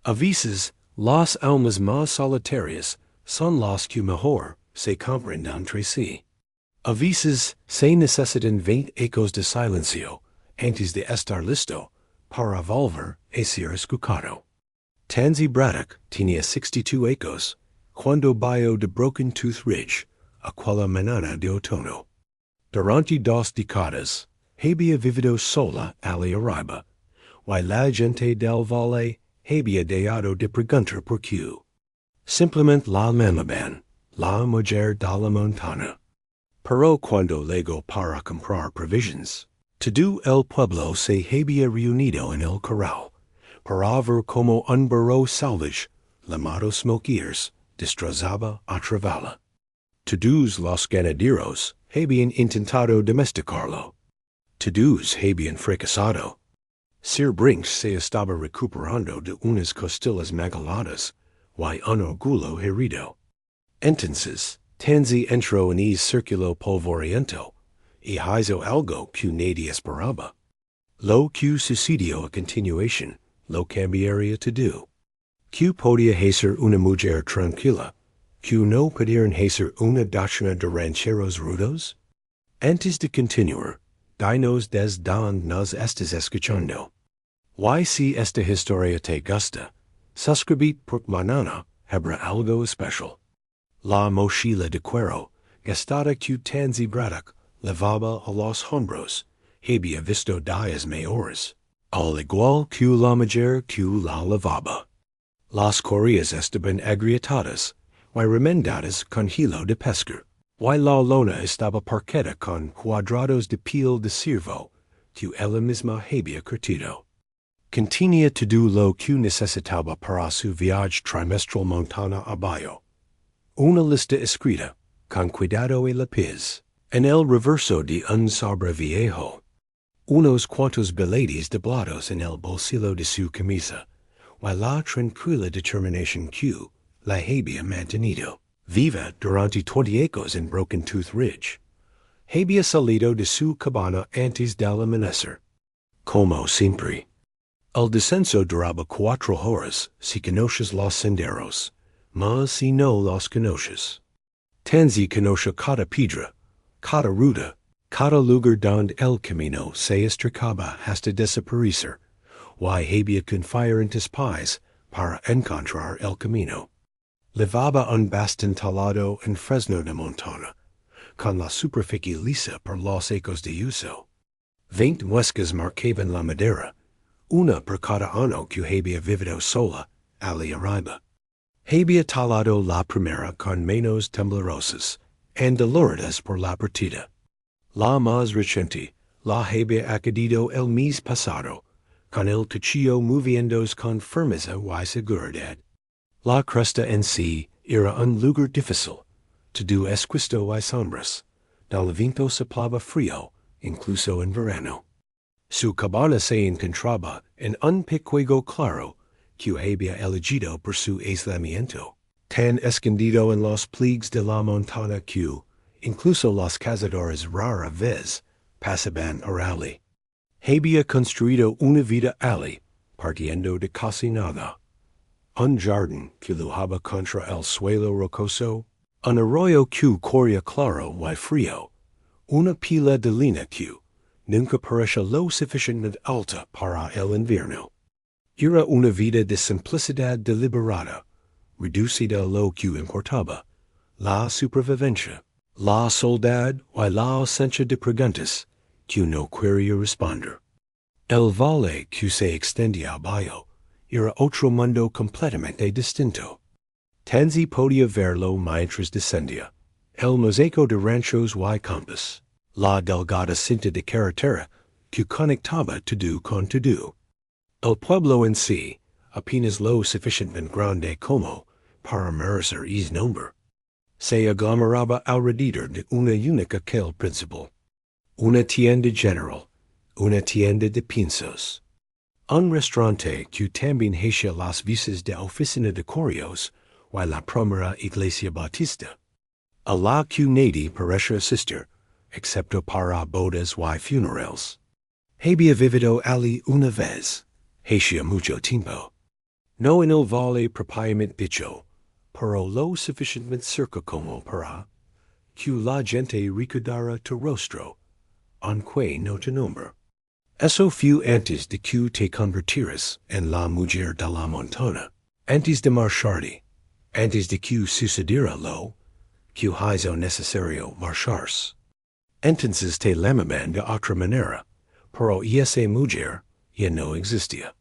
A veces, las almas más solitarias son las que mejor se comprenden entre sí. A veces, se necesitan 20 ecos de silencio antes de estar listo para volver a ser escuchado. Tansy Braddock tenía 62 ecos cuando vio de Broken Tooth Ridge aquella mañana de otoño. Durante 2 décadas, había vivido sola allí arriba, y la gente del valle había dejado de preguntar por qué. Simplemente la amaban, la mujer de la montaña. Pero cuando llegó para comprar provisions, todo el pueblo se había reunido en el corral para ver cómo un burro salvaje, llamado Smokiers, destrozaba a Travala. Todos los ganaderos habían intentado domesticarlo. Todos habían fracasado. Sir Brinks se estaba recuperando de unas costillas maguladas y un orgullo herido. Entonces, Tansy entró en ese círculo polvoriento y hizo algo que nadie esperaba. Lo que sucedió a continuación lo cambiaría todo. Que podía ser una mujer tranquila, que no podían ser una docena de rancheros rudos. Antes de continuar, dinos desde donde nos estás escuchando. Y si esta historia te gusta, suscribid porque mañana habrá algo especial. La mochila de cuero, gastada que Tansy Braddock levaba a los hombros, había visto días mayores, al igual que la mujer que la levaba. Las correas estaban agrietadas y remendadas con hilo de pesca, y la lona estaba parqueta con cuadrados de piel de ciervo que ella misma había curtido. Contenía todo lo que necesitaba para su viaje trimestral montana abajo. Una lista escrita, con cuidado y lápiz, en el reverso de un sobre viejo. Unos cuantos billetes doblados en el bolsillo de su camisa, y la tranquila determinación que la había mantenido viva durante 20 años en Broken Tooth Ridge. Había salido de su cabana antes del amanecer. Como siempre. El descenso duraba 4 horas si conoces los senderos, mas si no los conoces. Tansy conoce cada piedra, cada ruta, cada lugar donde el camino se estricaba hasta desaparecer, y había confiar en tus pies para encontrar el camino. Levaba un bastón talado en fresno de montana, con la superficie lisa por los ecos de hizo. 20 muescas marcaban la madera, una por cada año que había vivido sola, allí arriba. Había talado la primera con manos temblorosas, and doloridas por la partida. La más reciente la había adquirido el mes pasado, con el cuchillo moviéndose con firmeza y seguridad. La cresta en sí era un lugar difícil, todo esquisto y sombras, del viento soplaba frío, incluso en verano. Su cabana se encontraba en un pequeño claro que había elegido por su aislamiento, tan escondido en los pliegues de la montaña que, incluso los cazadores rara vez pasaban por allí. Había construido una vida allí, partiendo de casi nada. Un jardín que lujaba contra el suelo rocoso, un arroyo que corría claro y frío, una pila de lina que nunca parecía lo suficientemente alta para el invierno. Era una vida de simplicidad deliberada, reducida a lo que importaba, la supervivencia, la soledad y la ausencia de preguntas que no quería responder. El valle que se extendía abajo era otro mundo completamente distinto. Tansy podía verlo mientras descendía. El mosaico de ranchos y campos, la delgada cinta de carretera que conectaba todo con todo. El pueblo en sí, apenas lo suficientemente grande como para merecer ese nombre, se aglomeraba alrededor de una única calle principal. Una tienda general, una tienda de pinzas. Un restaurante que también hacía las veces de oficina de correos y la primera iglesia bautista. A la que nadie parecía asistir, excepto para bodas y funerales. Había vivido allí una vez, hacía mucho tiempo. No in il vale propiamente dicho, pero lo sufficientemente cerca como para, que la gente recordara tu rostro, aunque no tu nombre. Eso fue antes de que te convertiras en la mujer de la montaña, antes de marcharte, antes de que sucediera lo que hizo necesario marcharse. Entonces te llamaban de otra manera, pero esa mujer ya no existía.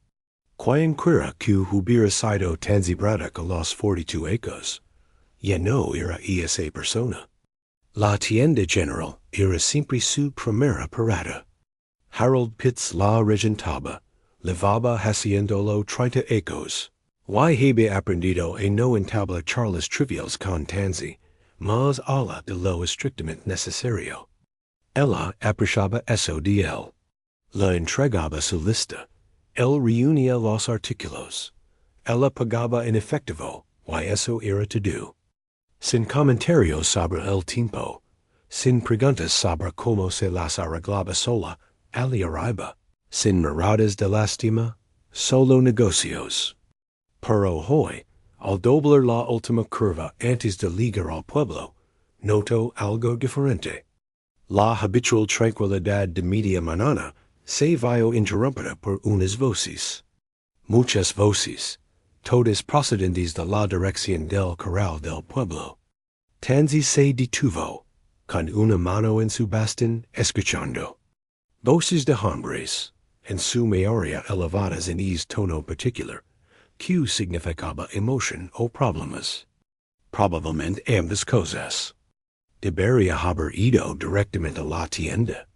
Cualquiera que hubiera sido tan zibrada a los 42 ecos, ya no era esa persona. La tienda general era siempre su primera parada. Harold Pitts la regentaba, levaba haciéndolo 30 ecos. Y había aprendido a no entablar charlas triviales con Tansy, mas ala de lo estrictamente necesario. Ella apreciaba eso de él. La entregaba su lista. Él reunía los artículos. Ella pagaba en efectivo, y eso era todo. Sin comentarios sobre el tiempo, sin preguntas sobre cómo se las arreglaba sola, al arriba, sin miradas de lástima, solo negocios. Pero hoy, al doblar la última curva antes de llegar al pueblo, noto algo diferente. La habitual tranquilidad de media mañana se vio interrumpida por unas voces. Muchas voces, todas procedentes de la dirección del corral del pueblo. Tansy se detuvo, con una mano en su bastón, escuchando. Voces de hombres, en su mayoría elevadas en ese tono particular, que significaba emoción o problemas. Probablemente ambas cosas. Debería haber ido directamente a la tienda.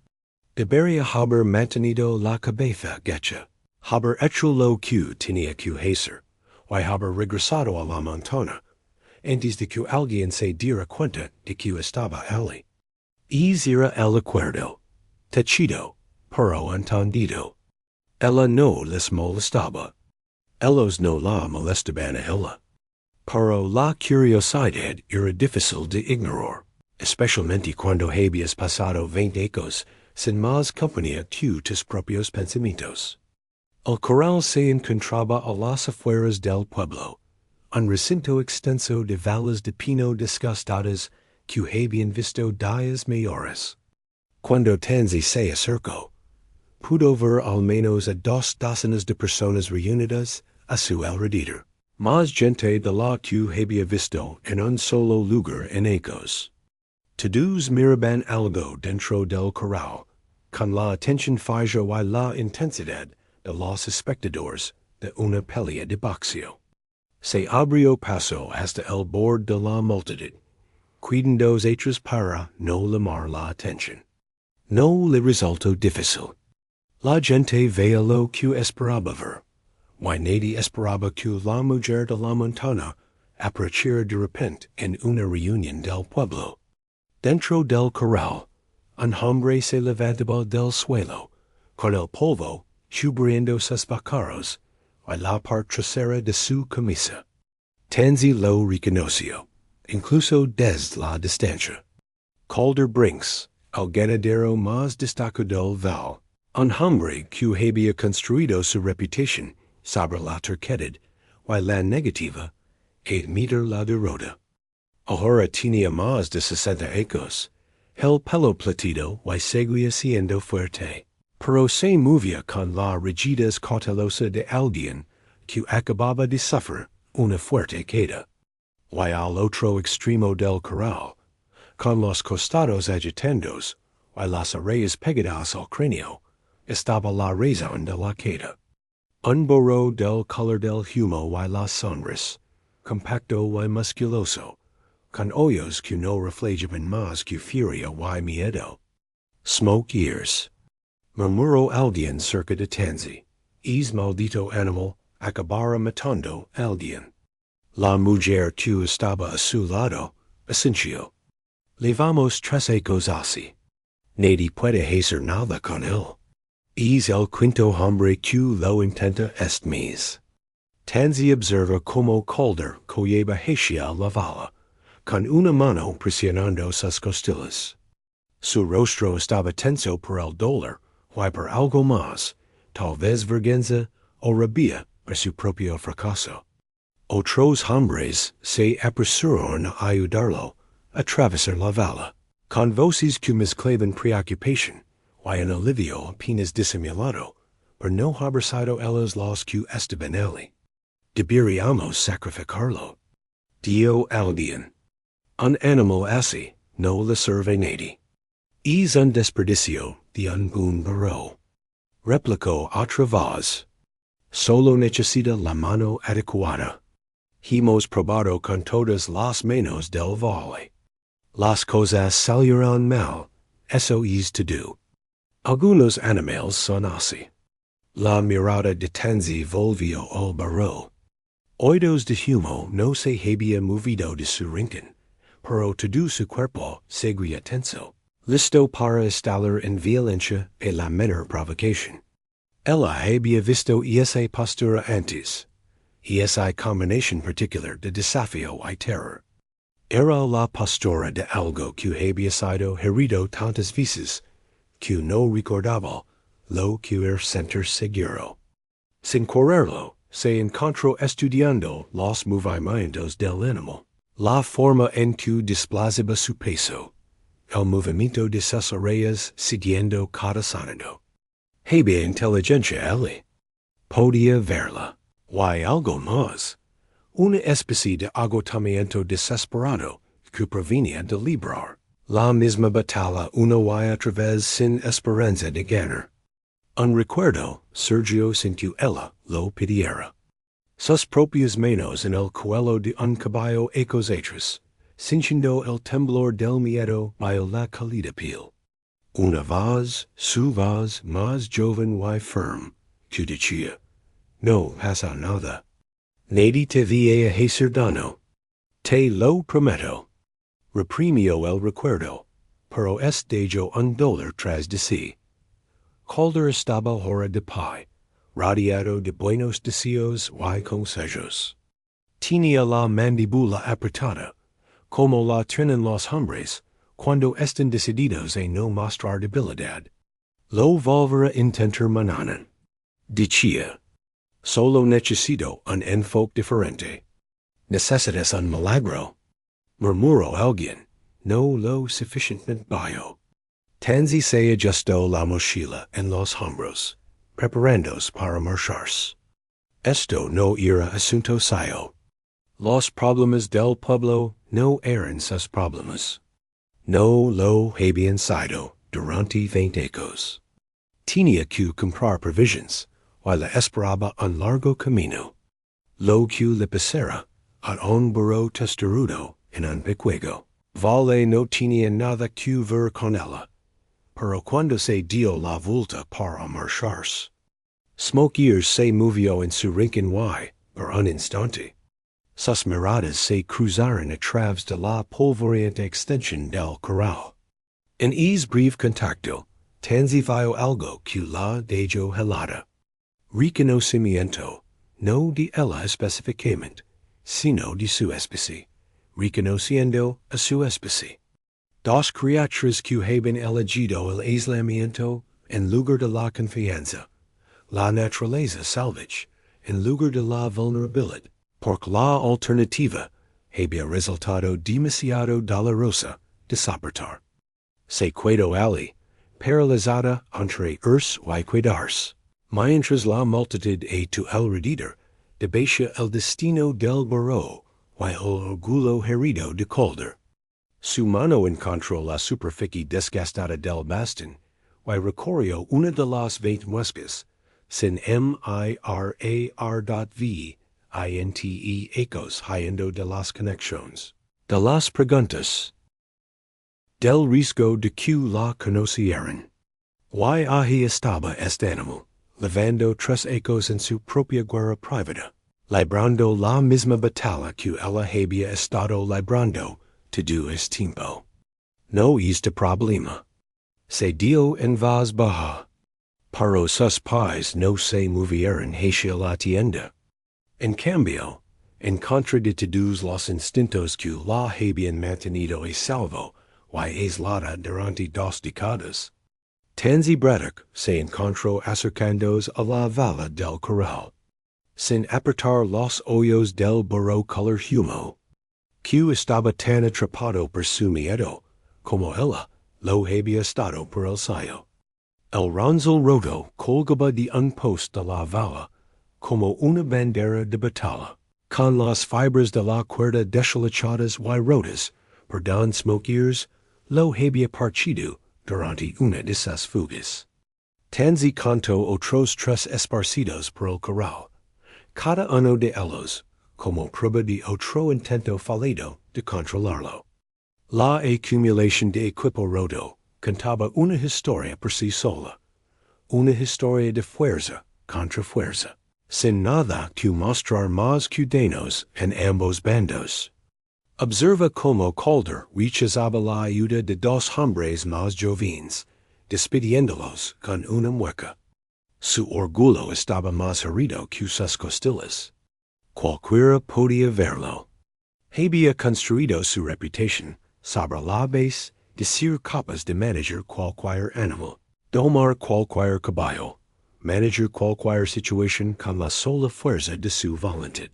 Debería haber mantenido la cabeza gacha, haber hecho lo que tenía que hacer, y haber regresado a la montaña, antes de que alguien se diera cuenta de que estaba allí. Era el acuerdo, tachido, pero entendido. Ella no les molestaba. Ellos no la molestaban a ella. Pero la curiosidad era difícil de ignorar, especialmente cuando habías pasado 20 ecos sin más compañía que tus propios pensamientos. El corral se encontraba a las afueras del pueblo, un recinto extenso de valas de pino desgastadas que habían visto días mayores. Cuando Tansy se acercó, pudo ver al menos a 2 docenas de personas reunidas a su alrededor. Más gente de la que había visto en un solo lugar en ecos. Todos miraban algo dentro del corral, con la atención fija y la intensidad de los espectadores de una pelea de boxeo. Se abrió paso hasta el borde de la multitud, cuidando hechos para no llamar la atención. No le resultó difícil. La gente veía lo que esperaba ver. Y nadie esperaba que la mujer de la montaña apareciera de repente en una reunión del pueblo. Dentro del corral, un hombre se levantaba del suelo, con el polvo cubriendo sus vaqueros y la parte trasera de su camisa. Tansy lo reconoció, incluso desde la distancia. Calder Brinks, el ganadero más destacado del val, un hombre que había construido su reputación sobre la terquedad y la negativa a admitir la derrota. Ahora tenía más de 60 ecos, el pelo platido y seguía siendo fuerte, pero se movía con la rigidez cautelosa de alguien que acababa de sufrir una fuerte queda. Y al otro extremo del corral, con los costados agitandos y las orejas pegadas al cráneo, estaba la razón de la queda. Un burro del color del humo y las sombras, compacto y musculoso, con ojos que no reflejaban más que furia y miedo. Smoke ears. Murmuró alguien cerca de Tansy. Es maldito animal acabara matando alguien. La mujer que estaba a su lado, asintió. Levamos 3 ecos así. Nadie puede hacer nada con él. Es el quinto hombre que lo intenta este mes. Tansy observa como Calder lleva hacia la vala, con una mano presionando sus costillas. Su rostro estaba tenso por el dolor y por algo más, tal vez vergüenza o rabia per su propio fracaso. Otros hombres se apresuraron a ayudarlo, a atravesar la valla, con voces que mezclaban preocupación, y en alivio apenas disimulado, por no haber sido ellos los que estaban allí. Deberíamos sacrificarlo. Dio alguien. Un animal así, no le sirve nadie. Es un desperdicio de un buen burro. Replicó otra vez. Solo necesita la mano adecuada. Hemos probado con todas las manos del valle. Las cosas salieron mal, eso es todo. Algunos animales son así. La mirada de Tanzi volvió al burro. Oídos de humo no se había movido de su rincón, pero todo su cuerpo seguía tenso, listo para estallar en violencia y la menor provocación. Ella había visto esa postura antes, y esa combinación particular de desafío y terror. Era la postura de algo que había sido herido tantas veces, que no recordaba lo que era sentir seguro. Sin quererlo, se encontró estudiando los movimientos del animal, la forma en que desplazaba su peso, el movimiento de sus orejas siguiendo cada sonido. Había inteligencia allí. Podía verla. Y algo más. Una especie de agotamiento desesperado que provenía de librar la misma batalla una y otra vez sin esperanza de ganar. Un recuerdo surgió sin que ella lo pidiera. Sus propias manos en el cuello de un caballo hechos, sintiendo el temblor del miedo y la cálida piel. Una voz, su voz más joven y firme, que decía, no pasa nada. Nadie te va a hacer daño. Te lo prometo. Reprimió el recuerdo, pero dejó un dolor tras de sí. Calder estaba hora de paz, rodeado de buenos deseos y consejos. Tenía la mandíbula apretada, como la tienen los hombres, cuando están decididos a no mostrar debilidad. Lo volverá a intentar mañana. Decía, solo necesito un enfoque diferente. Necesitas un milagro. Murmuró alguien, no lo suficientemente bajo. Tanzi se ajustó la mochila en los hombros, preparándose para marcharse. Esto no era asunto suyo. Los problemas del pueblo no eran sus problemas. No lo habían sido durante 20 años. Tenía que comprar provisions, y le esperaba un largo camino. Lo que le pasara a un burro testarudo en un picuego. Vale no tenía nada que ver con ella, pero cuando se dio la vuelta para marcharse, Smokey se movió en su rincón y, por un instante, sus miradas se cruzaron a través de la polvorienta extensión del corral. En ese breve contacto, Tanzi vio algo que la dejó helada. Reconocimiento, no de ella específicamente, sino de su especie, reconociendo a su especie. Dos criaturas que habían elegido el aislamiento en lugar de la confianza, la naturaleza salvaje en lugar de la vulnerabilidad, porque la alternativa había resultado demasiado dolorosa de soportar. Se quedó allí, paralizada entre irse y quedarse, mientras la multitud a tu alrededor debía el destino del burro y el orgullo herido de Calder. Su mano encontró la superficie desgastada del bastón y recorrió una de las 20 muescas, sin mirar.v ecos hallando de las conexiones, de las preguntas, del riesgo de que la conocieran. Y ahí estaba este animal, levando 3 ecos en su propia guerra privada, librando la misma batalla que ella había estado librando todo este tiempo. No este problema. Se dio en voz baja. Pero sus pies no se movieron hacia la tienda. En cambio, en contra de todos los instintos que la habían mantenido a salvo y aislada durante 2 décadas, Tanzi Braddock se encontró acercándose a la valla del corral. Sin apertar los hoyos del burro color humo. Q estaba tan atrapado por su miedo, como ella, lo había estado por el sayo. El ranzel roto colgaba de un post de la vala, como una bandera de batalla, con las fibras de la cuerda deshilachadas y rotas, por don smoke ears, lo había partido durante una de esas fugas. Tanzi canto otros tres esparcidos por el corral, cada uno de ellos, como prueba de otro intento fallido de controlarlo. La acumulación de equipo roto contaba una historia por sí sola, una historia de fuerza contra fuerza, sin nada que mostrar más que daños en ambos bandos. Observa como Calder rechazaba la ayuda de dos hombres más jóvenes, despidiéndolos con una mueca. Su orgullo estaba más herido que sus costillas. Cualquiera podía verlo. Había construido su reputación sobre la base de ser capaz de manejar cualquier animal, domar cualquier caballo, manejar cualquier situación con la sola fuerza de su voluntad.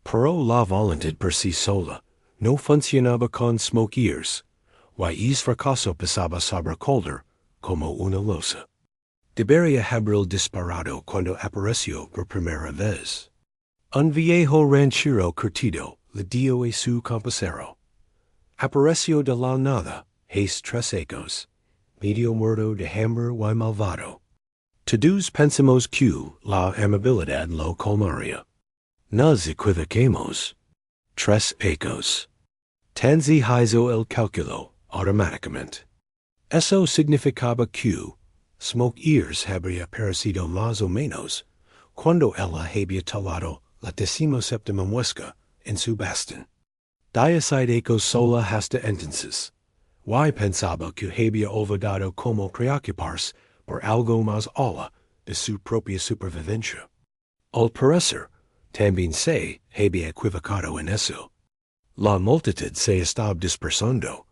Pero la voluntad por sí sola no funcionaba con smoke ears, y es fracaso pasaba sobre Calder como una losa. Debería haber disparado cuando apareció por primera vez. Un viejo ranchero curtido le dio a su compañero. Apareció de la nada, hace tres ecos, medio muerto de hambre y malvado. Todos pensamos que la amabilidad lo calmaría. Nos equivocamos. Tres ecos. Tanzi hizo el cálculo automáticamente. Eso significaba que smoke ears habría aparecido más o menos cuando ella había talado la 17ª muesca en su bastón. 17 ecos sola hasta entonces. Y pensaba que había olvidado cómo preocuparse por algo más allá de su propia supervivencia. Al parecer, también se había equivocado en eso. La multitud se estaba dispersando.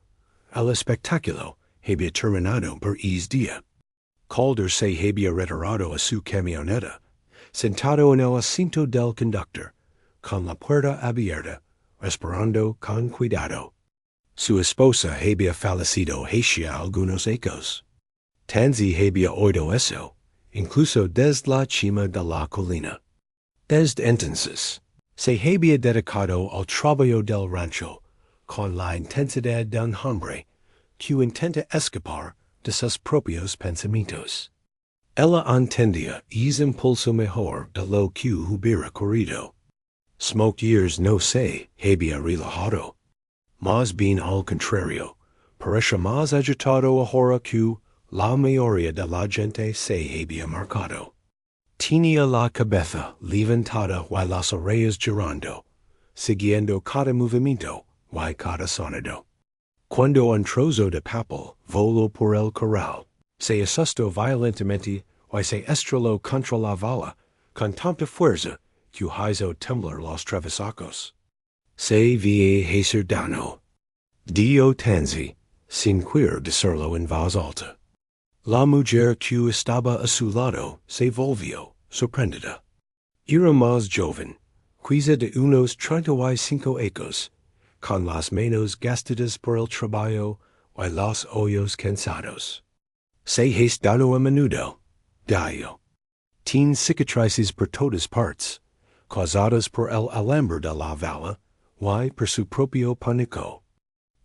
El espectáculo había terminado por ese día. Calder se había retirado a su camioneta, sentado en el asiento del conductor, con la puerta abierta, respirando con cuidado. Su esposa había fallecido hacía algunos ecos. Tanzi había oído eso, incluso desde la cima de la colina. Desde entonces, se había dedicado al trabajo del rancho, con la intensidad de un hombre que intenta escapar de sus propios pensamientos. Ella entendía ese impulso mejor de lo que hubiera corrido. Smoke ears no se había relajado. Más bien al contrario, parecía más agitado ahora que la mayoría de la gente se había marcado. Tenía la cabeza levantada y las orejas girando, siguiendo cada movimiento y cada sonido. Cuando un trozo de papel voló por el corral, se asustó violentamente y se estrelló contra la vala con tanta fuerza que hizo temblar los travesacos. Se veía hacer daño. Dio Tanzi, sin querer decirlo en voz alta. La mujer que estaba a su lado se volvió, sorprendida. Era más joven, quizá de unos 35 ecos, con las manos gastadas por el trabajo y los ojos cansados. Se has dado a menudo, dijo. Tiene cicatrices por todas partes, causadas por el alambre de la vala y por su propio pánico.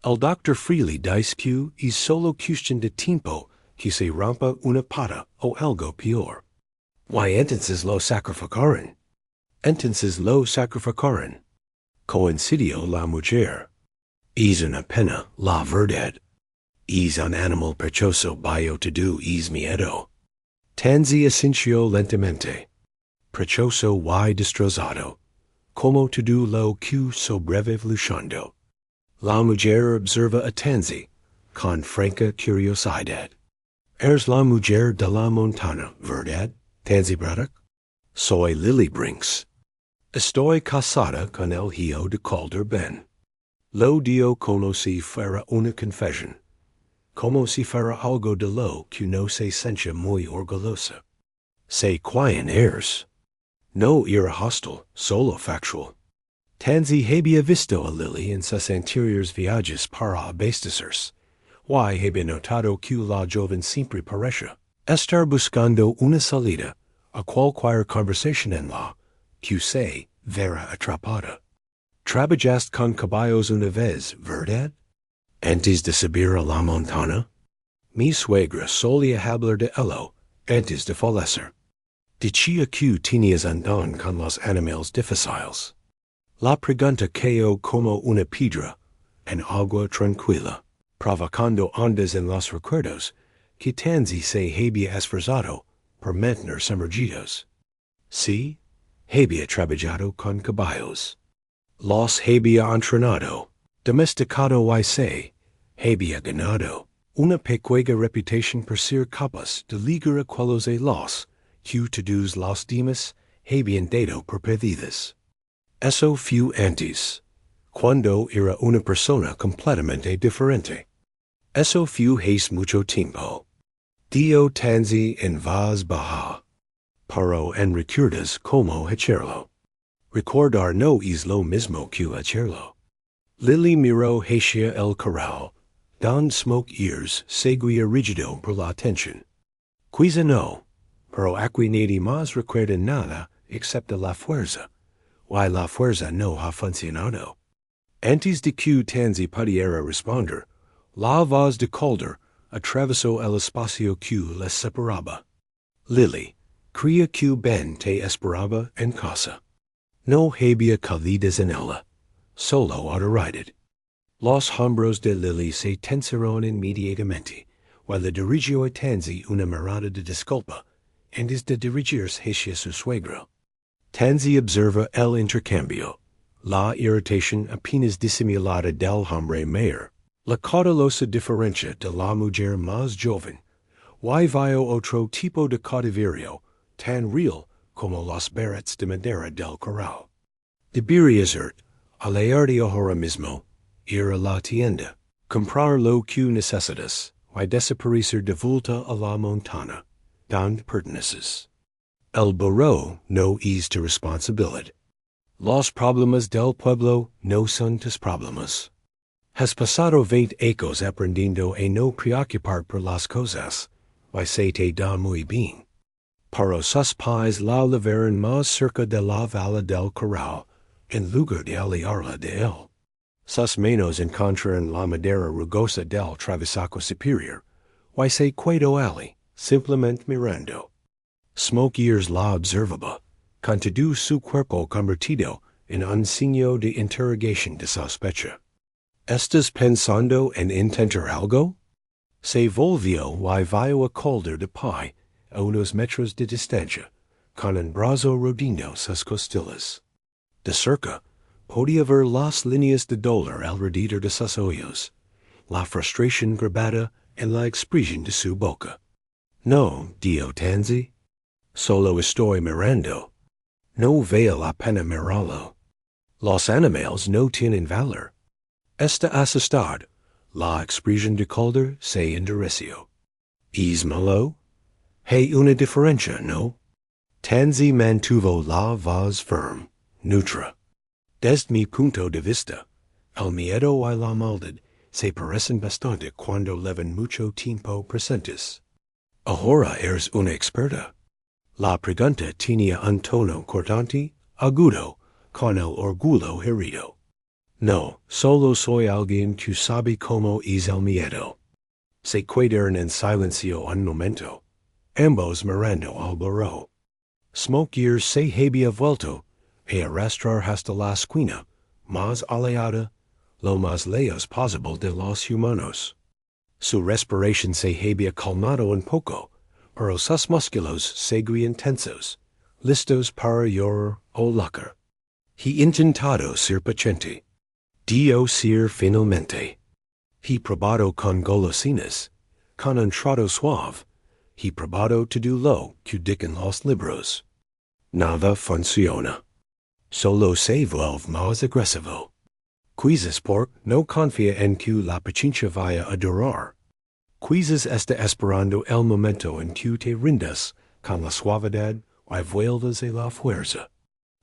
El doctor Freely dice que es solo cuestión de tiempo que se rompa una pata o algo peor. Y entonces lo sacrificaron. Coincidió la mujer. Es una pena, la verdad. Es un animal perezoso bio todo es miedo. Tanzi asintió lentamente. Perezoso y destrozado, como todo lo que sobrevive luchando. La mujer observa a Tanzi con franca curiosidad. Eres la mujer de la montaña, ¿verdad, Tanzi Braddock? Soy Lily Brinks. Estoy casada con el hijo de Calder Ben. Lo dio como si fuera una confesión, como si fuera algo de lo que no se siente muy orgullosa. Sé quién eres. No era hostel, solo factual. Tanzi había visto a Lily en sus anteriores viajes para abastecers. Y había notado que la joven siempre parecía estar buscando una salida a cualquier conversación en la que se vera atrapada. Trabajaste con caballos una vez, ¿verdad? Antes de subir a la montaña. Mi suegra solía hablar de ello antes de fallecer. Decía que tenías andar con los animales difíciles. La pregunta cayó como una piedra en agua tranquila, provocando ondas en los recuerdos que Tanzi se había esforzado por mantener sumergidos. Sí, había trabajado con caballos. Los había entrenado, domesticado y se había ganado una pequeña reputación por ser capaz de ligar a quellos de los que todos los demás habían dado por perdidas. Eso fue antes, cuando era una persona completamente diferente. Eso fue hace mucho tiempo. Dio Tanzi en voz baja. Pero en recuerdas como hacerlo. Recordar no es lo mismo que hacerlo. Lily miró hacia el corral. Don Smoke Ears seguía rígido por la tensión. Quizá no, pero aquí nadie más recuerda nada excepto la fuerza. Y la fuerza no ha funcionado. Antes de que Tanzi pudiera responder, la voz de Calder atravesó el espacio que les separaba. Lily, creía que Ben te esperaba en casa. No había calidez en ella, solo adorated. Los hombros de Lily se tensaron inmediatamente, while le dirigió a Tanzi una mirada de disculpa, antes de dirigirse hacia su suegra. Tanzi observa el intercambio, la irritación apenas disimulada del hombre mayor, la cautelosa diferencia de la mujer más joven, y vio otro tipo de cautiverio, tan real como los barrettes de madera del corral. Debería ser, a leer de ahora mismo, ir a la tienda, comprar lo que necesitas, y desaparecer de vuelta a la montaña, donde perteneces. El burro no es tu responsabilidad. Los problemas del pueblo no son tus problemas. Has pasado 20 años aprendiendo a no preocupar por las cosas, y se te da muy bien. Pero sus pies la llevaron más cerca de la valla del corral, en lugar de alejarla de él. Sus manos encontraron la madera rugosa del travesaco superior, y se quedó allí, simplemente mirando. Smoke Ears la observaba, con todo su cuerpo convertido en un signo de interrogación de sospecha. ¿Estás pensando en intentar algo? Se volvió y vio a Calder de pie, a unos metros de distancia, con un brazo rodando sus costillas. De cerca, podía ver las líneas de dolor alrededor de sus ojos, la frustración grabada en la expresión de su boca. No, dijo Tanzi. Solo estoy mirando. No vale la pena mirarlo. Los animales no tienen valor. Esta asustad, la expresión de Calder se endureció. ¿Es malo? Hay una diferencia, ¿no? Tanzi mantuvo la voz firme, neutra. Desde mi punto de vista, el miedo y la maldad se parecen bastante cuando llevan mucho tiempo presentes. Ahora eres una experta. La pregunta tenía un tono cortante, agudo, con el orgullo herido. No, solo soy alguien que sabe cómo es el miedo. Se quedaron en silencio un momento, ambos mirando al burro. Smoke Ears se había vuelto a arrastrar hasta la esquina, más alejada, lo más lejos posible de los humanos. Su respiración se había calmado un poco, pero sus músculos seguían tensos, listos para llorar o luchar. He intentado ser paciente. Dio ser finalmente. He probado con golosinas, con un trato suave. He probado todo lo que dicen los libros. Nada funciona. Solo se vuelve más agresivo. Quizás por no confía en que la paciencia vaya a durar. Quizás está esperando el momento en que te rindas con la suavidad y vuelvas a la fuerza.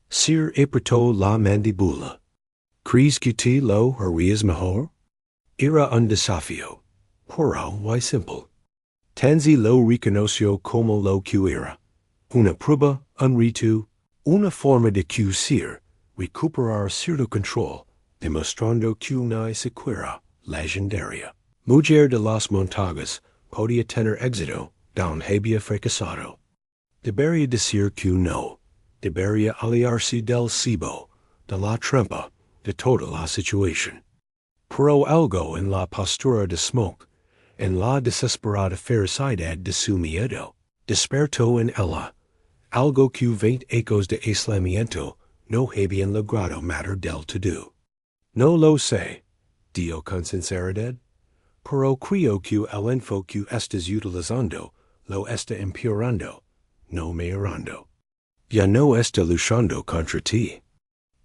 Sir apretó la mandíbula. ¿Crees que te lo harías mejor? Era un desafío. Puro y simple. Tanzi lo reconoció como lo que era. Una prueba, un reto, una forma de Sir recuperar cierto control, demostrando que una secuera legendaria. Mujer de las montañas podía tener éxito, don había fracasado. Debería decir que no. Debería aliarse del cebo, de la trampa, de toda la situación. Pero algo en la postura de Smoke, en la desesperada ferocidad de su miedo, despertó en ella. Algo que 20 ecos de aislamiento no habían logrado matar del todo. No lo sé, dijo con sinceridad, pero creo que el enfoque que estás utilizando lo está empeorando, no mejorando. Ya no está luchando contra ti.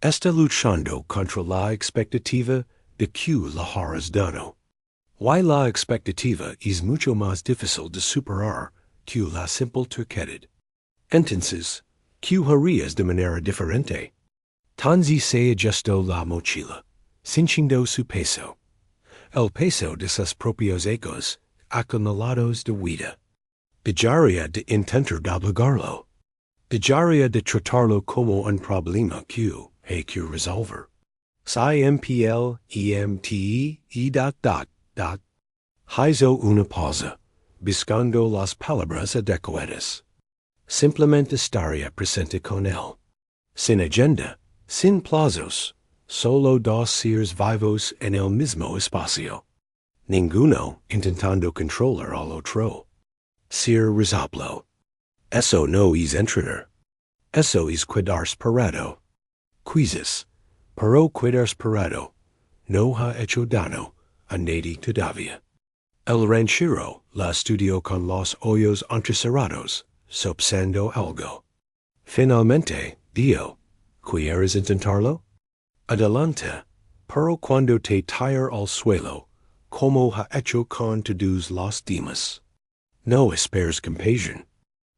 Está luchando contra la expectativa de que la harás dado. Y la expectativa es mucho más difícil de superar que la simple terquedad. Entonces, ¿qué harías de manera diferente? Tanzi se ajustó la mochila, cinchando su peso. El peso de sus propios ecos, acumulados de vida. Dejaría de intentar doblegarlo. Dejaría de tratarlo como un problema que hay que resolver. Simpl, Hizo una pausa, buscando las palabras adecuadas. Simplemente estaría presente con él. Sin agenda, sin plazos, solo dos seres vivos en el mismo espacio. Ninguno intentando controlar al otro. Sir resolvió. Eso no es entrenar. Eso es quedarse parado. Quizás, pero quedarse parado no ha hecho daño a nadie todavía. El ranchero la estudió con los ojos entrecerrados, sopesando algo. Finalmente, dijo, ¿quieres intentarlo? Adelante, pero cuando te tire al suelo, como ha hecho con todos los demás. No esperes compasión.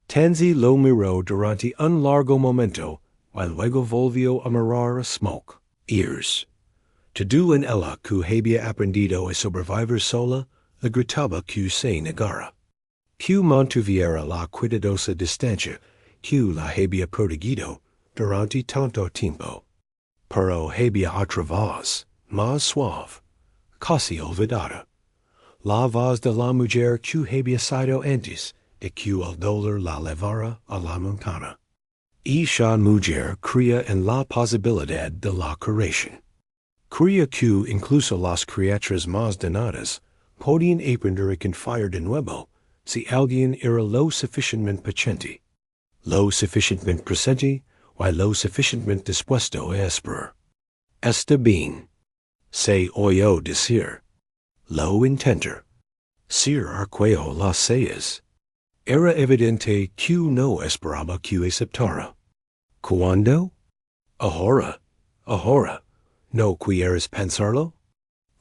Tanzi lo miró durante un largo momento, y luego volvió a mirar a Smoke. Ears. Todo en ella que había aprendido a sobrevivir sola, le gritaba que se negara. Que mantuviera la cuidadosa distancia que la había protegido durante tanto tiempo. Pero había otra voz, más suave, casi olvidada. La voz de la mujer que había sido antes de que el dolor la llevara a la montaña. Esa mujer creía en la posibilidad de la curación. Creía que incluso las criaturas más donadas podían aprender a confiar de nuevo si alguien era lo suficientemente paciente, lo suficientemente presente y lo suficientemente dispuesto a esperar. Está bien. Se oyó decir. Lo intentar. Sir arqueó las cejas. Era evidente que no esperaba que aceptara. ¿Cuándo? Ahora. Ahora. ¿No quieres pensarlo?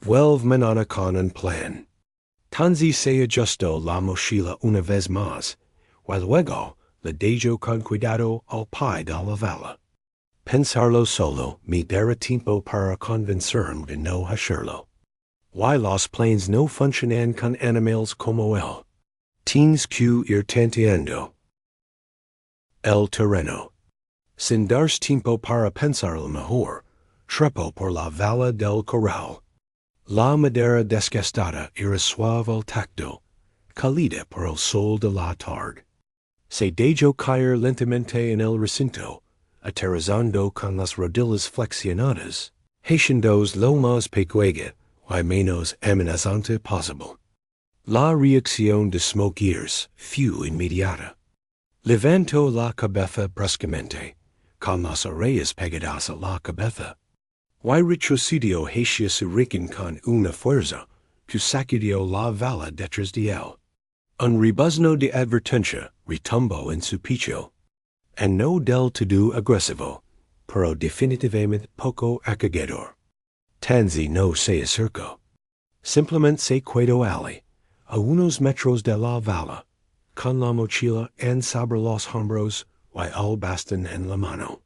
Vuelve mañana con un plan. Tanzi se ajustó la mochila una vez más, y luego le dejó con cuidado al pie de la vala. Pensarlo solo me dará tiempo para convencerme de no hacerlo. Y los planes no funcionan con animales como él. Tienes que ir tanteando el terreno. Sin darse tiempo para pensarlo mejor, trepó por la vala del corral. La madera desgastada era suave al tacto, cálida por el sol de la tarde. Se dejó caer lentamente en el recinto, aterrizando con las rodillas flexionadas, haciéndose lo más pequeña y menos amenazante posible. La reacción de Smoke fue inmediata. Levantó la cabeza bruscamente, con las orejas pegadas a la cabeza. Y retrocedió hacia su rincón con una fuerza que sacudió la vala detrás de él. Un rebuzno de advertencia retumbó en su pecho. And no del todo agresivo, pero definitivamente poco acogedor. Tanzi no se acercó. Simplemente se quedó allí, a unos metros de la vala, con la mochila en sobre los hombros y al bastan en la mano.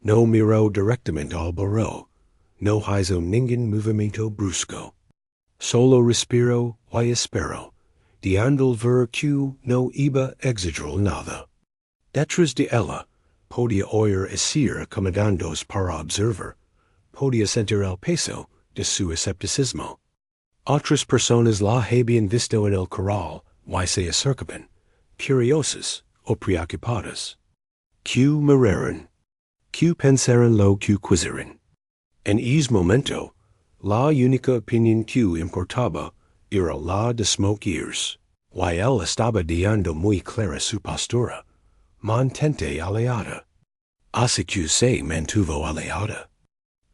No miro directamente al burro, no hizo ningún movimiento brusco. Solo respiro y espero, diandol ver que no iba exigir nada. Detrás de ella, podia oír decir comandandos para observar, podia sentir el peso de su escepticismo. Otras personas la habían visto en el corral, y se acercaban, curiosas o preocupadas. Que miraron, que pensaron lo que quisieron. En ese momento, la única opinión que importaba era la de Smoke Ears, y él estaba dando muy clara su postura, mantente aliada. Así que se mantuvo aliada.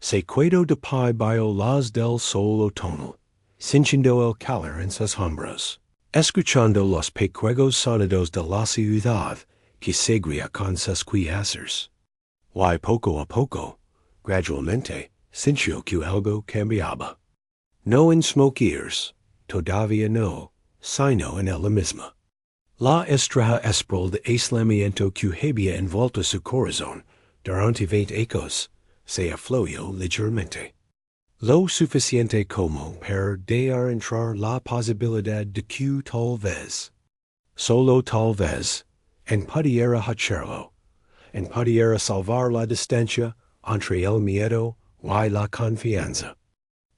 Se quedó de pie bajo las del sol otoñal, cinchando el calor en sus hombros, escuchando los pequeños sonidos de la ciudad que seguía con sus quehaceres. Y poco a poco, gradualmente, sintió que algo cambiaba. No en Smoke Ears, todavía no, sino en ella misma. La estraja espral de aislamiento que había envuelto su corazón durante 20 años se afluyó ligeramente. Lo suficiente como para dejar entrar la posibilidad de que tal vez, solo tal vez, pudiera hacerlo, pudiera salvar la distancia entre el miedo y la confianza.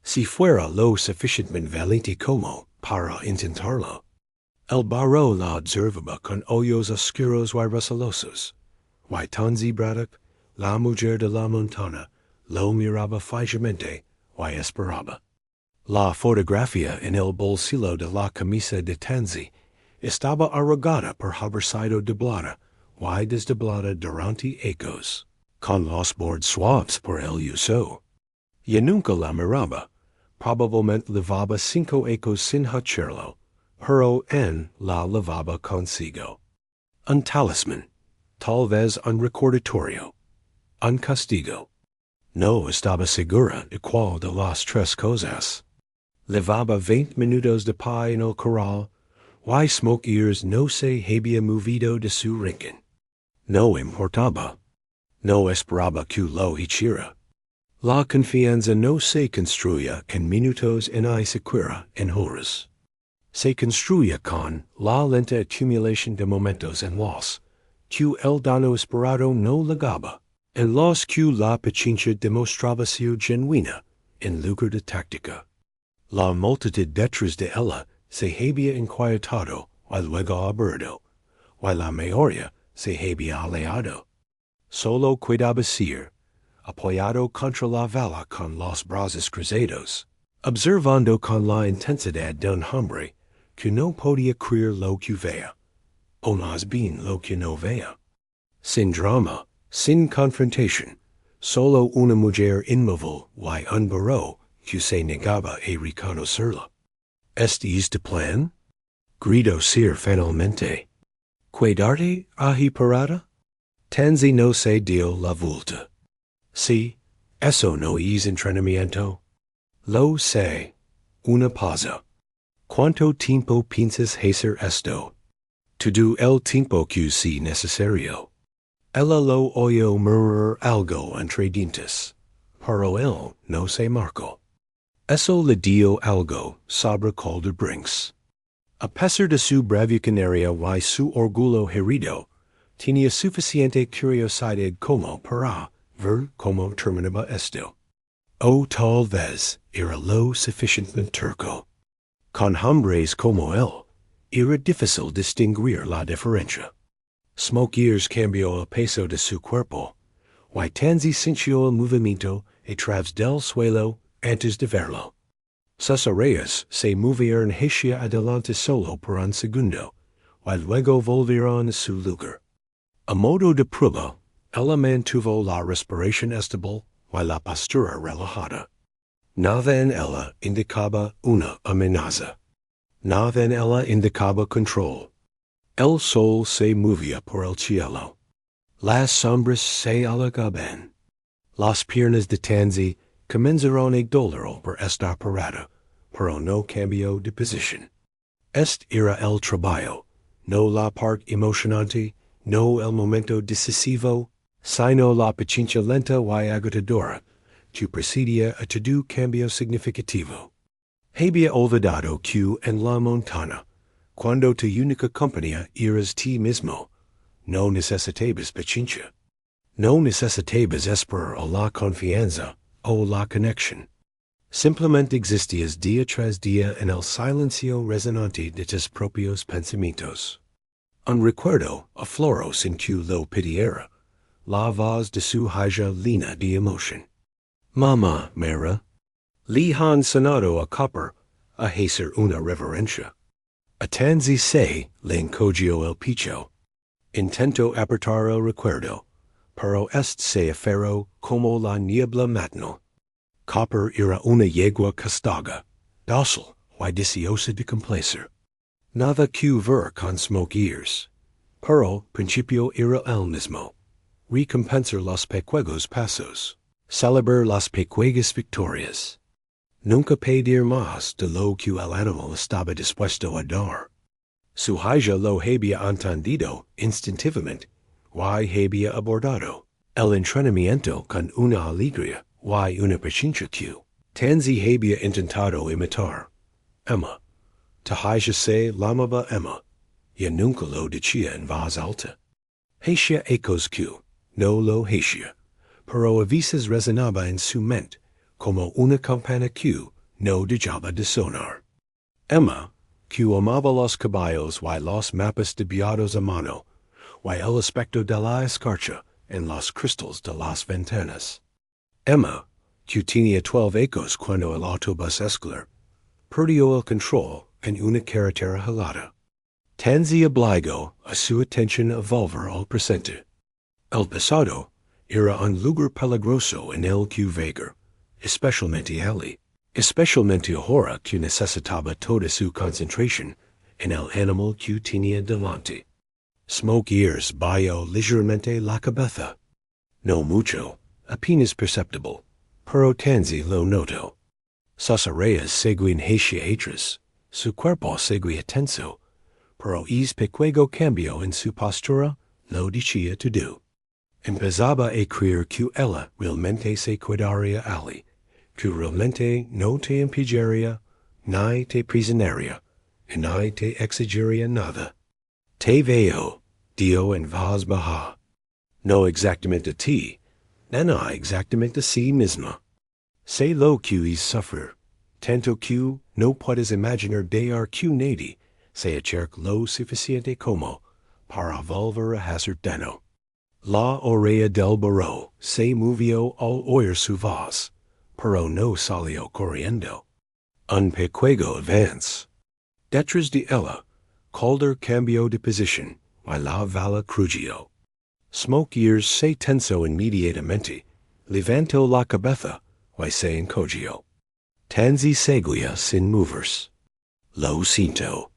Si fuera lo suficientemente valiente como para intentarlo. El burro la observaba con ojos oscuros y recelosos, y Tanzi Braddock, la mujer de la montaña, lo miraba fijamente y esperaba. La fotografía en el bolsillo de la camisa de Tanzi estaba arrugada por haber sido doblada y desdoblada durante años, con los bordes suaves por el uso. Y nunca la miraba, probablemente llevaba 5 años sin hacerlo, pero en la lavaba consigo. Un talismán, tal vez un recordatorio, un castigo. No estaba segura de cuál de las tres cosas. Llevaba 20 minutos de pie en el corral, y Smoke Ears no se había movido de su rincón. No importaba. No esperaba que lo hiciera. La confianza no se construía en minutos ni siquiera en horas. Se construía con la lenta acumulación de momentos en los que el daño esperado no llegaba, en los que la paciencia demostraba ser genuina en lugar de táctica. La multitud detrás de ella se había inquietado y luego aburrido, y la mayoría se había alejado. Solo quedaba ser, apoyado contra la valla con los brazos cruzados, observando con la intensidad de un hombre que no podía creer lo que veía, o más bien lo que no veía. Sin drama, sin confrontación, solo una mujer inmóvil y un burro que se negaba a reconocerla. ¿Este de plan? Gritó Sir finalmente. ¿Quedarte ahí parada? Tanzi no se dio la vuelta. Sí, eso no es entrenamiento. Lo sé. Una pausa. ¿Cuánto tiempo piensas hacer esto? Todo el tiempo que sea necesario. Ella lo oyó murmurar algo entre dientes, pero él no se marcó. Eso le dio algo sobre Calder Brinks. A pesar de su bravuconaria y su orgullo herido, tenía suficiente curiosidad como para ver cómo terminaba esto. O tal vez era lo suficientemente turco. Con hombres como él, era difícil distinguir la diferencia. Smoke Ears cambió el peso de su cuerpo, y Tanzi sintió el movimiento a través del suelo antes de verlo. Sus orejas se movieron hacia adelante solo por un segundo, y luego volvieron a su lugar. A modo de prueba, ella mantuvo la respiración estable y la postura relajada. Nada en ella indicaba una amenaza. Nada en ella indicaba control. El sol se movía por el cielo. Las sombras se alargaban. Las piernas de Tanzi comenzaron a doler por estar parada, pero no cambió de posición. Este era el trabajo, no la parte emocionante, no el momento decisivo, sino la paciencia lenta y agotadora, tu presidia a todo cambio significativo. Había olvidado que en la montana, cuando tu única compañía eras ti mismo, no necesitabas paciencia. No necesitabas esperar o la confianza o la conexión. Simplemente existías día tras día en el silencio resonante de tus propios pensamientos. Un recuerdo afloró sin que lo pidiera, la voz de su hija llena de emoción. Mamá, Mera. Li han sonado a copper, a hacer una reverencia. Atanzi se le encogió el pecho. Intento apartar el recuerdo, pero se aferró como la niebla matinal. Copper era una yegua castaga, dócil y deseosa de complacer. Nada que ver con smoke ears. Pero principio era el mismo. Recompensar los pequeños pasos. Celebrar las pequeñas victorias. Nunca pedir más de lo que el animal estaba dispuesto a dar. Su hija lo había entendido instintivamente, y había abordado el entrenamiento con una alegría y una paciencia que Tanzi había intentado imitar. Emma. Tu hija se llamaba Emma, y nunca lo decía en voz alta. Hacía ecos que no lo hacía, pero a veces resonaba en su mente como una campana que no dejaba de sonar. Emma, que amaba los caballos y los mapas debiados a mano, y el aspecto de la escarcha en los cristales de las ventanas. Emma, que tenía 12 ecos cuando el autobús escolar perdió el control en una carretera helada. Tanzi obligó a su atención a volver al presente. El pasado era un lugar peligroso en el que vagar, especialmente ahora que necesitaba toda su concentración en el animal que tenía delante. Smoke ears bajó ligeramente la cabeza. No mucho, apenas perceptible, pero Tanzi lo notó. Sus orejas seguían hacia atrás, su cuerpo seguía tenso, pero el pequeño cambio en su postura lo decía todo. Empezaba a creer que ella realmente se cuidaría ali, que realmente no te impediría, ni te prisionaría, y ni te exigiría nada. Te veo, dio en voz baja. No exactamente a ti, ni exactamente a sí misma. Sé lo que es sufrir, tanto que no puedes imaginar de que nadie se acerque lo suficiente como para volver a hacer daño. La oreja del burro se movió al oír su voz, pero no salió corriendo. Un pequeño avance. Detrás de ella, Calder cambió de posición, y la vala crujió. Smoke ears se tensó inmediatamente, levantó la cabeza, y se encogió. Tanzi seguía sin moverse. Lo siento,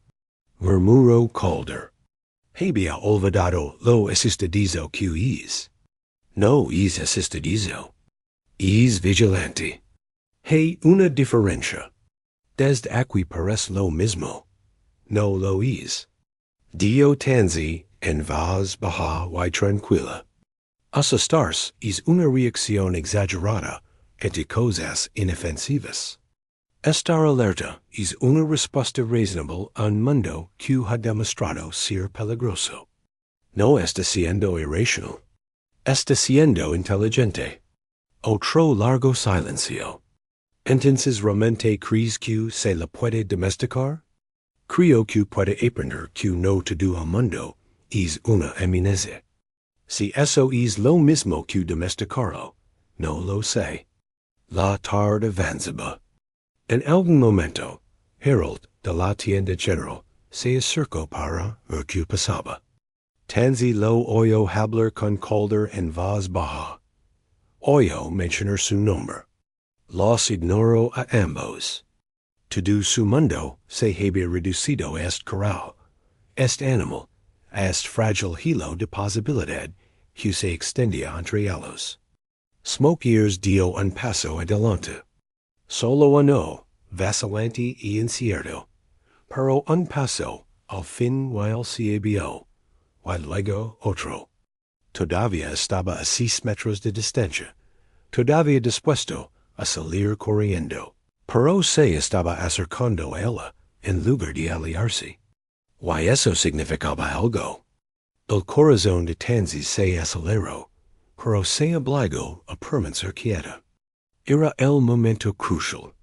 murmuró Calder. Había olvidado lo asustadizo que es. No es asustadizo. Es vigilante. Hay una diferencia. Desde aquí parece lo mismo. No lo es. Dio Tanzi en voz baja y tranquila. Asustarse es una reacción exagerada ante cosas inofensivas. Estar alerta es una respuesta razonable a un mundo que ha demostrado ser peligroso. No está siendo irracional. Está siendo inteligente. Otro largo silencio. Entonces realmente crees que se le puede domesticar? Creo que puede aprender que no todo el mundo es una eminencia. Si eso es lo mismo que domesticarlo, no lo sé. La tarde avanzaba. En algún momento, Harold de la tienda general se acercó para ver qué pasaba. Tanzi lo oyó hablar con Calder en voz baja. Oyó mencionar su nombre. Los ignoró a ambos. Todo su mundo se había reducido a este corral, este animal, a este frágil hilo de posibilidad que se extendía entre ellos. Smoke ears dio un paso adelante. Solo uno, vacilante y incierto, pero un paso al fin while se vio, while luego otro. Todavía estaba a 6 metros de distancia. Todavía dispuesto a salir corriendo. Pero se estaba acercando a ella, en lugar de aliarse. Y eso significaba algo. El corazón de Tansy se aceleró, pero se obligó a permanecer quieta. Era el momento crucial,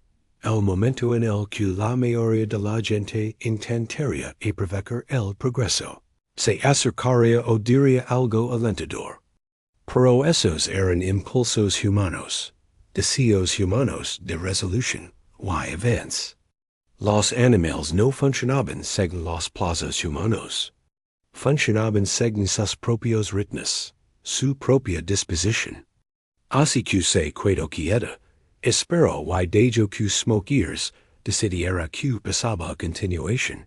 el momento en el que la mayoría de la gente intentaría prever el progreso. Se acercaría o diría algo alentador. Pero esos eran impulsos humanos, deseos humanos de resolución y avance. Los animales no funcionaban según los plazos humanos. Funcionaban según sus propios ritmos, su propia disposición. Así que se quedó quieta, esperó y dejó que smoke ears decidiera que pasaba a continuación.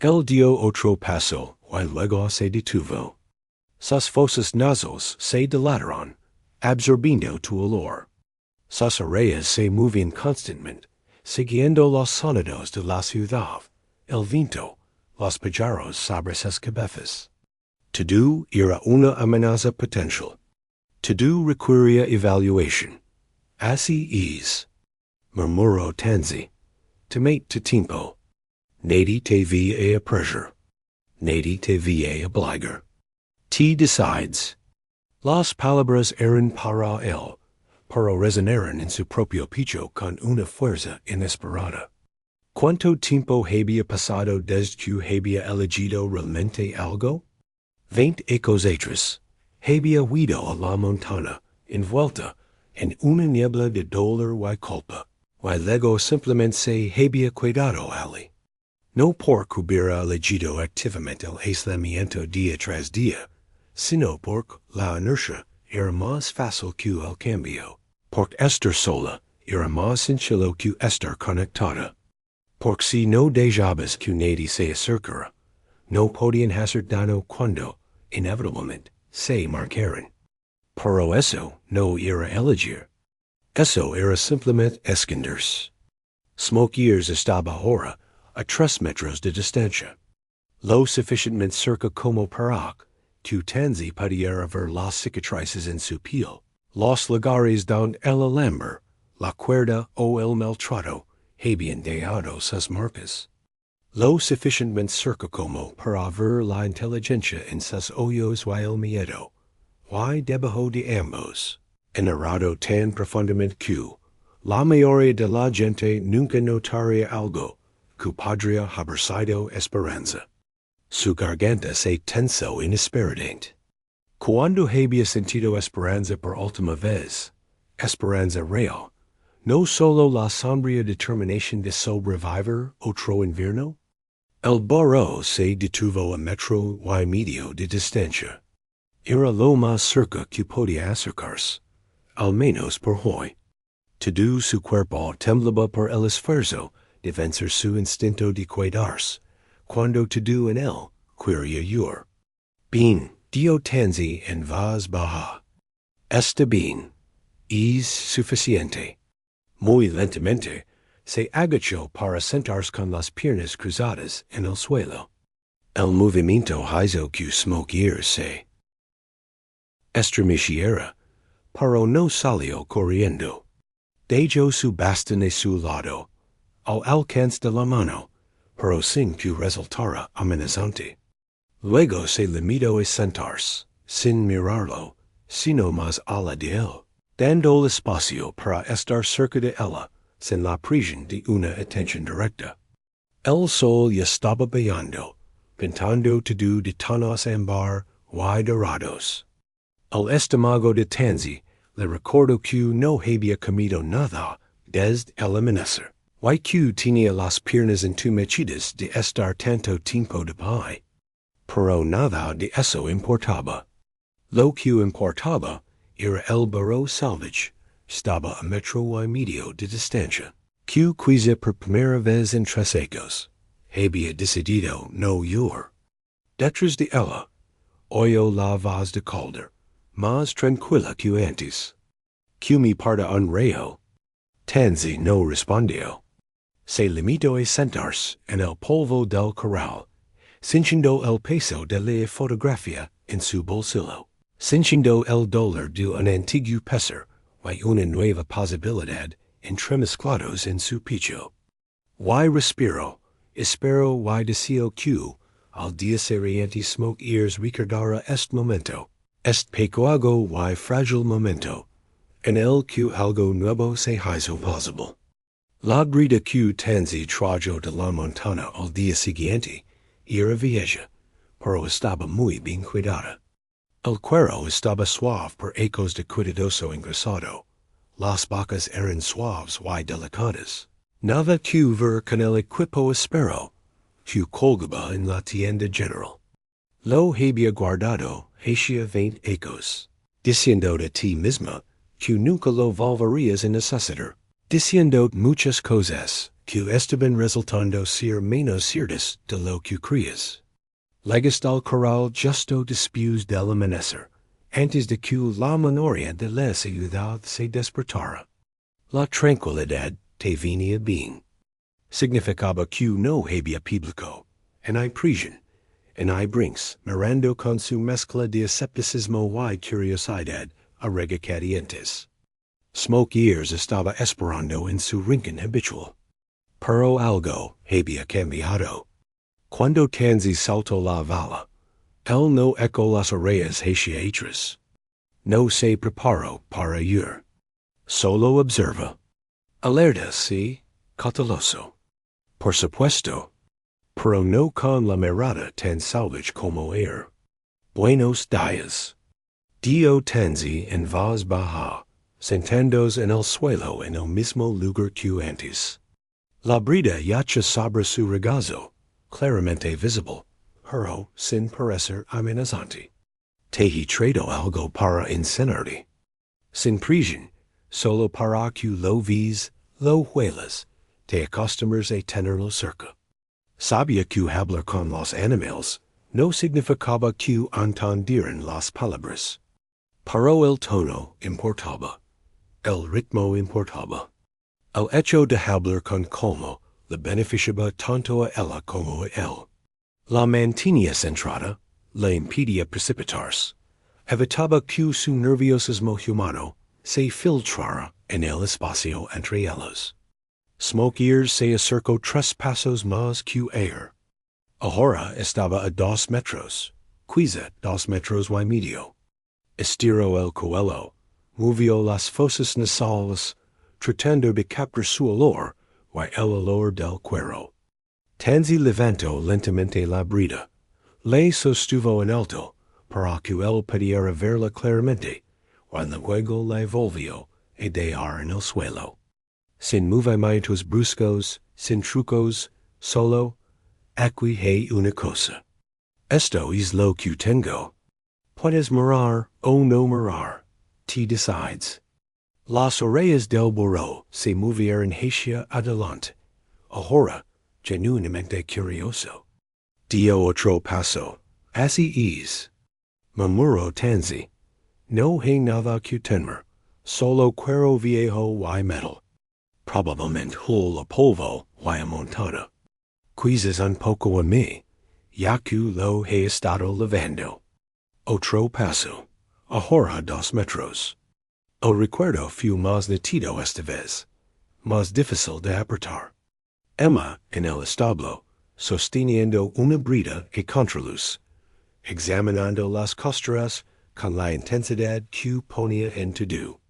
Él dio otro paso y luego se detuvo. Sus fosas nasales se dilataron, absorbiendo tu olor. Sus orejas se movían constantemente, siguiendo los sonidos de la ciudad, el viento, los pájaros sobre sus cabezas. Todo era una amenaza potencial. Todo requería evaluación. Así es, murmuró Tansy. Tomate tu tiempo. Nadie te va a pressure. Nadie te va a obligar. Te decides. Las palabras eran para él, pero resonaron en su propio pecho con una fuerza inesperada. ¿Cuánto tiempo había pasado desde que había elegido realmente algo? 20 ecos atrás. Había huido a la montaña, envuelta en una niebla de dolor y culpa, y luego simplemente se había quedado allí. No porque hubiera elegido activamente el aislamiento día tras día, sino porque la inercia era más fácil que el cambio, porque estar sola era más sencillo que estar conectada, porque si no dejabas que nadie se acercara, no podían hacer daño cuando, inevitablemente, se marcaran. Pero eso no era elegir. Eso era simplemente esconderse. Smoke ears estaba ahora a 3 metros de distancia, lo suficientemente cerca como para que Tansy pudiera ver las cicatrices en su piel, los lugares donde el alambre, la cuerda o el maltrato habían dejado sus marcas. Lo suficientemente cerca como para ver la inteligencia en sus ojos y el miedo, y debajo de ambos, enarrado tan profundamente que la mayoría de la gente nunca notaría algo que podría haber sido esperanza. Su garganta se tensó inesperadamente. Cuando había sentido esperanza por última vez, esperanza real, no solo la sombría determinación de sobrevivir otro invierno. El burro se detuvo a metro y medio de distancia. Era lo más cerca que podía acercarse, al menos por hoy. Todo su cuerpo temblaba por el esfuerzo de vencer su instinto de cuidarse, cuando todo en él quería huir. Bien, dio Tansy en voz baja. Está bien. Es suficiente. Muy lentamente, se agachó para sentarse con las piernas cruzadas en el suelo. El movimiento hizo que Smoke Ears se estremeciera, pero no salió corriendo. Dejó su bastón a su lado, al alcance de la mano, pero sin que resultara amenazante. Luego se limitó a sentarse, sin mirarlo, sino más allá de él, dando el espacio para estar cerca de ella, sin la presión de una atención directa. El sol ya estaba brillando, pintando todo de tonos ámbar y dorados. El estómago de Tansy le recordó que no había comido nada desde el amanecer, y que tenía las piernas entumecidas de estar tanto tiempo de pie. Pero nada de eso importaba. Lo que importaba era el burro salvaje, estaba a metro y medio de distancia, que quizá por primera vez en 3 ecos había decidido no huir. Detrás de ella, oyó la voz de Calder, más tranquila que antes. Que me parta un rayo. Tansy no respondió. Se limitó a sentarse en el polvo del corral, Cinchando el peso de la fotografía en su bolsillo. Cinchando el dólar de un antiguo peso, y una nueva posibilidad entremezclados en su pecho. Y respiro, espero y deseo que, al día siguiente smoke ears recordará este momento, este pequeño y frágil momento, en el que algo nuevo se hizo posible. La brida que Tanzi trajo de la montana al día siguiente era vieja, pero estaba muy bien cuidada. El cuero estaba suave por ecos de cuidadoso engrasado. Las vacas eran suaves y delicadas. Nada que ver con el equipo espero, que colgaba en la tienda general. Lo había guardado hacía 20 ecos, diciendo de ti misma que nunca lo volverías a necesitar, diciendo muchas cosas que estaban resultando ser menos ciertas de lo que creías. Llegaste al corral justo después del amanecer, antes de que la memoria de la ciudad se despertara. La tranquilidad te venía bien. Significaba que no había público, en hay prisión, en hay brinks, mirando con su mezcla de escepticismo y curiosidad a regañadientes. Smoke Ears estaba esperando en su rincón habitual. Pero algo había cambiado. Cuando Tanzi saltó la vala, él no eco las orejas hacia atrás. No se preparó para ir. Solo observa. Alerta, sí, cauteloso. Por supuesto. Pero no con la mirada tan salvaje como era. Buenos días. Dio Tanzi en voz baja, sentándose en el suelo en el mismo lugar que antes. La brida yacha sobre su regazo, claramente visible, pero sin parecer amenazante. Te he traído algo para enseñarte. Sin prisión, solo para que lo ves, lo huelas, te acostumbres a tenerlo cerca. Sabía que hablar con los animales no significaba que entendieran las palabras. Pero el tono importaba, el ritmo importaba. El hecho de hablar con calma le beneficiaba tanto a ella como a él. La mantenía centrada, le impedía precipitarse. Evitaba que su nerviosismo humano se filtrara en el espacio entre ellos. Smoke Ears se acercó 3 pasos más que ayer. Ahora estaba a 2 metros, quizá 2 metros y medio. Estiró el cuello, movió las fosas nasales, tratando de captar su olor y el olor del cuero. Tanzi levantó lentamente la brida, le sostuvo en alto para que él pudiera verla claramente, y luego la volvió a dejar en el suelo. Sin movimientos bruscos, sin trucos, solo, aquí hay una cosa. Esto es lo que tengo. Puedes mirar o no mirar, te decides. Las orejas del burro se movieron hacia adelante. Ahora, genuinamente curioso. Dio otro paso. Así es. Murmuró Tanzi. No hay nada que temer, solo cuero viejo y metal. Probablemente hull a polvo y amontada. Quizás un poco a mí, ya que lo he estado lavando. Otro paso. Ahora 2 metros. El recuerdo fue más nítido esta vez, más difícil de apretar. Emma, en el establo, sosteniendo una brida a contraluz, examinando las costuras con la intensidad que ponía en todo.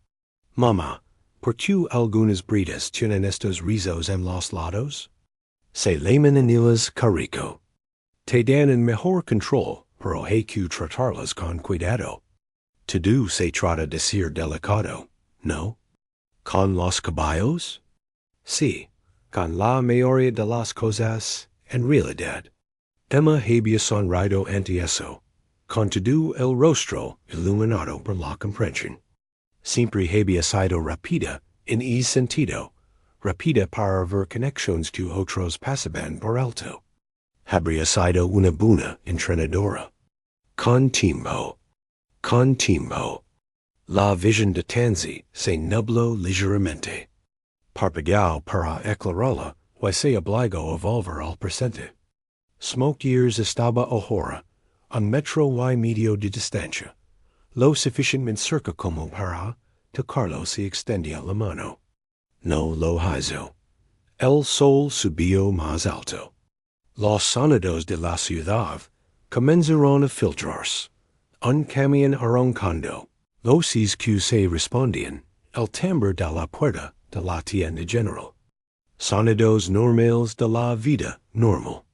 Mamá, ¿por qué algunas bridas tienen estos rizos en los lados? Se llaman anillas carico. Te dan un mejor control, pero hay que tratarlas con cuidado. Todo se trata de ser delicado, ¿no? ¿Con los caballos? Sí, con la mayoría de las cosas, en realidad. Emma había sonreído ante eso, con todo el rostro iluminado por la comprensión. Siempre había sido rápida en ese sentido, rápida para ver conexiones que otros pasaban por alto. Habría sido una buena entrenadora. Con tiempo, la visión de Tanzi se nubló ligeramente. Parpadeó para aclararla y se obligó a volver al presente. Smoke years estaba ahora, un metro y medio de distancia, lo suficientemente cerca como para tocarlo si extendía la mano. No lo hizo. El sol subió más alto. Los sonidos de la ciudad comenzaron a filtrarse. Un camión arrancando. Los que se respondían, el timbre de la puerta de la tienda general. Sonidos normales de la vida normal.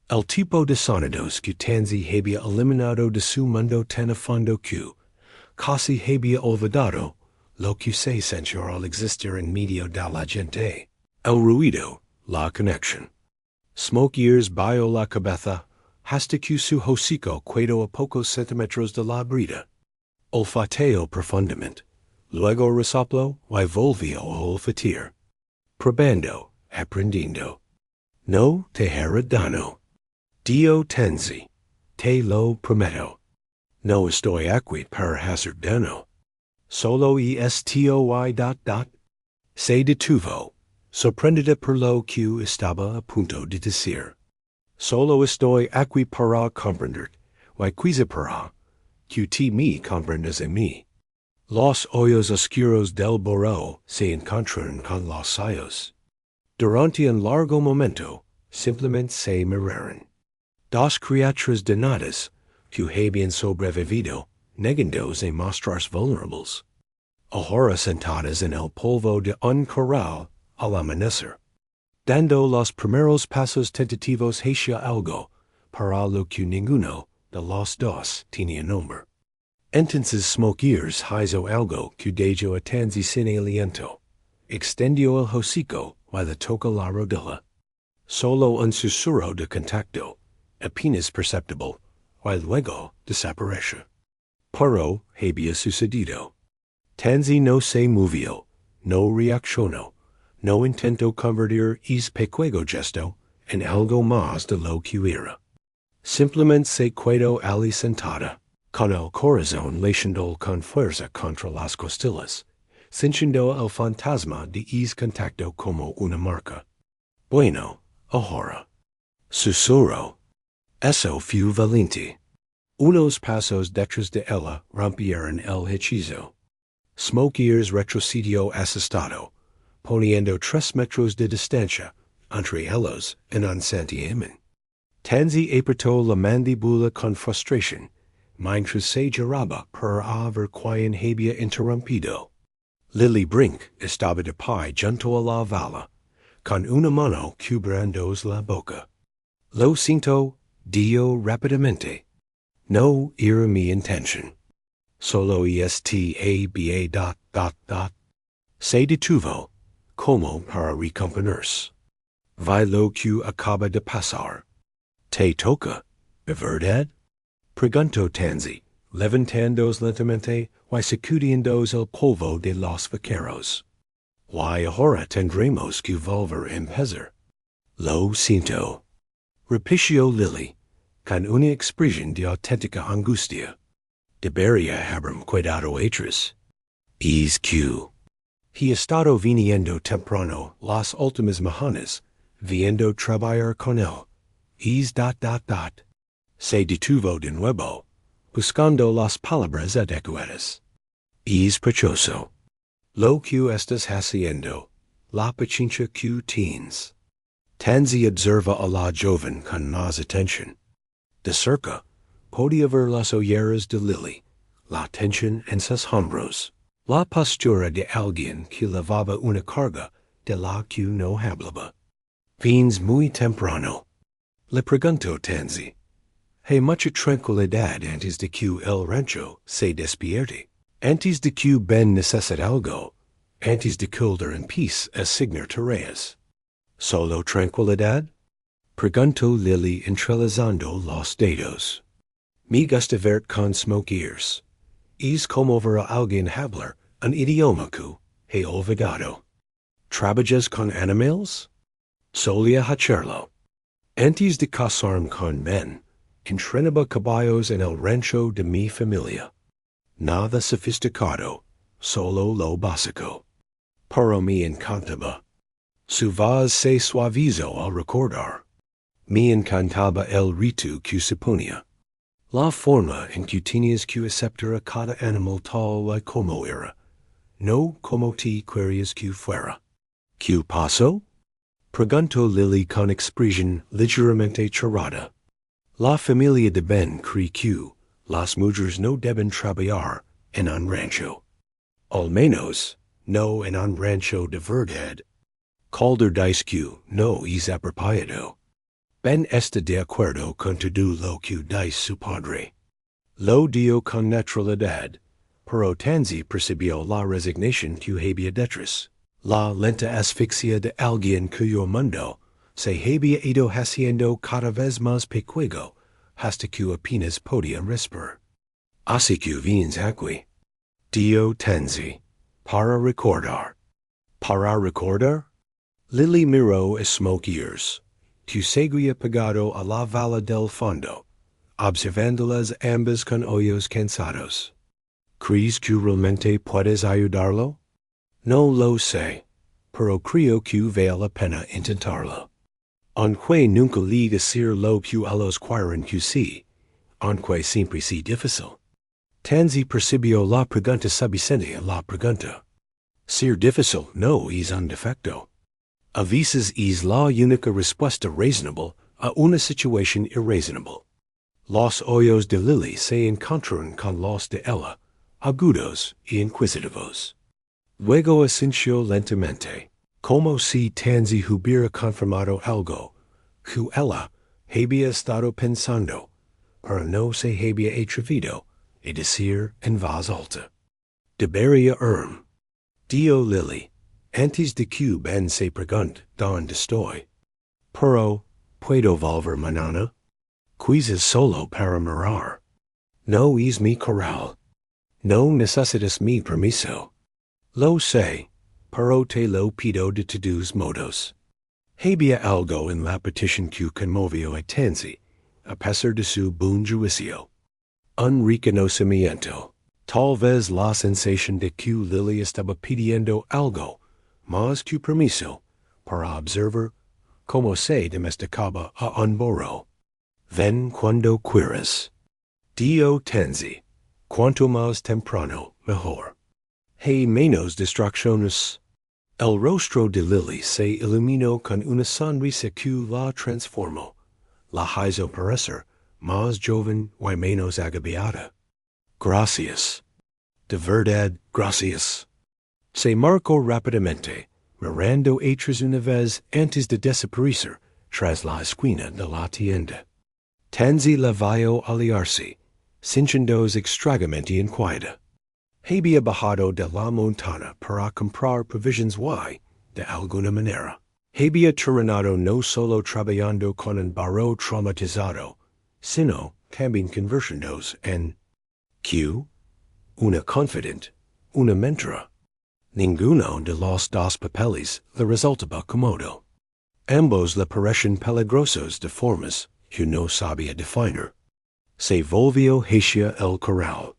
El tipo de sonidos que Tanzi había eliminado de su mundo tan a fondo que casi había olvidado lo que se sentía al existir en medio de la gente. El ruido, la conexión. Smoke years bio la cabeza hasta que su hocico quedó a pocos centímetros de la brida. Olfateo profundamente. Luego resopló y volvió a olfatear. Probando, aprendiendo. No te hará daño. Dio Tanzi, te lo prometo. No estoy aquí para hacer daño. Solo estoy ... Se detuvo, sorprendida por lo que estaba a punto de decir. Solo estoy aquí para comprender, y quizá para que ti me comprendas a mí. Los hoyos oscuros del burro se encontraron con los sayos. Durante un largo momento, simplemente se miraron. Dos criaturas donadas, que habían sobrevivido, negándose a mostrarse vulnerables. Ahora sentadas en el polvo de un corral al amanecer. Dando los primeros pasos tentativos hacia algo, para lo que ninguno de los dos tenía nombre. Entonces Smoke years hizo algo que dejó a Tanzi sin aliento. Extendió el hocico y le tocó la rodilla. Solo un susurro de contacto, apenas perceptible, y luego desapareció. Pero había sucedido. Tanzi no se movió, no reaccionó, no intentó convertir ese pequeño gesto en algo más de lo que era. Simplemente se quedó allí sentada, con el corazón latiendo con fuerza contra las costillas, sintiendo el fantasma de ese contacto como una marca. Bueno, ahora. Susurro. Eso fue valiente. Unos pasos detrás de ella rompieron el hechizo. Smoke years retrocedió asustado, poniendo 3 metros de distancia entre ellos en un santiamén. Tanzi apretó la mandíbula con frustración, mientras se giraba para ver quién había interrumpido. Lily Brink estaba de pie junto a la vala, con una mano cubriéndose la boca. Lo siento, dijo rápidamente. No era mi intención. Solo estaba ... Se detuvo, como para recomponerse. Vi lo que acaba de pasar. Te toca, ¿verdad? Preguntó Tanzi, levantándose lentamente y sacudiéndose el polvo de los vaqueros. Y ahora tendremos que volver a empezar. Lo siento. Repitió Lily, con una expresión de auténtica angustia. Debería haberme cuidado atrás. Es que he estado viniendo temprano las últimas semanas, viendo trabajar con él. Es ... Se detuvo de nuevo, buscando las palabras adecuadas. Es precioso. Lo que estás haciendo, la paciencia que tienes. Tanzi observa a la joven con más atención. De cerca, podía ver las ojeras de Lily, la tensión en sus hombros, la postura de alguien que llevaba una carga de la que no hablaba. Vins muy temprano. Le preguntó Tanzi. Hay mucha tranquilidad antes de que el rancho se despierte. Antes de que Ben necesite algo. Antes de quedar en paz a signar tareas. ¿Solo tranquilidad? Preguntó Lily entrelazando los dedos. Me gusta ver con Smoke years. Es como ver a alguien hablar un idioma que he olvidado. ¿Trabajas con animales? Solía hacerlo. Antes de casarme con Ben, entrenaba caballos en el rancho de mi familia. Nada sofisticado, solo lo básico. Pero me encantaba. Su voz se suavizó al recordar. Mi encantaba el ritu que suponía. La forma en que tenías que aceptar a cada animal tal y como era, no como te querías que fuera. ¿Qué pasó? Preguntó Lily con expresión ligeramente chorrada. La familia de Ben cree que las mujeres no deben trabajar en un rancho. Al menos, no en un rancho de verdad. Calder dice que no es apropiado. Ben está de acuerdo con todo lo que dice su padre. Lo dio con naturalidad, pero Tansy percibió la resignación que había detrás, la lenta asfixia de alguien cuyo mundo se había ido haciendo cada vez más pequeño hasta que apenas podía respirar. Así que vienes aquí. Dio Tansy, para recordar. ¿Para recordar? Lily miró a Smoke Ears, que seguía pegado a la vala del fondo, observándolas ambas con ojos cansados. ¿Crees que realmente puedes ayudarlo? No lo sé, pero creo que vale la pena intentarlo. Aunque nunca le decir lo que a los quieren que sí, aunque siempre sea difícil. Tansy percibió la pregunta subjacente a la pregunta. Ser difícil no es un defecto. A veces es la única respuesta razonable a una situación irrazonable. Los ojos de Lily se encontraron con los de ella, agudos y inquisitivos. Luego asintió lentamente, como si Tansy hubiera confirmado algo que ella había estado pensando, pero no se había atrevido a decir en voz alta. Debería dio Lily, antes de que Ben se pregunte dónde estoy. Pero, ¿puedo volver mañana? Quizás solo para mirar. No es mi corral. No necesitas mi permiso. Lo sé, pero te lo pido de todos modos. Había algo en la petición que conmovió a Tansy, a pesar de su buen juicio. Un reconocimiento, tal vez la sensación de que Lily estaba pidiendo algo más que permiso para observar cómo se domesticaba a un burro. Ven cuando quieras. Dio Tansy, cuanto más temprano, mejor. Hay menos distracciones. El rostro de Lily se iluminó con una sonrisa que la transformó. La hizo parecer más joven y menos agobiada. Gracias. De verdad, gracias. Se marcó rápidamente, mirando atrás una vez antes de desaparecer tras la esquina de la tienda. Tansy la vio alejarse, sintiéndose extrañamente inquieta. Había bajado de la montaña para comprar provisions de alguna manera. Había terminado no solo trabajando con un burro traumatizado, sino también convirtiéndose en Q, una confidente, una mentora. Ninguno de los dos papeles le resultaba cómodo. Ambos le parecían peligrosos de formas que no sabía definir. Se volvió hacia el corral.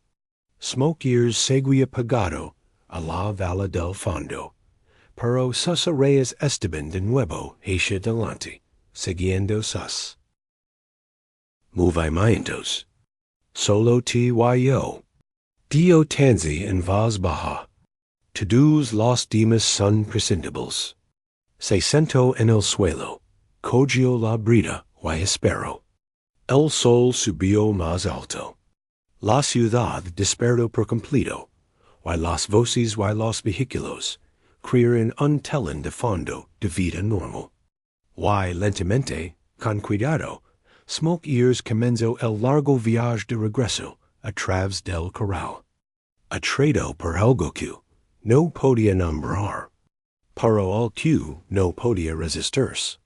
Smoke Ears seguía pegado a la vala del fondo, pero sus orejas estaban de nuevo hacia adelante, siguiendo sus movimientos. Solo te y yo. Dio Tansy en voz baja. Todos los demás son prescindibles. Se sentó en el suelo, cogió la brida y esperó. El sol subió más alto. La ciudad despertó por completo, y las voces y los vehículos crearon un telón de fondo de vida normal. Y lentamente, con cuidado, Smoke Ears comenzó el largo viaje de regreso a través del corral. Atraído por algo que no podía nombrar, pero al que no podía resistirse.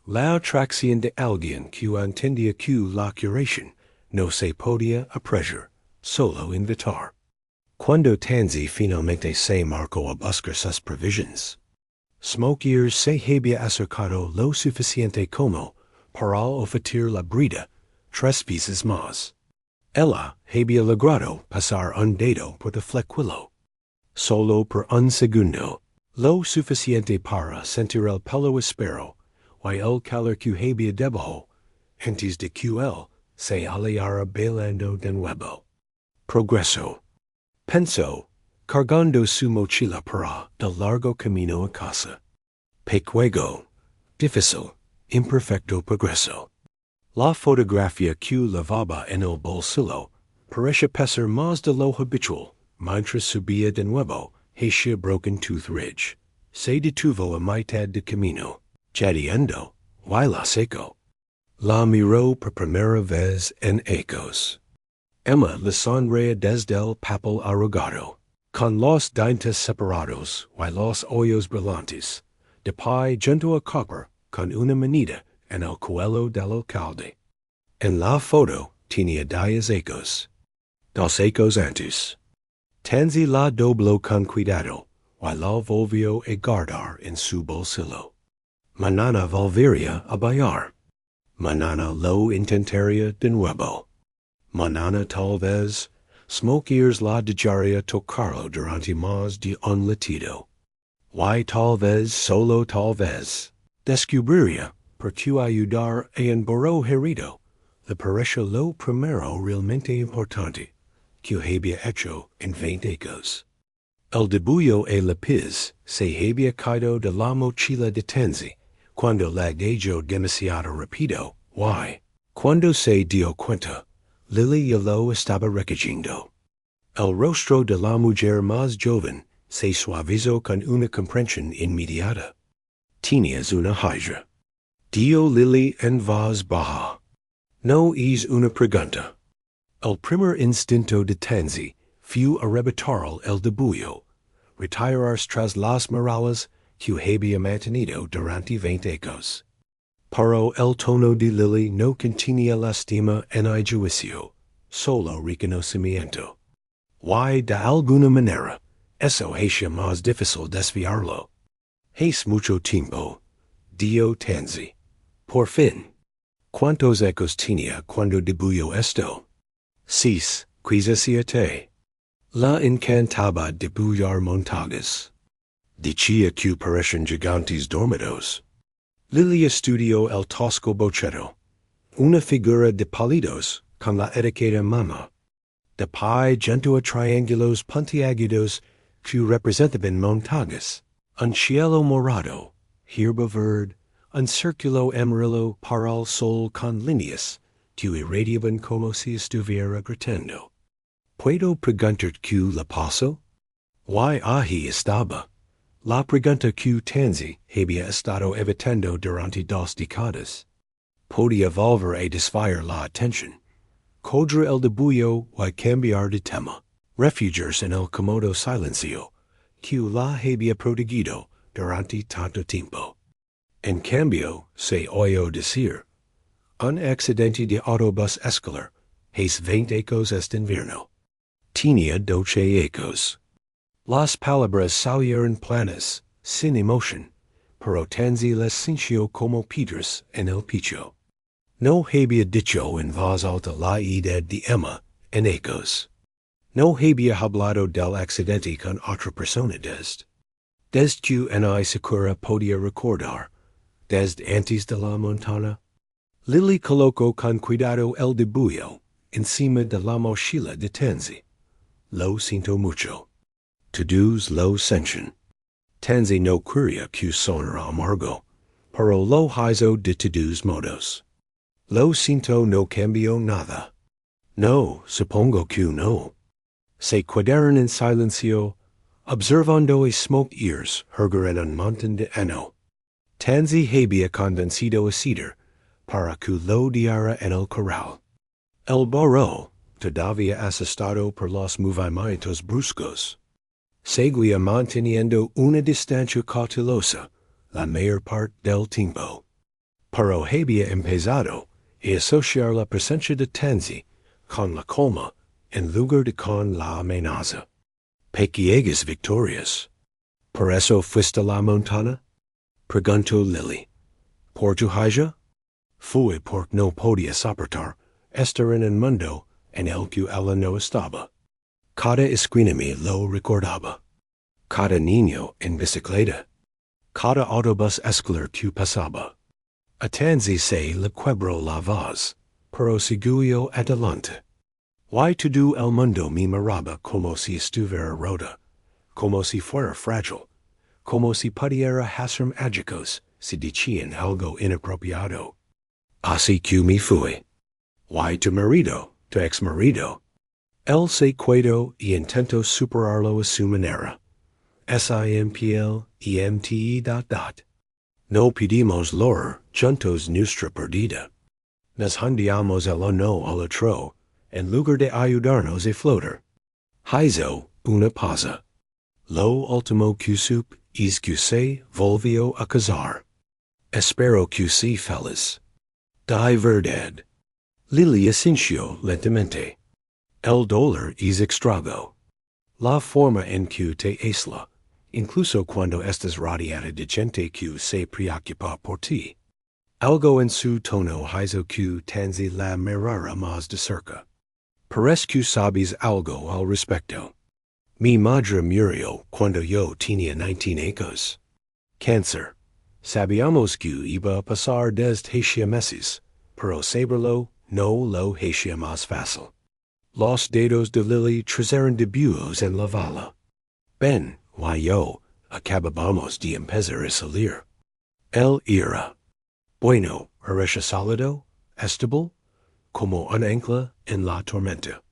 La atracción de alguien que entendía que la curación no se podía apreciar, solo invitar. Cuando Tansy finalmente se marcó a buscar sus provisions, Smoke Ears se había acercado lo suficiente como para ofrecer la brida 3 veces más. Ella había logrado pasar un dedo por el flequillo. Solo por un segundo, lo suficiente para sentir el pelo áspero y el caler que había debajo, antes de que él se hallara bailando de nuevo. Progreso. Pensó, cargando su mochila para del largo camino a casa. Pequeño, difícil, imperfecto progreso. La fotografía que llevaba en el bolsillo parecía pesar más de lo habitual, mientras subía de nuevo hacia Broken Tooth Ridge. Se detuvo a mitad de camino, jadeando, y la seco. La miró por primera vez en Hechos. Emma le sonreía desde el papel arrugado, con los dientes separados y los ojos brillantes, de pie junto a copper con una manita en el cuello del alcalde. En la foto tenía 10 ecos. 2 ecos antes. Tansy la dobló con cuidado y la volvió a guardar en su bolsillo. Mañana volvería a bailar. Mañana lo intentaría de nuevo. Mañana tal vez Smoke Ears la dejaría tocarlo durante más de un latido. Y tal vez, solo tal vez, descubriría, por tu ayudar a un burro herido, le pareció lo primero realmente importante que había hecho en 20 ecos. El debullo a lápiz se había caído de la mochila de Tansy cuando la dejó demasiado rápido, y, cuando se dio cuenta, Lily ya lo estaba recogiendo. El rostro de la mujer más joven se suavizó con una comprensión inmediata. Tenías una hija. Dio Lily en voz baja. No es una pregunta. El primer instinto de Tansy fue arrebatar el debullo, retirarse tras las murallas que había mantenido durante 20 ecos. Pero el tono de Lily no contenía lástima ni juicio, solo reconocimiento. Y de alguna manera, eso hacía más difícil desviarlo. Hace mucho tiempo, dio Tansy. Por fin. ¿Cuántos ecos tenía cuando debuyó esto? 6, quizás 7. La encantaba debullar montañas. Decía que parecían gigantes dormidos. Lily estudió el tosco boceto, una figura de palitos con la etiqueta mama, de pie junto a triángulos puntiagudos que representaban montañas, un cielo morado, hierba verde, un círculo amarillo para el sol con líneas que irradiaban como si estuviera gritando. ¿Puedo preguntar qué le pasó? ¿Y ahí estaba? La pregunta que Tansy había estado evitando durante 2 décadas. Podía volver a desviar la atención, coger el debullo y cambiar de tema, refugiarse en el cómodo silencio que la había protegido durante tanto tiempo. En cambio, se oyó decir, un accidente de autobús escolar, hace 20 ecos este invierno. Tenía 12 ecos. Las palabras salieron planas, sin emoción, pero Tansy les sintió como piedras en el pecho. No había dicho en voz alta la edad de Emma en ecos. No había hablado del accidente con otra persona desde que ni siquiera podía recordar, desde antes de la montana. Lily colocó con cuidado el debullo encima de la mochila de Tansy. Lo siento mucho. Todos lo sienten. Tansy no quería que sonara amargo, pero lo hizo de todos modos. Lo siento no cambió nada. No, supongo que no. Se quedaron en silencio, observando a Smoke Ears herger en un montón de heno. Tansy había convencido a Cedar para que lo diera en el corral. El burro, todavía asustado por los movimientos bruscos, seguía manteniendo una distancia cautelosa la mayor parte del tiempo. Pero había empezado a asociar la presencia de Tansy con la calma en lugar de con la amenaza. Pequeñas victorias. ¿Por eso fuiste a la montana? Preguntó Lily. ¿Por tu hija? Fue porque no podía soportar estar en un mundo en el que ella no estaba. Cada esquina lo recordaba. Cada niño en bicicleta. Cada autobús escolar que pasaba. Atanzi se le quebro la voz, pero seguio adelante. Why to do el mundo mi maraba como si estuviera rota, como si fuera frágil, como si pudiera hacer mágicos, si decían algo inapropiado. Así que me fui. Why to marido, to ex marido. El se quedó y intentó superarlo a su manera. Simpl. No pedimos lor, juntos nuestra perdida. Nos hundiamos el uno al otro, en lugar de ayudarnos a flotar. Hizo una pausa. Lo último que supe es que se volvió a casar. Espero que sí, feliz. De verdad. Lili asintió lentamente. El dólar es extrago. La forma en que te aísla, incluso cuando estás rodeada de gente que se preocupa por ti. Algo en su tono hizo que Tanzi la mirara más de cerca. Parece que sabes algo al respecto. Mi madre murió cuando yo tenía 19 años. Cáncer. Sabíamos que iba a pasar desde hacía meses, pero saberlo no lo hacía más fácil. Los dedos de Lili trezaron dibujos en la vala. Ben, yo, acabamos de empezar a salir. Él era. Bueno, eres sólido, estable, como un ancla en la tormenta.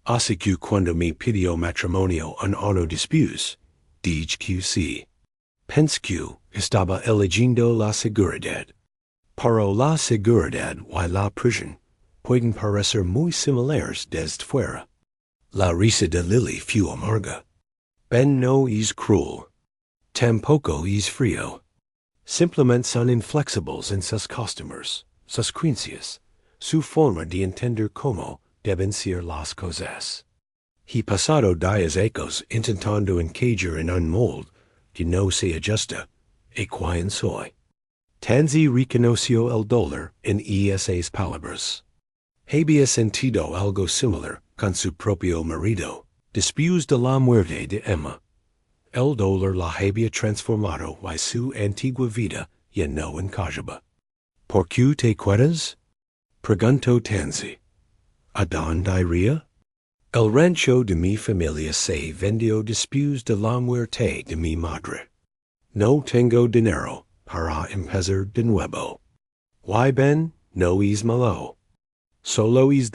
Así que cuando me pidió matrimonio un año después, dije que sí. Pensé que estaba eligiendo la seguridad. Pero la seguridad y la prisión pueden parecer muy similares desde fuera. La risa de Lili fue amarga. Ben no es cruel. Tampoco es frío. Simplemente son inflexibles en sus costumbres, sus creencias, su forma de entender cómo deben ser las cosas. He pasado días intentando encajar en un molde que no se ajusta, ¿y quién soy? Tanzi reconoció el dólar en esas palabras. Había sentido algo similar con su propio marido, después de la muerte de Emma. El dólar la había transformado y su antigua vida ya no encajaba. ¿Por qué te quedas? Preguntó Tanzi. ¿A dónde iría? El rancho de mi familia se vendió después de la muerte de mi madre. No tengo dinero para empezar de nuevo. Why, Ben, no es malo. Solo es ...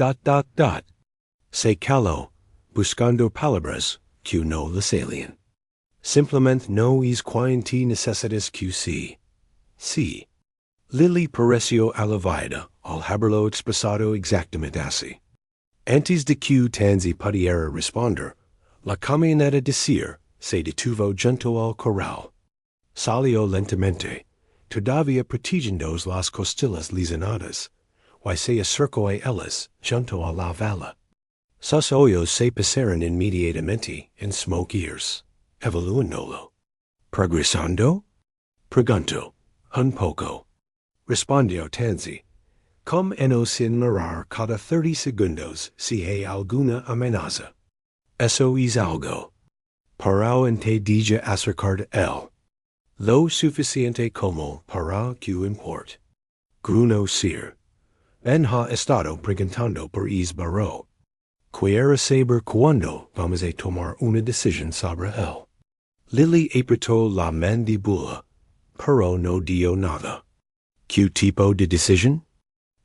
Se caló, buscando palabras que no le salían. Simplemente no es quien necesitas que sí. Sí. Lili pareció aliviada al haberlo expresado exactamente así. Antes de que Tanzi pudiera responder, la camioneta de Sir se detuvo junto al corral. Salió lentamente, todavía protegiendo las costillas lesionadas, y se acercó a ellas junto a la vala. Sus ojos se pasaron inmediatamente en smoke ears, evaluándolo. ¿Progresando? Preguntó. Un poco. Respondió Tanzi. Come sin mirar cada 30 segundos si hay alguna amenaza. Eso es algo. Para te dije acercar él. Lo suficiente como para que importe. Gruno Sir. Ben ha estado preguntando por barro. Quiero saber cuándo vamos a tomar una decisión sobre él. Lili apretó la mandíbula, pero no dio nada. ¿Qué tipo de decisión?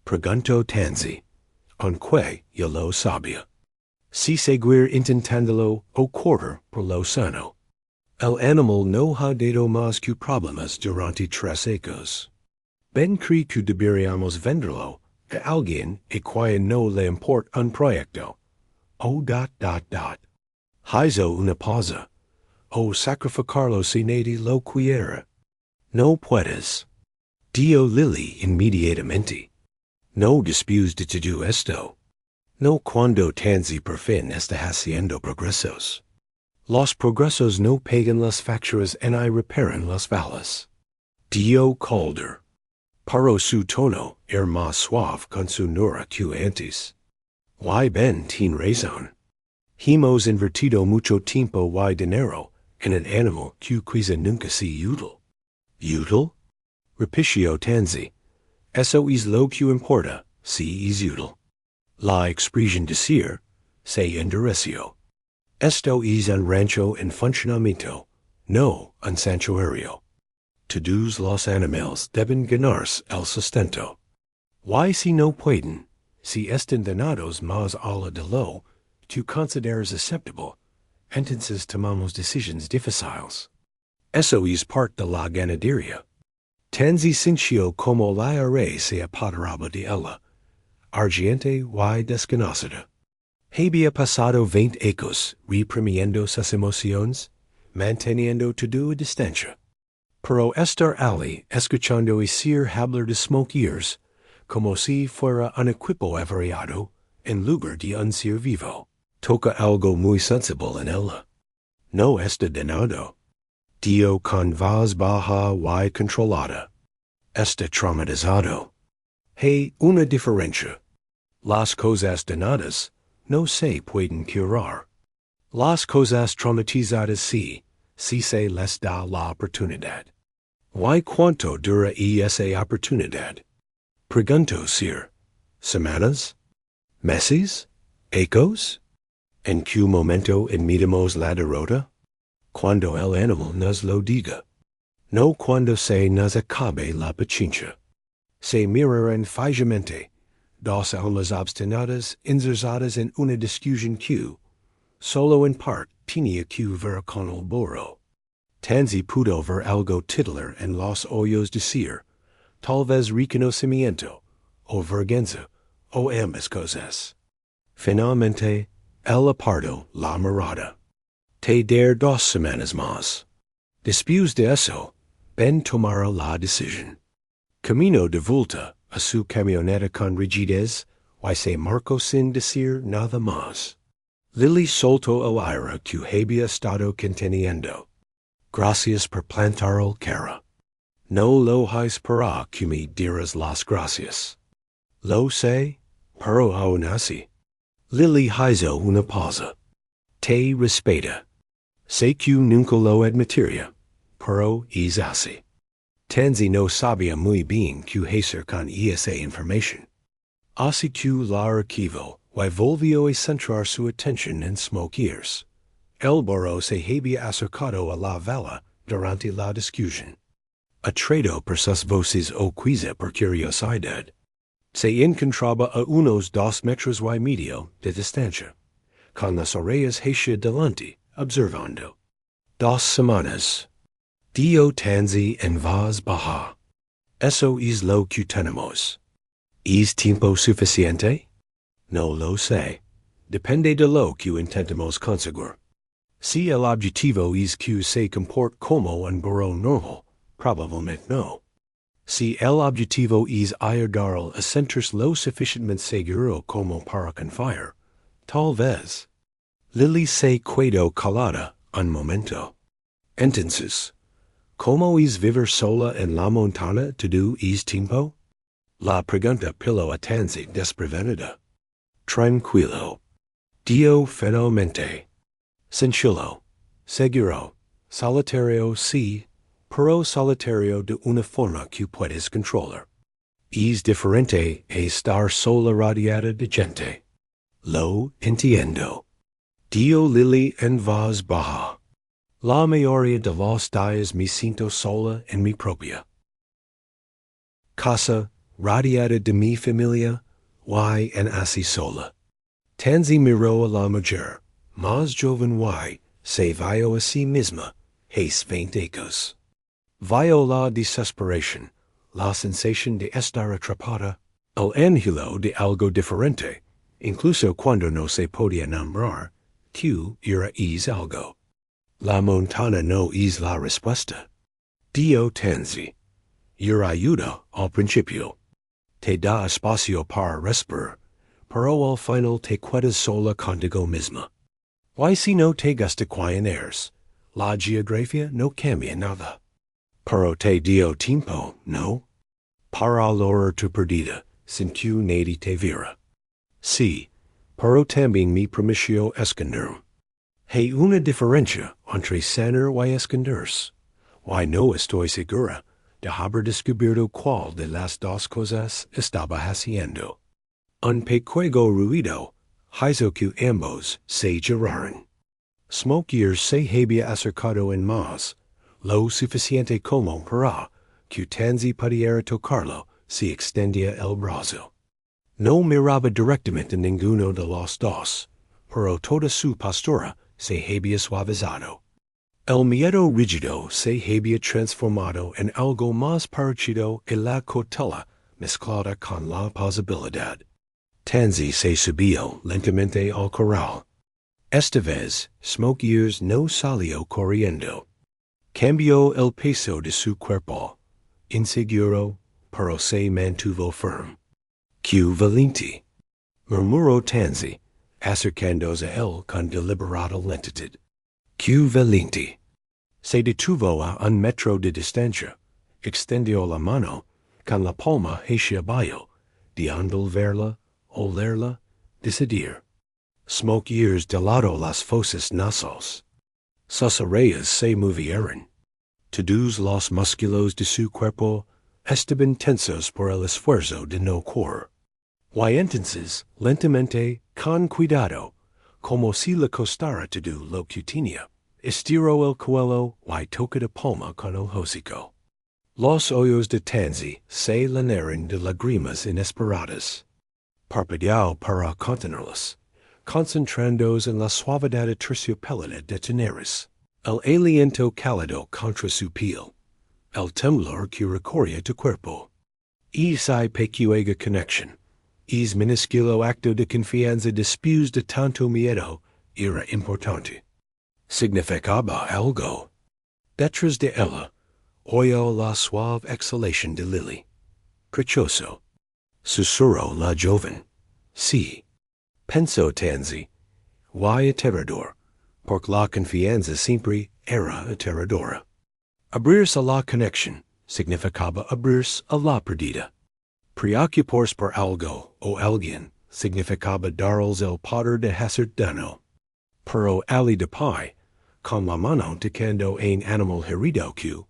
Preguntó Tanzi, aunque yo lo sabía. Si seguir intentándolo o correr por lo sano. El animal no ha dado más que problemas durante 3 años. Ben cree que deberíamos venderlo a alguien a quien no le importa un proyecto. Hizo una pausa. O sacrificarlo si nadie lo quiera. No puedes. Dio Lili inmediatamente. No después de todo esto. No cuando Tanzi por fin está haciendo progresos. Los progresos no pagan las facturas ni reparan las balas. Dio Calder. Pero su tono era más suave con su nura que antes. Why, Ben tiene razón. Hemos invertido mucho tiempo y dinero en un animal que quizá nunca sea útil. ¿Útil? Repitió Tanzi. Eso es lo que importa, si es útil. La expresión decir, se endureció. Esto es un rancho en funcionamiento, no un santuario. Todos los animales deben ganarse el sustento. Why si no pueden, si están donados más allá de lo tu consideras aceptable, entonces tomamos decisiones difíciles. Eso es parte de la ganadería. Tan sencillo como la array se apoderaba de ella, ardiente y desconocida. Había pasado 20 años reprimiendo sus emociones, manteniendo toda distancia. Pero estar allí escuchando decir hablar de smoke ears, como si fuera un equipo averiado, en lugar de un ser vivo, toca algo muy sensible en ella. No está donado. Dio con voz baja y controlada. Está traumatizado. Hay una diferencia. Las cosas donadas no se pueden curar. Las cosas traumatizadas sí, si se les da la oportunidad. ¿Y cuánto dura esa oportunidad? Pregunto, sir. ¿Semanas? ¿Meses? ¿Ecos? ¿En qué momento admitimos la derrota? Cuando el animal nos lo diga. No cuando se nos acabe la paciencia. Se mirarán fijamente dos almas obstinadas encerradas en una discusión que, solo en parte, tenía que ver con el burro. Tanzi pudo ver algo titular en los ojos decir, tal vez reconocimiento, o vergüenza, o ambas cosas. Finalmente, él apartó la mirada. Te dar 2 semanas más. Después de eso, Ben tomará la decisión. Camino de vuelta a su camioneta con rigidez, y se marcó sin decir nada más. Lily soltó el aire que había estado conteniendo. Gracias por plantar el cara. No lo esperaba que me dieras las gracias. Lo sé, pero aún así. Lily hizo una pausa. Te respeta. Sé que nunca lo admitiría, pero es así. Tanzi no sabía muy bien qué hacer con esa información. Así que la archivó y volvió a centrar su atención en smoke ears. El burro se había acercado a la vela durante la discusión. Atraído por sus voces o quizá por curiosidad, se encontraba a unos 2 metros y medio de distancia, con las orejas hacia delante, observando. 2 semanas. Dio Tanzi en voz baja. Eso es lo que tenemos. ¿Es tiempo suficiente? No lo sé. Depende de lo que intentemos conseguir. Si el objetivo es que se comporte como un burro normal, probablemente no. Si el objetivo es ayudarlo a sentirse lo suficientemente seguro como para confiar, tal vez. Lily se quedó calada un momento. Entonces, ¿cómo es vivir sola en la montaña todo es tiempo? La pregunta pilló a Tanzi desprevenida. Tranquilo. Dio finalmente. Sencillo. Seguro. Solitario sí, pero solitario de una forma que puedes controlar. Es diferente a estar sola rodeada de gente. Lo entiendo. Dio Lily en voz baja. La mayoría de los días me siento sola en mi propia casa, rodeada de mi familia, y en así sola. Tanzi miró a la mujer, más joven y, se vio a sí misma, hace 20 años. Vio la desesperación, la sensación de estar atrapada, el anhelo de algo diferente, incluso cuando no se podía nombrar, que era algo. La montaña no es la respuesta. Dio Tanzi. Your ayuda al principio. Te da espacio para respirar, pero al final te quedas sola contigo misma. Y si no te gusta quién eres, la geografía no cambia nada. Pero te dio tiempo, ¿no? Para lograr tu perdida, sin que nadie te viera. Sí, pero también me permitió esconderme. Hay una diferencia entre sanar y esconderse. Y no estoy segura de haber descubierto cuál de las dos cosas estaba haciendo. Un pequeño ruido hizo que ambos se giraran. Smoke years se había acercado en más, lo suficiente como para que Tanzi pudiera tocarlo si extendía el brazo. No miraba directamente ninguno de los dos, pero toda su postura se había suavizado. El miedo rígido se había transformado en algo más parecido a la cautela mezclada con la posibilidad. Tanzi se subió lentamente al corral. Esta vez, Smoke Ears no salió corriendo. Cambió el peso de su cuerpo. Inseguro, pero se mantuvo firme. ¡Qué valiente!, murmuró Tanzi, acercándose a él con deliberada lentitud. ¡Qué valiente! Se detuvo a un metro de distancia, extendió la mano, con la palma hacia abajo, deseando verla, olerla, decidir. Smoke Ears dilató las fosas nasales. Sus orejas se movieron. Todos los músculos de su cuerpo estaban tensos por el esfuerzo de no correr. Y entonces, lentamente, con cuidado, como si le costara todo lo que tenía, estiró el cuello y tocó de palma con el hocico. Los ojos de Tanzi se llenaron de lágrimas inesperadas. Parpadeó para contenerlas, concentrándose en la suavidad aterciopelada de tenerlas, el aliento cálido contra su piel, el temblor que recorría tu cuerpo. Esa pequeña conexión, ese minúsculo acto de confianza después de tanto miedo, era importante. Significaba algo. Detrás de ella, oyó la suave exhalación de Lily. Crechoso. Susurró la joven. Sí. Pensó Tanzi. Y aterrador, porque la confianza siempre era aterradora. Abrirse a la conexión significaba abrirse a la perdida. Preocuparse por algo o alguien significaba darles el poder de hacer daño. Pero ali de pie, con la mano tocando un animal herido que,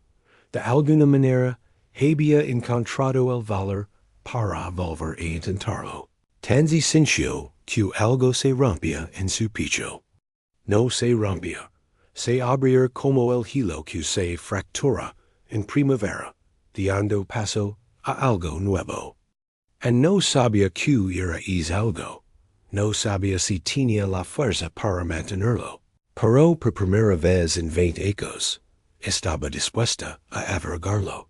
de alguna manera, había encontrado el valor para volver a intentarlo. Tanzi sintió que algo se rompía en su pecho. No se rompía, se abría como el hilo que se fractura en primavera, dando paso a algo nuevo. Y no sabía qué era ese algo. No sabía si tenía la fuerza para mantenerlo. Pero por primera vez en 20 años, estaba dispuesta a averiguarlo.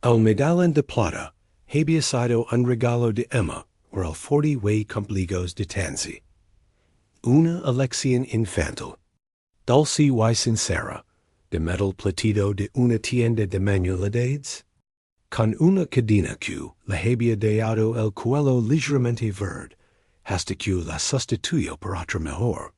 El medallón de plata había sido un regalo de Emma por el 40 cumpleaños de Tanzi. Una elección infantil, dulce y sincera, de metal platido de una tienda de manualidades, con una cadena que le había dado el cuello ligeramente verde, hasta que la sustituyó por otra mejor.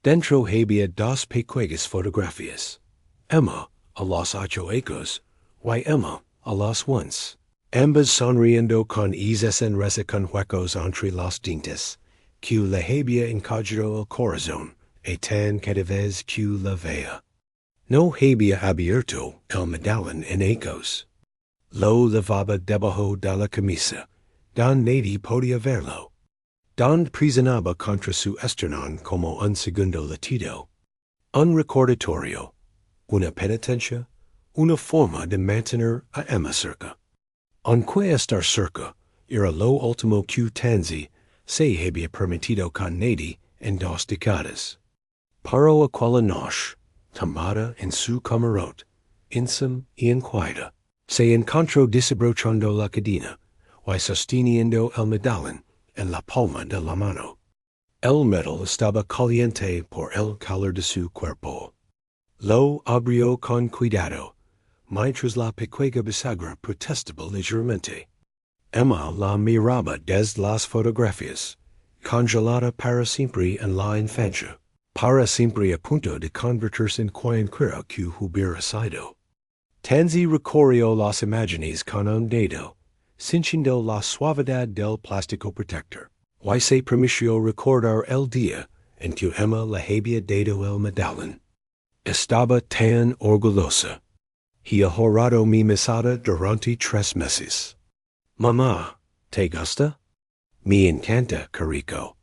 Dentro había dos pequeñas fotografías, Emma a los 8 años y Emma a los 11, ambas sonriendo con esa sonrisa con huecos entre los dientes, que le había encogido el corazón y tan cada vez que la veía. No había abierto el medallón en años. Lo llevaba debajo de la camisa, donde nadie podía verlo. Donde presionaba contra su esternón como un segundo latido. Un recordatorio, una penitencia, una forma de mantener a Emma cerca. Aunque estar cerca era lo último que Tanzi se había permitido con nadie en 2 décadas. Pero aquella noche, tumbada en su camarote, íntima y inquieta, se encontró desabrochando la cadena y sosteniendo el medallón en la palma de la mano. El metal estaba caliente por el calor de su cuerpo. Lo abrió con cuidado, mientras la pequeña bisagra protestaba ligeramente. Emma la miraba desde las fotografías, congelada para siempre en la infancia, para siempre a punto de convertirse en cualquiera que hubiera sido. Tanzi recorrió las imágenes con un dedo, sintiendo la suavidad del plástico protector, y se permitió recordar el día en que Emma le había dado el medallón. Estaba tan orgullosa. He ahorrado mi mesada durante 3 meses. Mamá, ¿te gusta? Me encanta, carico.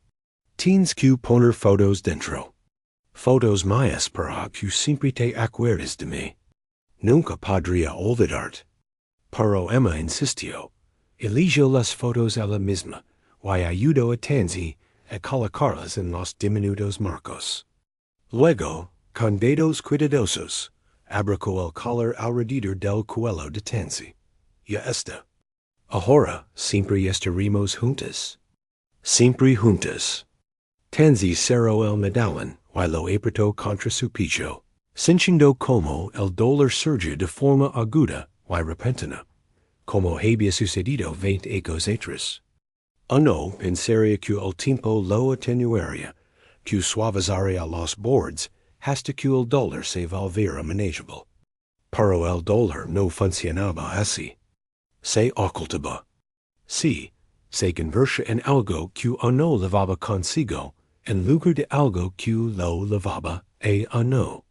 Tienes que poner fotos dentro. Fotos mías para que siempre te acuerdes de mí. Nunca podría olvidarte. Pero Emma insistió. Eligió las fotos ella misma, y ayudó a Tansy a colocarlas en los diminutos marcos. Luego, con dedos cuidadosos, abracó el collar alrededor del cuello de Tansy. Ya está. Ahora siempre estaremos juntas. Siempre juntas. Tansy cerró el medallón y lo apretó contra su pecho, sintiendo como el dolor surge de forma aguda y repentina, como había sucedido 20 años atrás. No pensaría que el tiempo lo atenuaría, que suavizaría los bordes hasta que el dolor se volviera manageable. Pero el dolor no funcionaba así. Se ocultaba. Sí, se convertía en algo que no levaba consigo, en lugar de algo que lo levaba no.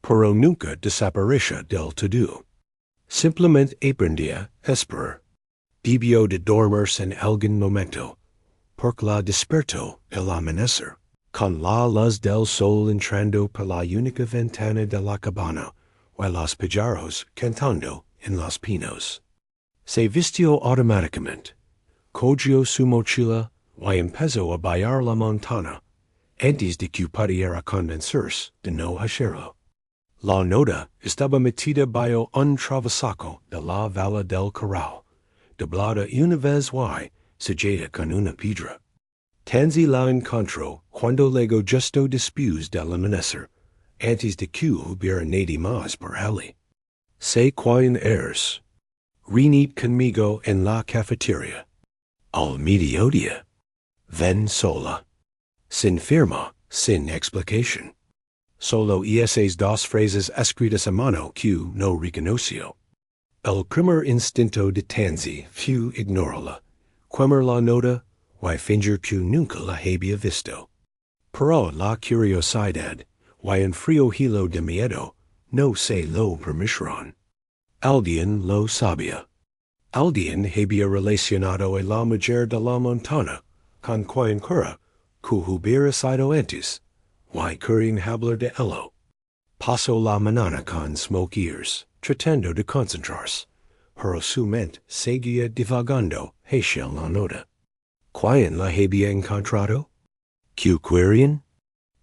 Pero nunca desaparecía del todo. Simplemente aprendía a esperar. Debió de dormirse en algún momento, porque la despertó el amanecer, con la luz del sol entrando por la única ventana de la cabana, y los pájaros cantando en los pinos. Se vistió automáticamente, cogió su mochila y empezó a bailar la montana, antes de que pudiera convencerse de no hacerlo. La nota estaba metida bajo un travesaco de la valla del corral, doblada una vez y sellada con una piedra. Tansy la encontró cuando luego justo después del amanecer, antes de que hubiera nadie más por allí. Sé quién eres. Reunid conmigo en la cafetería. Al mediodía. Ven sola. Sin firma, sin explicación. Solo esas dos frases escritas a mano que no reconoció. El primer instinto de Tansy fue ignorarla, quemar la nota y fingir que nunca la había visto. Pero la curiosidad y un frío hilo de miedo no se lo permitieron. Alguien lo sabía. Alguien había relacionado a la mujer de la montana con Cualquier, que hubiera sido antes, y querían hablar de ella. Pasó la mañana con smoke ears, tratando de concentrarse, pero su mente seguía divagando hacia la nota. ¿Quién la había encontrado? ¿Qué querían?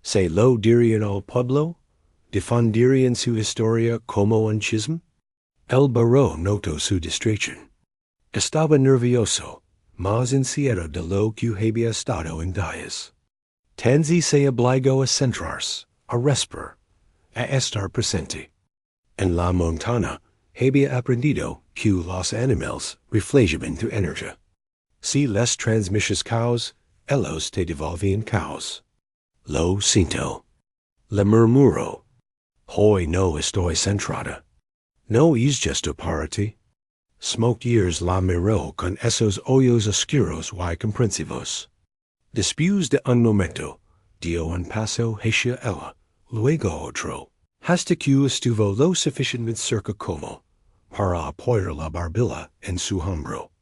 ¿Se lo dirían al pueblo? ¿Difundirían su historia como un chisme? El burro notó su distracción. Estaba nervioso, más incierto de lo que había estado en días. Tansy se obligó a centrarse, a respirar, a estar presente. En la montana, había aprendido que los animales reflejaban tu energía. Si les transmites caos, ellos te devolvían caos. Lo siento. Le murmuró. Hoy no estoy centrada. No es justo para ti. Smoke ears la miró con esos ojos oscuros y comprensivos. Después de un momento, dio un paso hacia ella, luego otro, hasta que estuvo lo suficientemente cerca como para apoyar la barbilla en su hombro.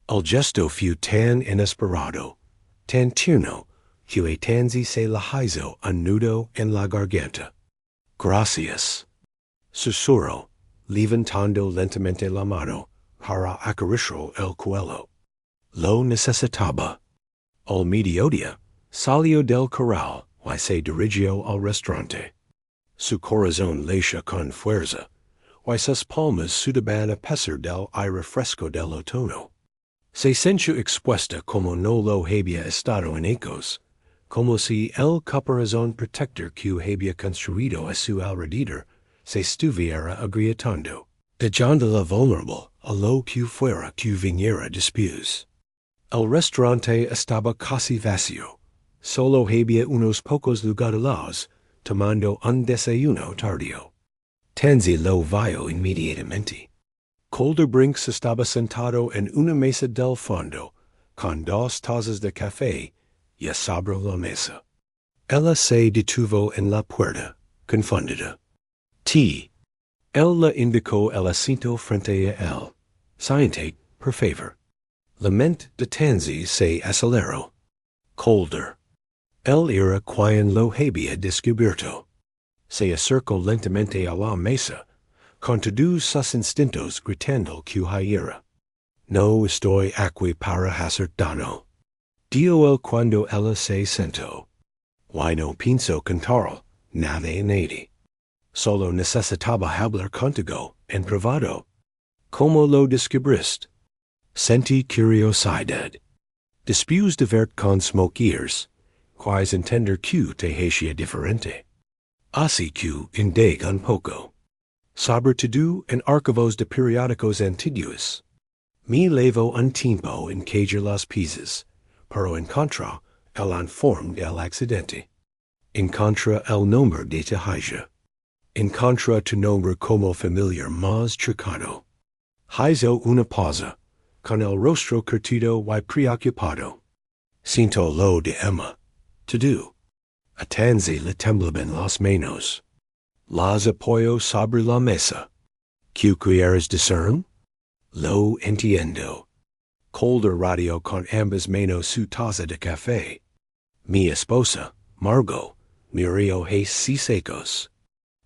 El gesto fue tan inesperado, tan tierno, que a Tansy se le hizo un nudo en la garganta. Gracias. Susurró, levantando lentamente la mano para acariciar el cuello. Lo necesitaba. Al mediodía, salió del corral y se dirigió al restaurante. Su corazón latía con fuerza, y sus palmas sudaban a pesar del aire fresco del otoño. Se sintió expuesta como no lo había estado en años, como si el caparazón protector que había construido a su alrededor se estuviera agrietando, dejándola vulnerable a lo que fuera que viniera después. El restaurante estaba casi vacío. Solo había unos pocos lugareños tomando un desayuno tardío. Tansy lo vio inmediatamente. Colderbrinks estaba sentado en una mesa del fondo, con 2 tazas de café y sobre la mesa. Ella se detuvo en la puerta, confundida. «Ti, Él la indicó el asiento frente a él. Siente, per favor. Lament de Tanzi se aceleró. Colder. Él era quien lo había descubierto. Se acercó lentamente a la mesa, con todos sus instintos gritando que hiera. No estoy aquí para hacer daño. Dio él cuando ella se sentó. Why no pienso cantar, nada nadie. Solo necesitaba hablar contigo, en privado. ¿Cómo lo descubriste? Sentí curiosidad. Después de verte con smoke ears, quis entender que te hacía diferente. Así que indagué un poco. Sobre todo en archivos de periódicos antiguos. Me levo un tiempo en caer las piezas, pero encontré el informe del accidente. Encontré el nombre de tu hija. Encontré tu nombre como familiar más cercano. Hizo una pausa, con el rostro curtido y preocupado. Siento lo de Emma. Todo. A Tanzi le temblaban las manos. Las apoyó sobre la mesa. ¿Qué quieres decirme? Lo entiendo. Colder radio con ambas manos su taza de café. Mi esposa, Margot, murió hace 6 años.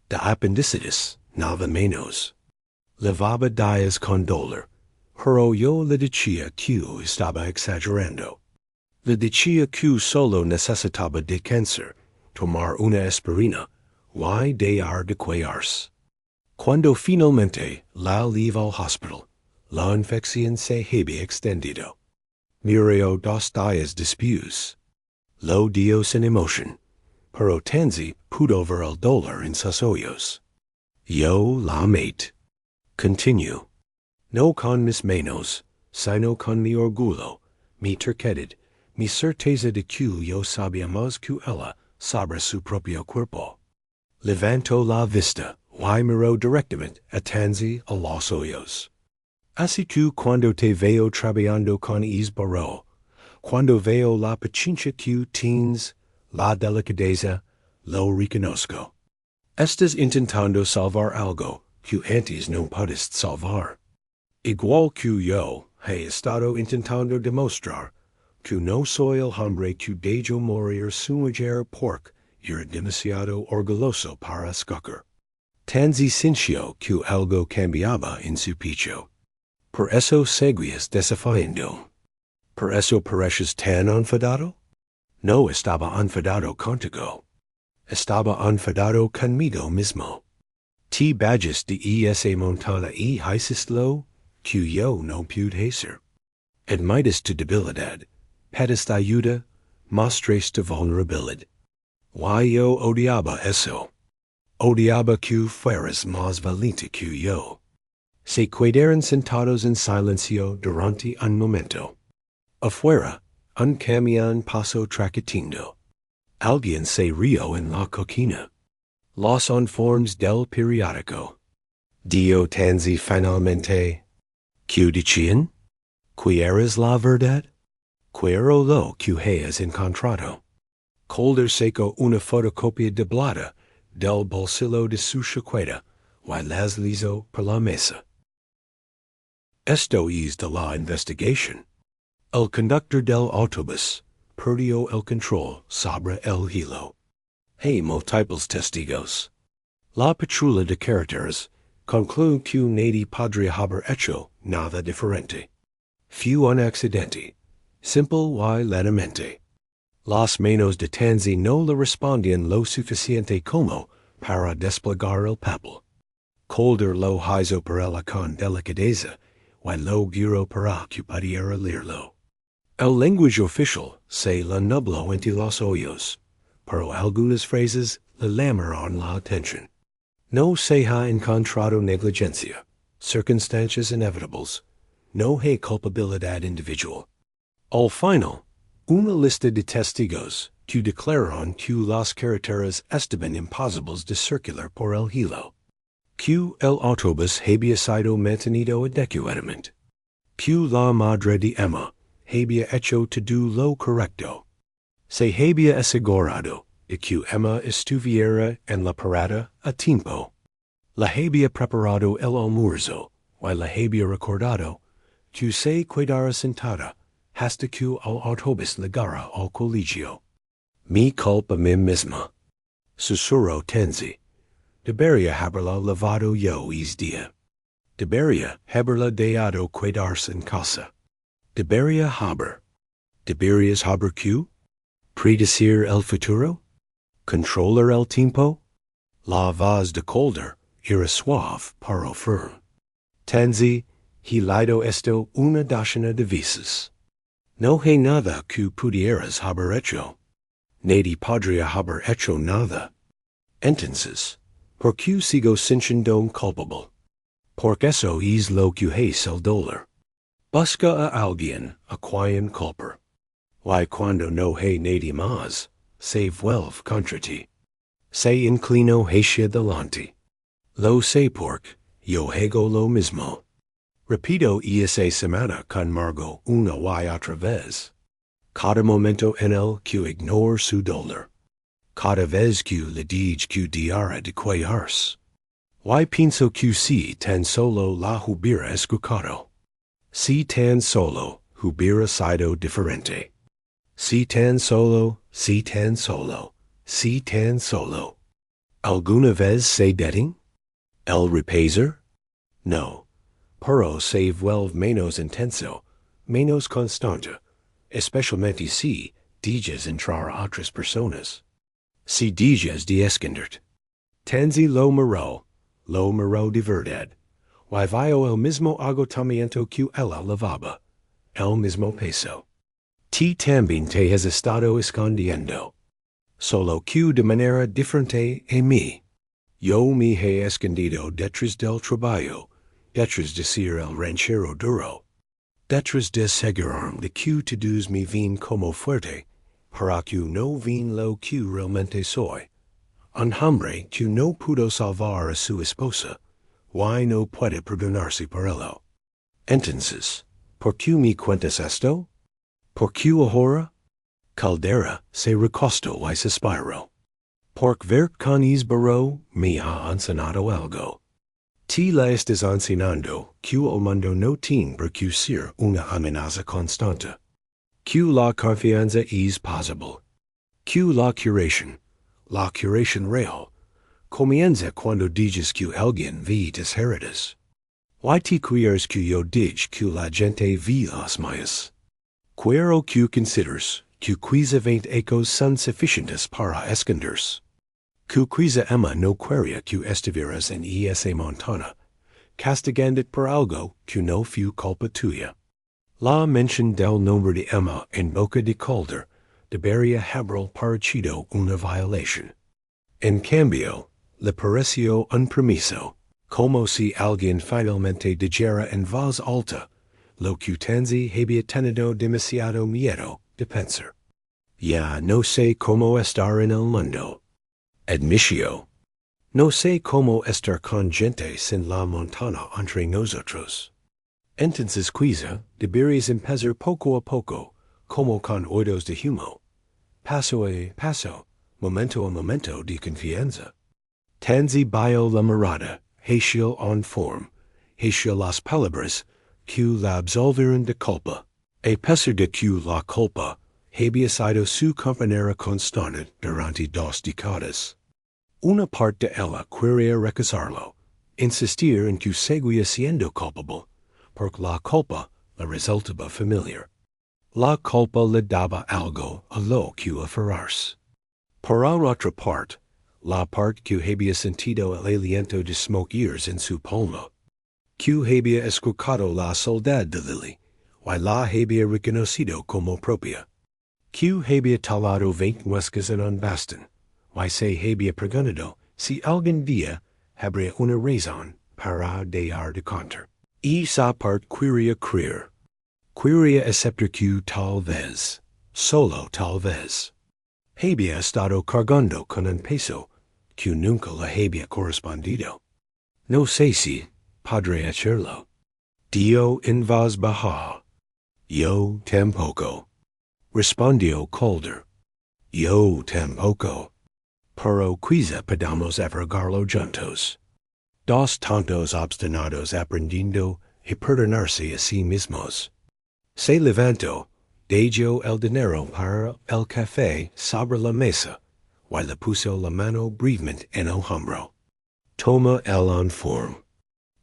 De apendicitis, 9 menos. Levaba días con dolor, pero yo le decía que estaba exagerando. Le decía que solo necesitaba descansar, tomar una aspirina, y dejar de cuidarse. Cuando finalmente la llevé al hospital, la infección se había extendido. Murió 2 días después. Lo dio sin emoción, pero Tanzi pudo ver el dolor en sus ojos. Yo la amé. Continue. No con mis manos, sino con mi orgullo, mi terquedad, mi certeza de que yo sabía más que ella sobre su propio cuerpo. Levantó la vista, y miró directamente a Tanzi a los ojos. Así que cuando te veo trabajando con Isbaro, cuando veo la paciencia que tienes, la delicadeza, lo reconozco. Estás intentando salvar algo que antes no pudiste salvar. Igual que yo, he estado intentando demostrar que no soy el hombre que dejó morir su mujer porque era demasiado orgulloso para escoger. Tanzi sintió que algo cambiaba en su pecho. Por eso seguías desafiando. ¿Por eso pareces tan enfadado? No estaba enfadado contigo. Estaba enfadado conmigo mismo. Te bajas de esa montaña y hiciste que yo no pude hacer. Admites tu debilidad, pediste ayuda, mostraste vulnerabilidad. Y yo odiaba eso. Odiaba que fueras más valiente que yo. Se quedaron sentados en silencio durante un momento. Afuera, un camión pasó traquetindo. Alguien se rió en la cocina. Los informes del periódico. Dio Tanzi finalmente. ¿Qué decían? ¿Quieres la verdad? Quiero lo que hayas encontrado. Colder sacó una fotocopia doblada del bolsillo de su chaqueta y las hizo por la mesa. Esto es de la investigación. El conductor del autobús perdió el control sobre el hilo. Hay múltiples testigos. La patrulla de carreteras concluye que nadie podría haber hecho nada diferente. Fue un accidente, simple y lentamente. Las manos de Tanzi no le respondían lo suficiente como para desplegar el papel. Colder lo hizo por ella con delicadeza y lo giró para que pudiera leerlo. El lenguaje oficial se le nubló entre los ojos, pero algunas frases le llamaron la atención. No se ha encontrado negligencia, circunstancias inevitables, no hay culpabilidad individual. Al final, una lista de testigos que declararon que las carreteras estaban imposibles de circular por el hilo, que el autobús había sido mantenido adecuadamente, que la madre de Emma había hecho todo lo correcto. Se había asegurado de que Emma estuviera en la parada a tiempo. La había preparado el almuerzo, y la había recordado, que se quedara sentada, hasta que al autobús llegara al colegio. Mi culpa mí misma. Susurró Tenzi. Debería haberla lavado yo ese día. Debería haberla dejado quedarse en casa. Deberías haber que predecir el futuro, controlar el tiempo. La voz de Calder era suave pero firme. Tenzi, he leído esto una docena de veces. No hay nada que pudieras haber hecho. Nadie podría haber hecho nada. Entonces, ¿por qué sigo sintiendo culpable? Porque eso es lo que es el dolor. Busca a alguien a quien culpar. Y cuando no hay nadie más, se vuelve contra ti. Se inclino hacia delante. Lo sé porque yo hago lo mismo. Repito esa semana con Margot una y otra vez. Cada momento en el que ignore su dolor. Cada vez que le digo que diara de quejarse. Y pienso que si tan solo la hubiera escuchado. Si tan solo hubiera sido diferente. Si tan solo, si tan solo, si tan solo. ¿Alguna vez se detiene? ¿El reposer? No. Pero se vuelve menos intenso, menos constante, especialmente si dejas entrar a otras personas. Si dejas de esconderte. Tenzi lo miró de verdad. Y vio el mismo agotamiento que ella lavaba, el mismo peso. Ti también te has estado escondiendo. Solo que de manera diferente a mí. Yo me he escondido detrás del trabajo, detrás de ser el ranchero duro, detrás de asegurarme de que todos me ven como fuerte, para que no ven lo que realmente soy. Un hombre que no pudo salvar a su esposa, y no puede perdonarse por ello. Entonces, ¿por qué me cuentas esto? ¿Por qué ahora? Caldera se recostó y suspiró. Porque ver con esbaro me ha enseñado algo. Ti la estás enseñando que el mundo no tiene por qué ser una amenaza constante. Que la confianza es posible. Que la curación real, comienza cuando dices que alguien ve tus heridas. ¿Y te quieres que yo diga que la gente ve las mías? Quiero que consideres que quizá 20 ecos son suficientes para esconderse. Que quizá Emma no quería que estuvieras en esa montana, castigándote por algo que no fue culpa tuya. La mención del nombre de Emma en boca de Calder debería haber parecido una violación. En cambio, le pareció un permiso, como si alguien finalmente dijera en voz alta lo que Tenzi había tenido demasiado miedo de pensar. Ya no sé cómo estar en el mundo. Admisión. No sé cómo estar con gente sin la montana entre nosotros. Entonces quizá deberías empezar poco a poco, como con oídos de humo. Paso a paso, momento a momento de confianza. Tenzi bio la mirada, hacia en forma, hacia las palabras, que la absolvieron de culpa. A pesar de que la culpa había sido su compañera constante durante 2 décadas. Una parte de ella quería recusarlo, insistir en que seguía siendo culpable, porque la culpa le resultaba familiar. La culpa le daba algo a lo que aferrarse. Por otra parte, la parte que había sentido el aliento de smoke ears en su palma, que había escuchado la soledad de Lily, y la había reconocido como propia, que había talado 20 muescas en un bastón, y se había preguntado si algún día habría una razón para dejar de contar. Esa parte quería creer. Quería aceptar que tal vez, solo tal vez, había estado cargando con un peso que nunca le había correspondido. No sé si podré hacerlo. Dio en voz baja. Yo tampoco. Respondió Calder. Yo tampoco. Pero quizá podamos averiguarlo juntos. Dos tantos obstinados aprendiendo y perdonarse a sí mismos. Se levantó, dejó el dinero para el café sobre la mesa, y le puso la mano brevemente en el hombro. Toma el informe.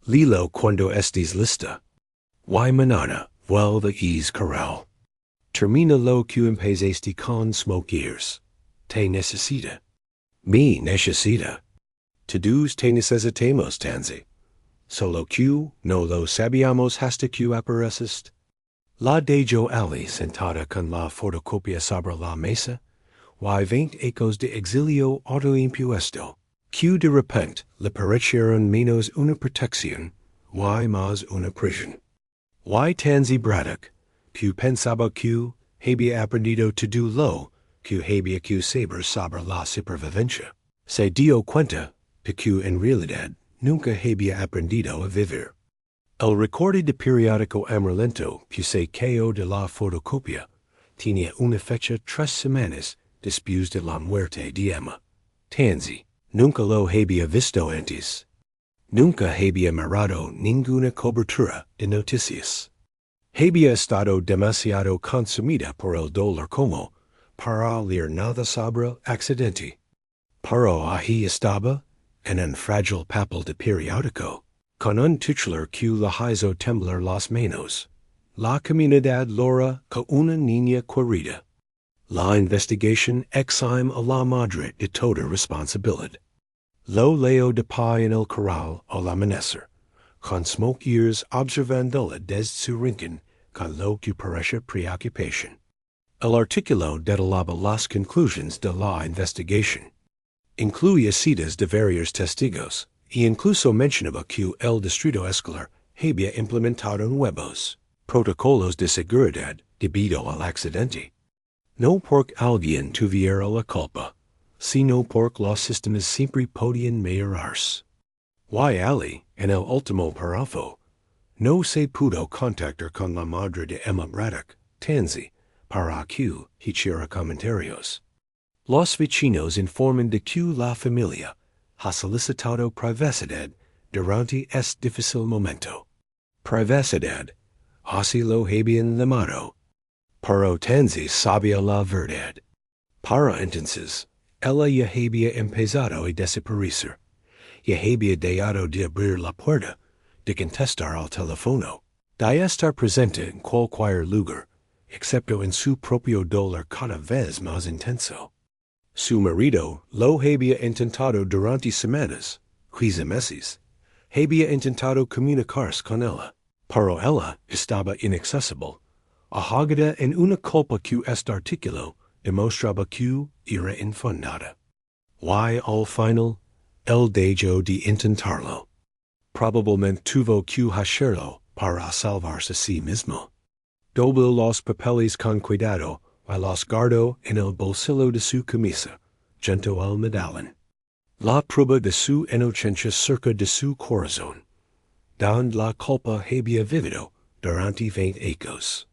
Lilo cuando estés lista. Y mañana vuelve a corral. Termina lo que empezaste con smokeers. Te necesita. Me necesita. Todos te necesitamos, Tanzi. Solo que no lo sabíamos hasta que apareciste. La dejo Ali sentada con la fotocopia sobre la mesa, y 20 ecos de exilio autoimpuesto, que de repente le parecieron menos una protección, y más una prisión. Y Tanzi Braddock, que pensaba que había aprendido todo lo que había que saber sobre la supervivencia, se dio cuenta de que en realidad nunca había aprendido a vivir. El recorte de periódico amarillento que se cayó de la fotocopia tenía una fecha 3 semanas después de la muerte de Emma. Tanzi nunca lo había visto antes. Nunca había mirado ninguna cobertura de noticias. Había estado demasiado consumida por el dolor como para leer nada sobre el accidente. Pero ahí estaba, en un frágil papel de periódico, con un titular que le hizo temblar las manos. La comunidad logra con una niña querida. La investigación exime a la madre de toda responsabilidad. Lo leo de pie en el corral al amanecer, con smokeers observándola desde su rincón con lo que parece preocupación. El artículo detalaba las conclusiones de la investigación. Incluía citas de varios testigos, y incluso mencionaba que el distrito escolar había implementado nuevos protocolos de seguridad debido al accidente. No porque alguien tuviera la culpa, sino porque los sistemas siempre podían mejorarse. Y Ali, en el último párrafo, no se pudo contactar con la madre de Emma Braddock, Tanzi, para que hiciera comentarios. Los vecinos informan de que la familia ha solicitado privacidad durante este difícil momento. Privacidad, así lo habían llamado. Pero Tanzi sabía la verdad. Para entonces, ella ya había empezado a desaparecer. Ya había dejado de abrir la puerta, de contestar al teléfono, de estar presente en cualquier lugar, excepto en su propio dolor cada vez más intenso. Su marido lo había intentado durante semanas, quizá meses. Había intentado comunicarse con ella, pero ella estaba inaccesible, ahogada en una culpa que este artículo demostraba que era infundada. Y al final, él dejó de intentarlo. Probablemente tuvo que hacerlo para salvarse a sí mismo. Dobló los papeles con cuidado y los guardó en el bolsillo de su camisa, junto al medallón. La prueba de su inocencia cerca de su corazón, donde la culpa había vivido durante 20 años.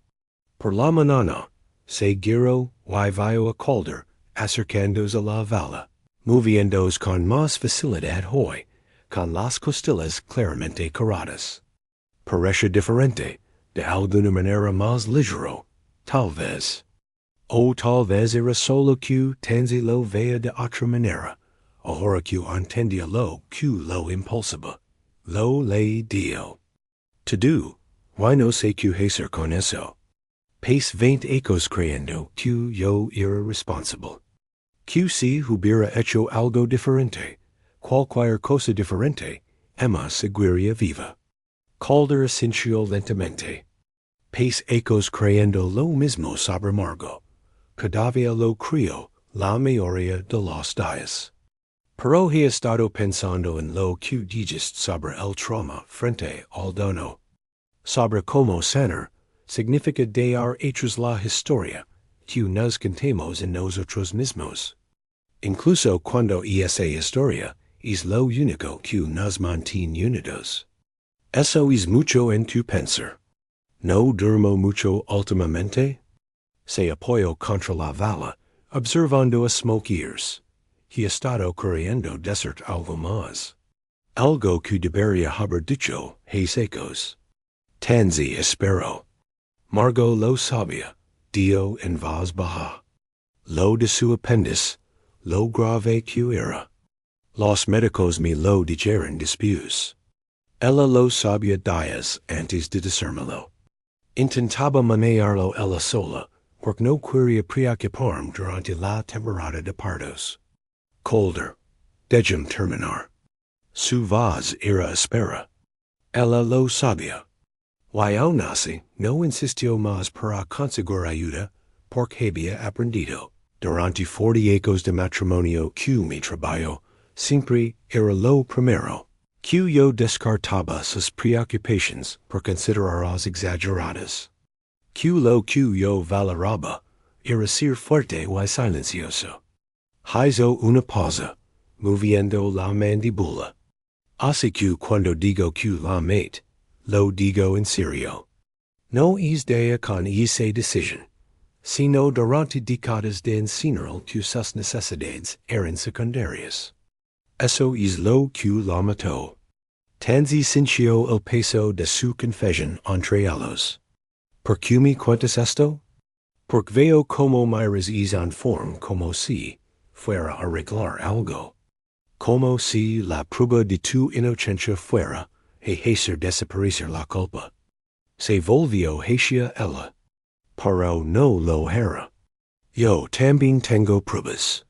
Por la mañana, se giró y vio a Calder acercándose a la vala, moviéndose con más facilidad hoy, con las costillas claramente caradas. Parece diferente, de alguna manera más ligero, tal vez. O tal vez era solo que Tanzi lo veía de otra manera, ahora que entendía lo que lo impulsaba, lo le dio. Todo, y no sé qué hacer con eso. Pace 20 ecos creyendo que yo era responsable. Que si hubiera hecho algo diferente, cualquier cosa diferente, Emma seguiría viva. Calder asintió lentamente. Pace ecos creyendo lo mismo sobre Margot. Todavía lo creyó la mayoría de los días. Pero he estado pensando en lo que dijiste sobre el trauma frente al dono. Sobre cómo sanar significa dar hechos la historia que nos contemos en nosotros mismos. Incluso cuando esa historia es lo único que nos mantiene unidos. Eso es mucho en tu pensar. ¿No duermo mucho últimamente? Se apoyó contra la vala, observando a smokeers. He estado queriendo decir algo más. Algo que debería haber dicho, hey secos. Tanzi espero. Margot lo sabia, Dio en voz baja. Lo de su apéndice, lo grave que era. Los médicos me lo dijeron después. Ella lo sabia días antes de decírmelo. Intentaba manejarlo ella sola, porque no quería preocuparme durante la temporada de partos. Colder. Dejum terminar. Su voz era espera. Ella lo sabia. Y aún así, no insistió más para conseguir ayuda, porque había aprendido, durante 40 años de matrimonio que mi trabajo, siempre era lo primero, que yo descartaba sus preocupaciones por considerarlas exageradas. Que lo que yo valoraba era ser fuerte y silencioso. Hizo una pausa, moviendo la mandíbula. Así que cuando digo que la mate, lo digo en serio. No es de con esa decisión, sino durante décadas de enseñar que sus necesidades eran secundarias. Eso es lo que la mató. Tanzi sintió el peso de su confesión entre ellos. ¿Por qué me cuentas esto? Porque veo como miras es en forma como si fuera a arreglar algo. Como si la prueba de tu inocencia fuera hacer desaparecer la culpa. Se volvió hacia ella. Pero no lo era. Yo también tengo pruebas.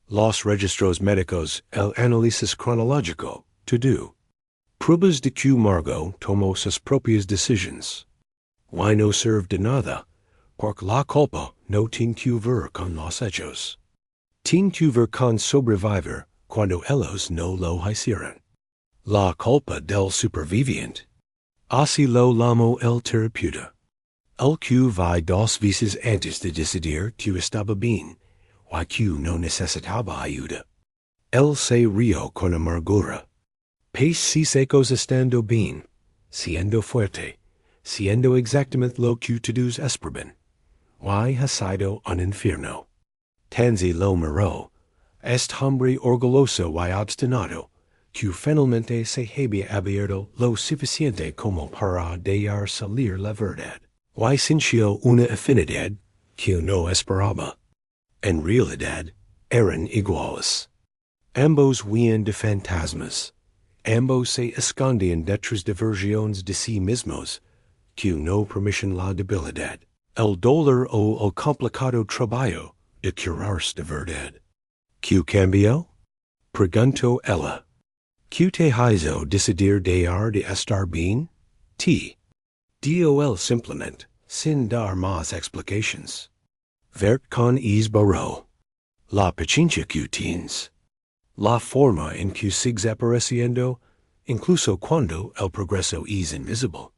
Los registros médicos, el análisis cronológico, to do. Pruebas de que Margot tomó sus propias decisiones. Why no serve de nada, porque la culpa no tiene que ver con los hechos. Tiene que ver con sobrevivir cuando ellos no lo hicieron. La culpa del superviviente. Así lo llamó el terapeuta. El que va dos veces antes de decidir que estaba bien, y que no necesitaba ayuda. Él se rió con amargura. Pais si secos estando bien, siendo fuerte, siendo exactamente lo que todos esperaban. Y ha sido un infierno. Tanzi lo miró. Este hombre orgulloso y obstinado, que finalmente se había abierto lo suficiente como para dejar salir la verdad. Y sintió una afinidad que no esperaba. En realidad, eran iguales. Ambos huían de fantasmas. Ambos se escondían detrás de versiones de sí mismos que no permiten la debilidad, el dolor o el complicado trabajo de curarse de verdad. ¿Qué cambió? Preguntó ella. ¿Qué te hizo decidir dejar de estar bien? Dio él simplemente, sin dar más explicaciones. Vert con es barro. La paciencia que tienes. La forma en que sigues apareciendo, incluso cuando el progreso es invisible.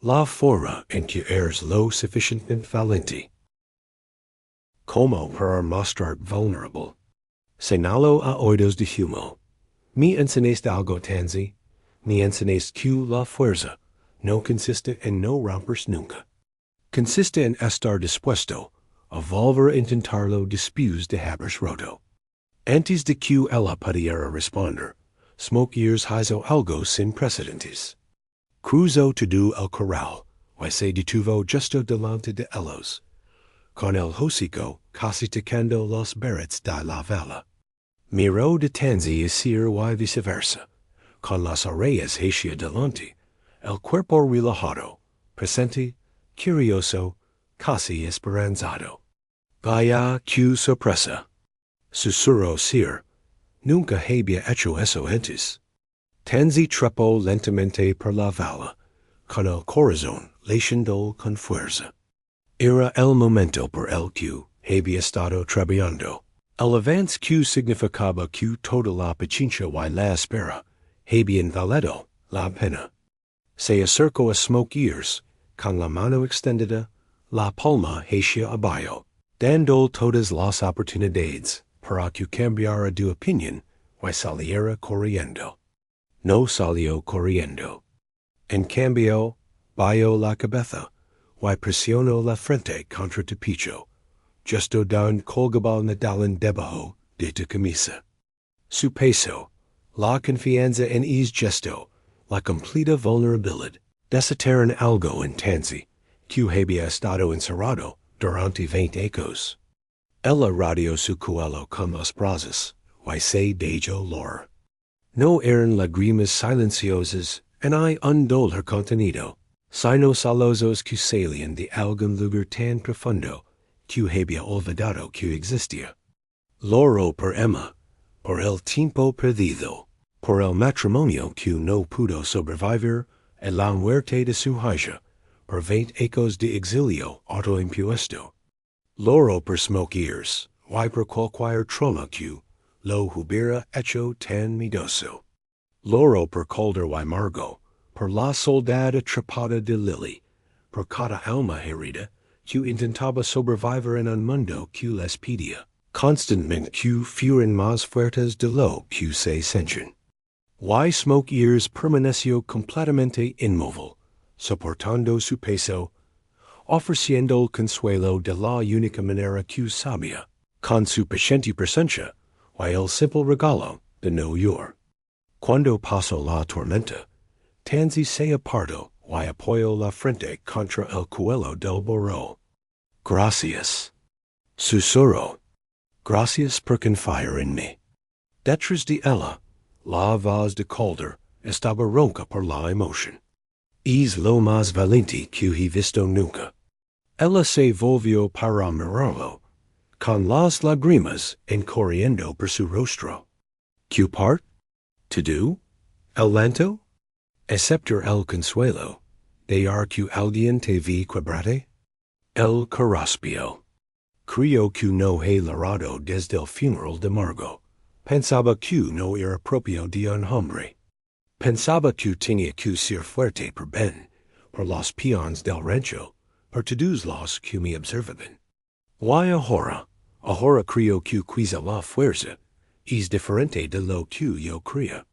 La forma en que eres lo suficientemente valiente. Como para mostrar vulnerable. Señalo a oídos de humo. Me enseñaste algo, Tanzi. Me enseñaste que la fuerza no consiste en no romperse nunca. Consiste en estar dispuesto a volver a intentarlo después de haberse roto. Antes de que ella pudiera responder, Smokers hizo algo sin precedentes. Cruzó todo el corral y se detuvo justo delante de ellos, con el hocico casi tocando los barretes de la vela. Miró de Tanzi hacia y viceversa, con las orejas hacia delante, el cuerpo relajado, presente, curioso, casi esperanzado. Vaya que sorpresa. Susurró Sir. Nunca había hecho eso antes. Tanzi trepó lentamente por la vala, con el corazón latiendo con fuerza. Era el momento por el que había estado trabajando. El avance que significaba que toda la paciencia y la espera habían valido la pena. Se acercó a Smokers, con la mano extendida, la palma hacia abajo, dando todas las oportunidades para que cambiara de opinión y saliera corriendo. No salió corriendo. En cambio, bajó la cabeza y presionó la frente contra tu pecho, justo donde colgaba el medallón debajo de tu camisa. Su peso, La confianza en es gesto, la completa vulnerabilidad, desatar algo en tanzi, que había estado encerrado durante 20 ecos. Ella radio su cuello con los brazos, y se dejó lor. No eran lágrimas silenciosas, en I undol her contenido, sino salosos que salían de algún lugar tan profundo, que había olvidado que existía. Loro por Emma, por el tiempo perdido, por el matrimonio que no pudo sobrevivir, en la muerte de su hija, por 20 ecos de exilio autoimpuesto. Loro por smoke ears, y por cualquier trauma que lo hubiera hecho tan miedoso. Loro por calder y margo, por la soledad atrapada de Lily, por cada alma herida que intentaba sobrevivir en un mundo que les pedía constantemente que fueran más fuertes de lo que se sentían. Y smoke ears permaneció completamente inmóvil, soportando su peso, ofreciendo el consuelo de la única manera que sabía, con su paciente presencia, y el simple regalo de no llorar. Cuando pasó la tormenta, Tansy se apartó y apoyó la frente contra el cuello del burro. Gracias. Susurró. Gracias por confiar en mí. Detrás de ella, la voz de Calder estaba ronca por la emoción. Es lo más valiente que he visto nunca. Ella se volvió para mirarlo, con las lágrimas corriendo por su rostro. ¿Qué part? ¿To do? ¿El lento? ¿Aceptar el consuelo de que alguien te vi quebrate? El carraspio. Creo que no he logrado desde el funeral de Margot. Pensaba que no era propio de un hombre. Pensaba que tenía que ser fuerte por Ben, por los peones del rancho, por todos los que me observaban. Y ahora creo que quizá la fuerza es diferente de lo que yo creía.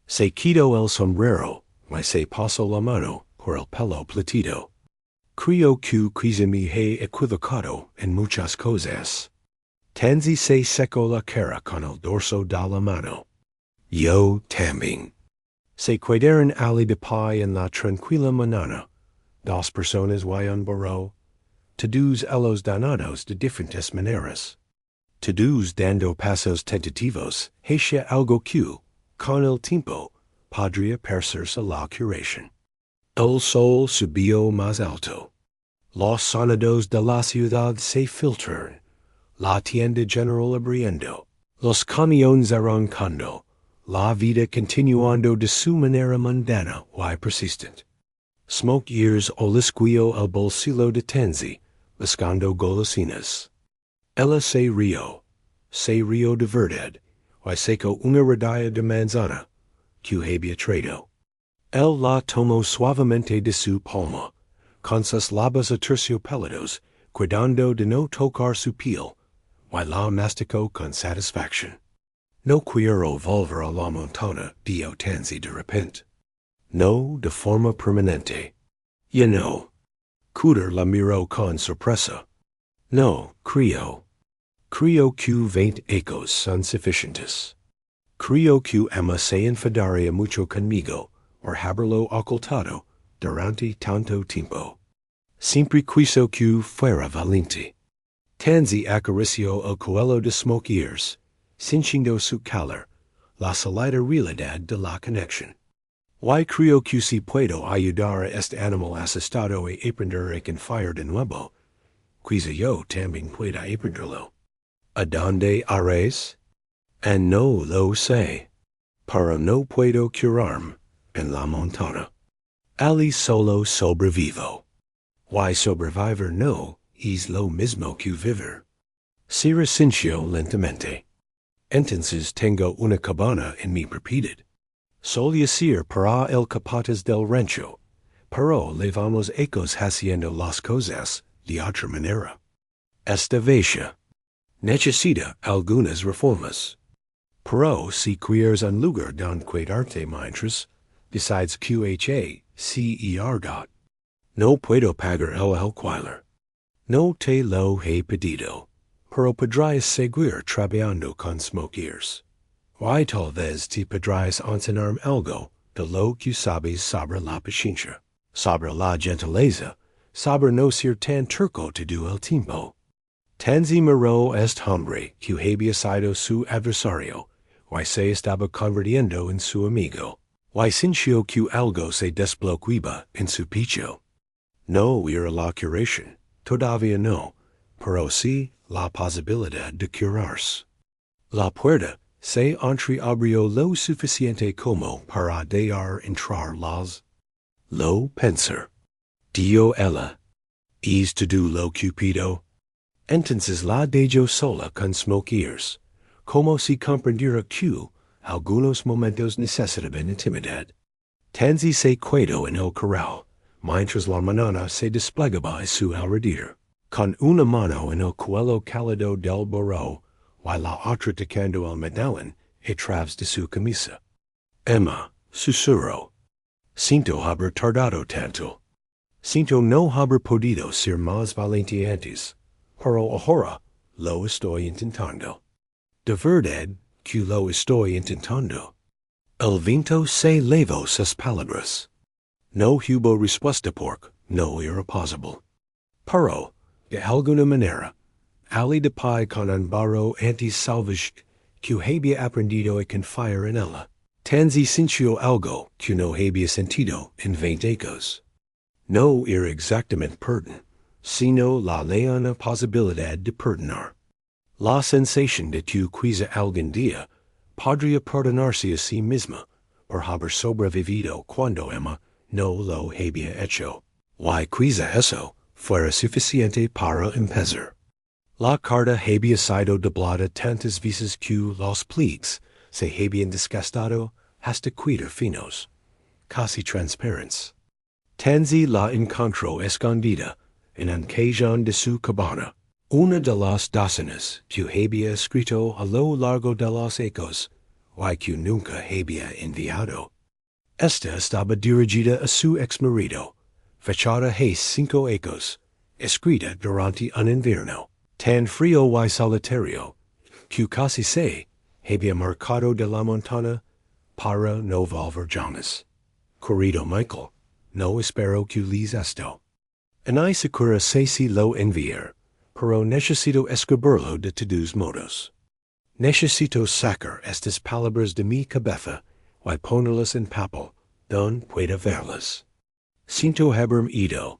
Se quitó el sombrero y se pasó la mano por el pelo platido. Creo que quizá me he equivocado en muchas cosas. Tansy se secó la cara con el dorso de la mano. Yo también. Se quedaron ali de pie en la tranquila mañana, dos personas y un burro, todos ellos danados de diferentes maneras. Todos dando pasos tentativos hacia algo que, con el tiempo, podría parecerse la curación. El sol subió más alto. Los sonidos de la ciudad se filtraron. La tienda general abriendo. Los camiones arrancando. La vida continuando de su manera mundana y persistente. Smoke ears olisquio el bolsillo de Tansy, buscando golosinas. Ella se rió de verdad, y sacó una rodilla de manzana, que había traído. Él la tomó suavemente de su palma, con sus labios aterciopelados, cuidando de no tocar su piel, y la masticó con satisfacción. No quiero volver a la montana, dijo Tansy de repente. No de forma permanente. You know. Cooter la miró con sorpresa. No, creo que 20 ecos son suficientes. Creo que Emma se enfadaría mucho conmigo, por haberlo ocultado durante tanto tiempo. Siempre quiso que fuera valiente. Tansy acarició el cuello de Smoke Ears, sintiendo su calor, la salida realidad de la conexión. Y creo que si puedo ayudar a este animal asustado a aprender a confiar de nuevo, quizá yo también pueda aprenderlo. ¿A dónde iréis? No lo sé, pero no puedo curarme en la montana. Ali solo sobrevivo. Y sobrevivir no es lo mismo que vivir. Se resintió lentamente. Entonces tengo una cabana en mi propiedad. Solía ser para el capataz del rancho, pero le vamos ecos haciendo las cosas de otra manera. Esta vieja necesita algunas reformas. Pero si quieres un lugar donde quedarte mientras, decides QHA, no puedo pagar el alquiler. No te lo he pedido, pero podrías seguir trabajando con Smoke Ears. Y tal vez te podrais enseñar algo de lo que sabes sobre la paciencia, sobre la gentileza, sobre no ser tan turco todo el tiempo. Tanzi miró este hombre que había sido su adversario, y se estaba convirtiendo en su amigo, y sintió que algo se desbloqueaba en su pecho. No era la curación, todavía no, pero sí la posibilidad de curarse. La puerta se entreabrió lo suficiente como para dejar entrar las. Lo pensar. Dio ella. Es todo lo cupido. Entonces la dejó sola con smoke ears, como si comprendiera que algunos momentos necesitaban intimidad. Tanzi se quedó en el corral, mientras la manana se desplegaba a su alrededor, con una mano en el cuello cálido del burro, y la otra tocando el medallón a través de su camisa. Emma susurró. Siento haber tardado tanto. Siento no haber podido ser más valiente antes, pero ahora lo estoy intentando. De verdad que lo estoy intentando. El viento se levó sus palabras. No hubo respuesta porque no era posible. Pero, de alguna manera, Ali de Pai con un barro anti-salvaje que había aprendido a confiar en ella. Tanzi sintió algo que no había sentido en 20 años. No era exactamente perdonar, sino la lejana posibilidad de perdonar. La sensación de que quizá algún día podría perdonarse a sí misma por haber sobrevivido cuando Emma no lo había hecho. Y quizá eso fuera suficiente para empezar. La carta había sido doblada tantas veces que los pliegues se habían desgastado hasta quedar finos, casi transparentes. Tanzi la encontró escondida en un cajón de su cabana, una de las docenas que había escrito a lo largo de los ecos, y que nunca había enviado. Esta estaba dirigida a su exmarido, fechada hace 5 ecos, escrita durante un invierno tan frío y solitario, que casi se había marcado de la montana para no volver jamás. Querido Michael, no espero que leas esto. En segura sé si lo enviar, pero necesito escribirlo de todos modos. Necesito sacar estas palabras de mi cabeza y ponerlas en papel, donde pueda verlas. Siento haberme ido,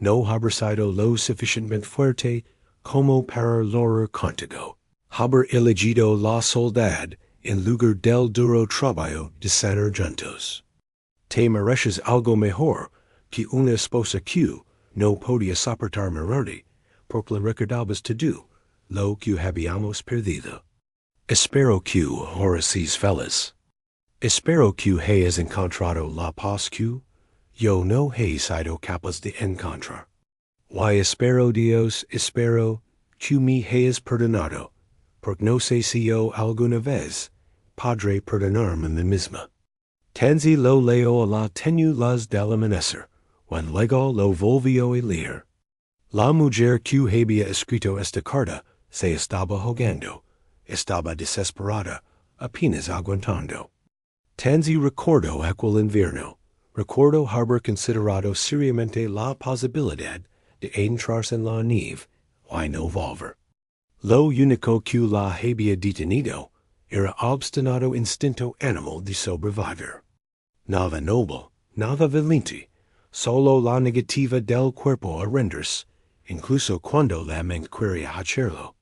no haber sido lo suficientemente fuerte como para lograr contigo. Haber elegido la soledad en lugar del duro trabajo de sanar juntos. Te mereces algo mejor que una esposa que no podía soportar mirarte, porque recordabas todo lo que habíamos perdido. Espero que ahora seas feliz. Espero que hayas encontrado la paz que yo no he sido capaz de encontrar. Y espero, Dios, espero que me hayas perdonado, porque no sé si yo alguna vez podré perdonarme a mí misma. Tanzi lo leo a la tenue luz del amanecer, cuando luego lo volvió a leer. La mujer que había escrito esta carta se estaba ahogando, estaba desesperada, apenas aguantando. Tanzi recordó aquel invierno, recordó haber considerado seriamente la posibilidad de entrarse en la nieve y no volver. Lo único que la había detenido era obstinado instinto animal de sobrevivir. Nada noble, nada valiente, solo la negativa del cuerpo a rendirse, incluso cuando la mente quería hacerlo.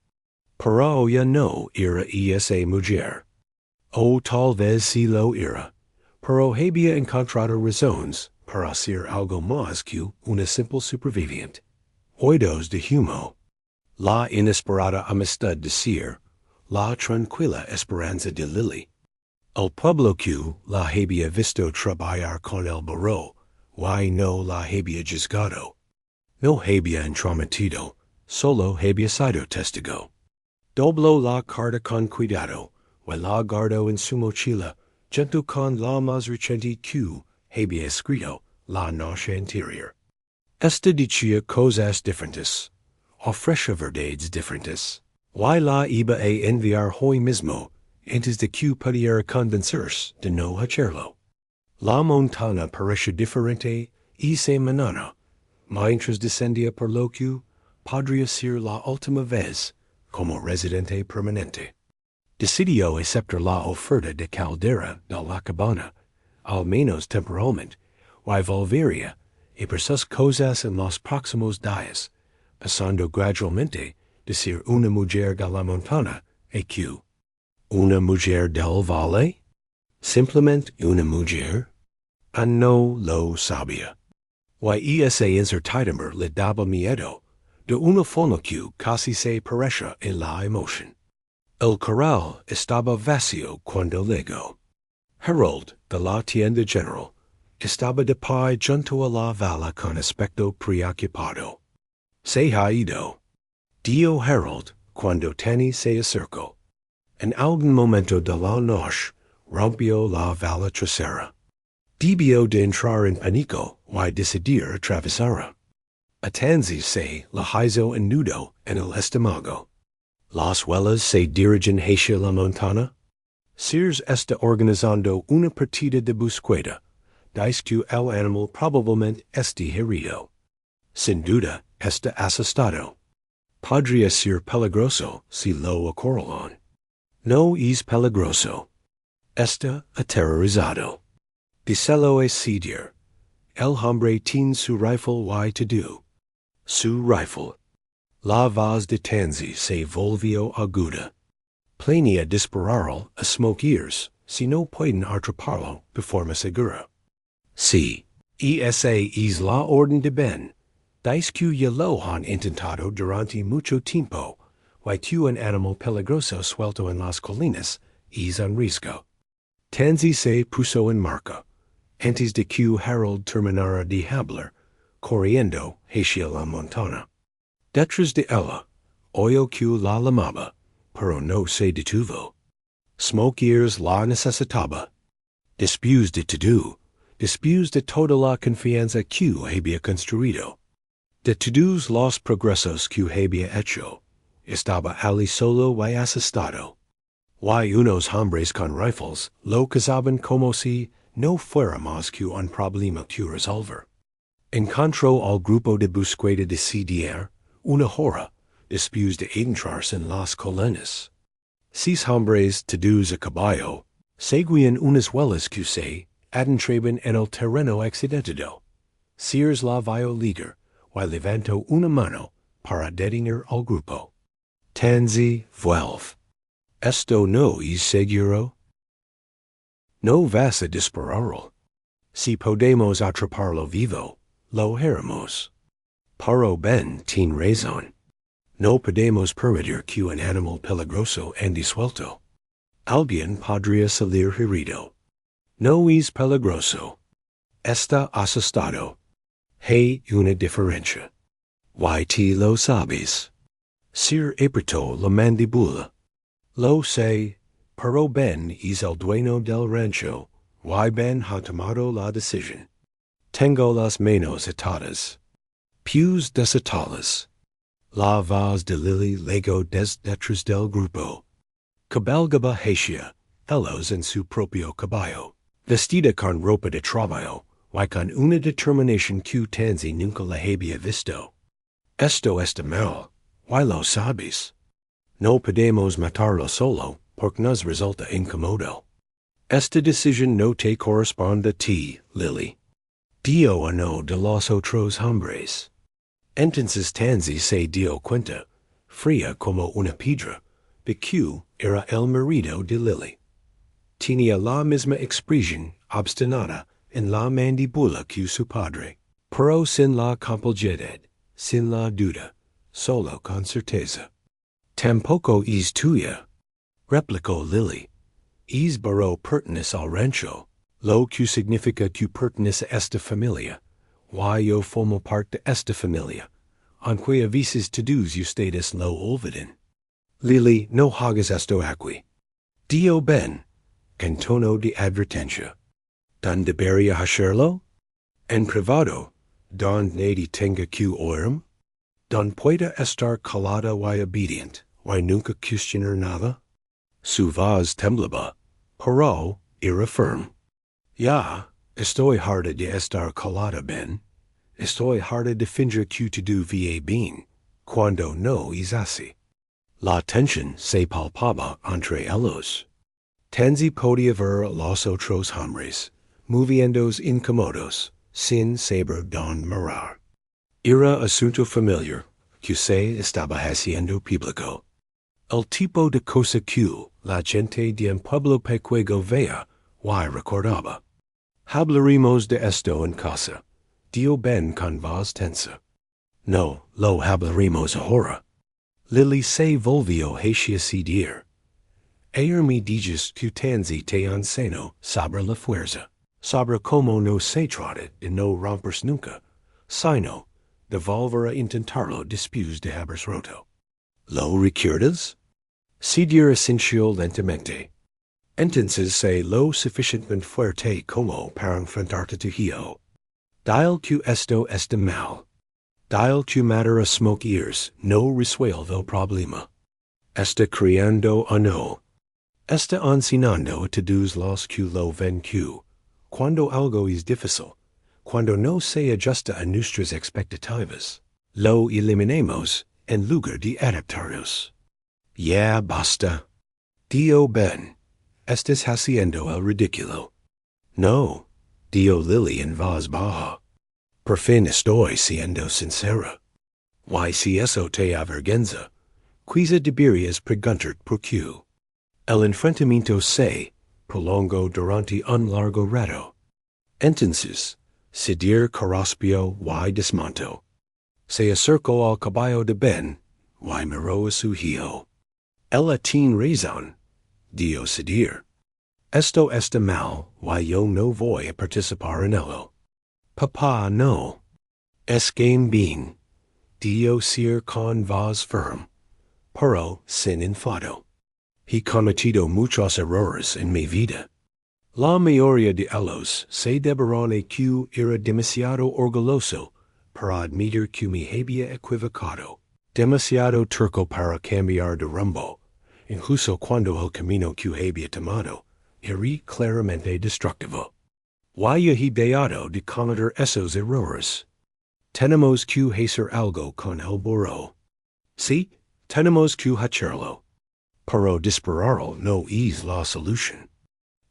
Pero ya no era esa mujer. O tal vez si lo era, pero había encontrado razones para hacer algo más que una simple superviviente. Oídos de humo. La inesperada amistad de Sir, la tranquila esperanza de Lily. El pueblo que la había visto trabajar con el burro, y no la había juzgado. No había entrometido, solo había sido testigo. Dobló la carta con cuidado, y la guardó en su mochila, junto con la más reciente que había escrito la noche anterior. Esta decía cosas diferentes, ofrecía verdades diferentes. Y la iba a enviar hoy mismo antes de que pudiera convencerse de no hacerlo. La montana parece diferente y se manana, mientras descendía por lo que podría ser la última vez como residente permanente. Decidió aceptar la oferta de Caldera de la Cabana, al menos temporalmente, y volvería a por sus cosas en los próximos días, pasando gradualmente de ser una mujer de la montana a que una mujer del valle, simplemente una mujer, no lo sabía. Y ese incertidumbre le daba miedo de una forma que casi se parece en la emoción. El corral estaba vacío cuando llegó. Harold, de la tienda general, estaba de pie junto a la vala con aspecto preocupado. Se ha ido, dijo Harold cuando Tanny se acercó. En algún momento de la noche rompió la vala trasera. Debió de entrar en pánico y decidir atravesarla. A Tansy se la hizo en nudo en el estómago. Las huellas se dirigen hacia la montana. Sears está organizando una partida de búsqueda, dice que el animal probablemente esté herido. Sin duda, está asustado. Podría ser peligroso si lo acorralan. No es peligroso. Está aterrorizado. Díselo a Sidir. El hombre tiene su rifle y todo. Su rifle. La voz de Tansy se volvió aguda. Planea dispararlo a smoke ears si no pueden atraparlo de forma segura. Sí, esa es la orden de Ben. Dice que ya lo han intentado durante mucho tiempo, y que un animal peligroso suelto en las colinas es un riesgo. Tansy se puso en marcha, antes de que Harold terminara de hablar, corriendo hacia la montana. Detrás de ella, oyó que la llamaba, pero no se detuvo. Smoke Ears la necesitaba. Después de todo, después de toda la confianza que había construido, de todos los progresos que había hecho, estaba allí solo y asustado. Y unos hombres con rifles lo cazaban como si no fuera más que un problema que resolver. Encontró al grupo de búsqueda de Sidier una hora después de entrarse en las colinas. 6 hombres todos a caballo seguían unas huellas que se adentraban en el terreno accidentado. Sears la vio ligar y levantó una mano para detener al grupo. Tansy vuelve. Esto no es seguro. No vas a dispararlo. Si podemos atraparlo vivo, lo haremos. Pero Ben tiene razón. No podemos permitir que un animal peligroso ande suelto. Alguien podría salir herido. No es peligroso. Está asustado. Hay una diferencia. Y te lo sabes. Sir apretó la mandíbula. Lo sé, pero Ben es el dueño del rancho, y Ben ha tomado la decisión. Tengo las manos atadas. Pies desatadas. La voz de Lily legó des detrás del grupo. Cabalgaba hacia ellos en su propio caballo, vestida con ropa de trabajo, y con una determinación que Tansy nunca la había visto. Esto está mal, y lo sabes. No podemos matarlo solo, porque nos resulta incómodo. Esta decisión no te corresponde a ti, Lily. Dio uno de los otros hombres. Entonces Tansy se dio cuenta, fría como una piedra, de que era el marido de Lily. Tenía la misma expresión obstinada en la mandíbula que su padre, pero sin la complejidad, sin la duda, solo con certeza. Tampoco es tuya, replicó Lily. Es burro pertenece al rancho, lo que significa que pertenece a esta familia. Y yo formo parte de esta familia, aunque a veces todos ustedes lo olviden. Lily, no hagas esto aquí. Dio Ben, con tono de advertencia. ¿Dónde debería hacerlo? En privado, donde nadie tenga que oírme. Donde pueda estar calada y obediente, y nunca cuestionar nada. Su voz temblaba, pero era firme. Ya, estoy harta de estar calada, Ben. Estoy harta de fingir que todo va bien, cuando no es así. La tensión se palpaba entre ellos. Tansy podía ver a los otros hombres, moviéndose incómodos, sin saber dónde mirar. Era asunto familiar, que se estaba haciendo público. El tipo de cosa que la gente de un pueblo pequeño veía, y recordaba. Hablaremos de esto en casa. Dio Ben con voz tensa. No, lo hablaremos ahora. Lily se volvió hacia Sidir. Ayer me dices que Tansy te enseñó sobre la fuerza, sobre cómo no se trata de no rompers nunca, sino de volver a intentarlo después de haberse roto. ¿Lo recuerdas? Sidir asintió lentamente. Entonces sé lo suficientemente fuerte como para enfrentarte tu hijo. Dial que esto está mal. Dial que matter a smoke ears no resuelve el problema. Está creando o no. Está enseñando a todos los que lo ven que, cuando algo es difícil, cuando no se ajusta a nuestras expectativas, lo eliminemos en lugar de adaptarnos. Ya basta. Dio Ben. Estás haciendo el ridículo. No, dio Lily en voz baja. Por fin estoy siendo sincera. Y si eso te avergüenza, quizá deberías preguntar por qué. El enfrentamiento se prolongó durante un largo rato. Entonces, Sidir corrospió y desmontó. Se acercó al caballo de Ben y miró a su hijo. Ella tiene razón, dijo Sidir. Esto está mal y yo no voy a participar en ello. Papá no. Es game bien, dijo Sir con voz firme, pero sin enfado. He cometido muchos errores en mi vida. La mayoría de ellos se deberán a que era demasiado orgulloso para admitir que me había equivocado, demasiado terco para cambiar de rumbo, incluso cuando el camino que había tomado era claramente destructivo. Y he dejado de cometer esos errores. Tenemos que hacer algo con el burro. Sí, tenemos que hacerlo. Pero dispararlo no es la solución.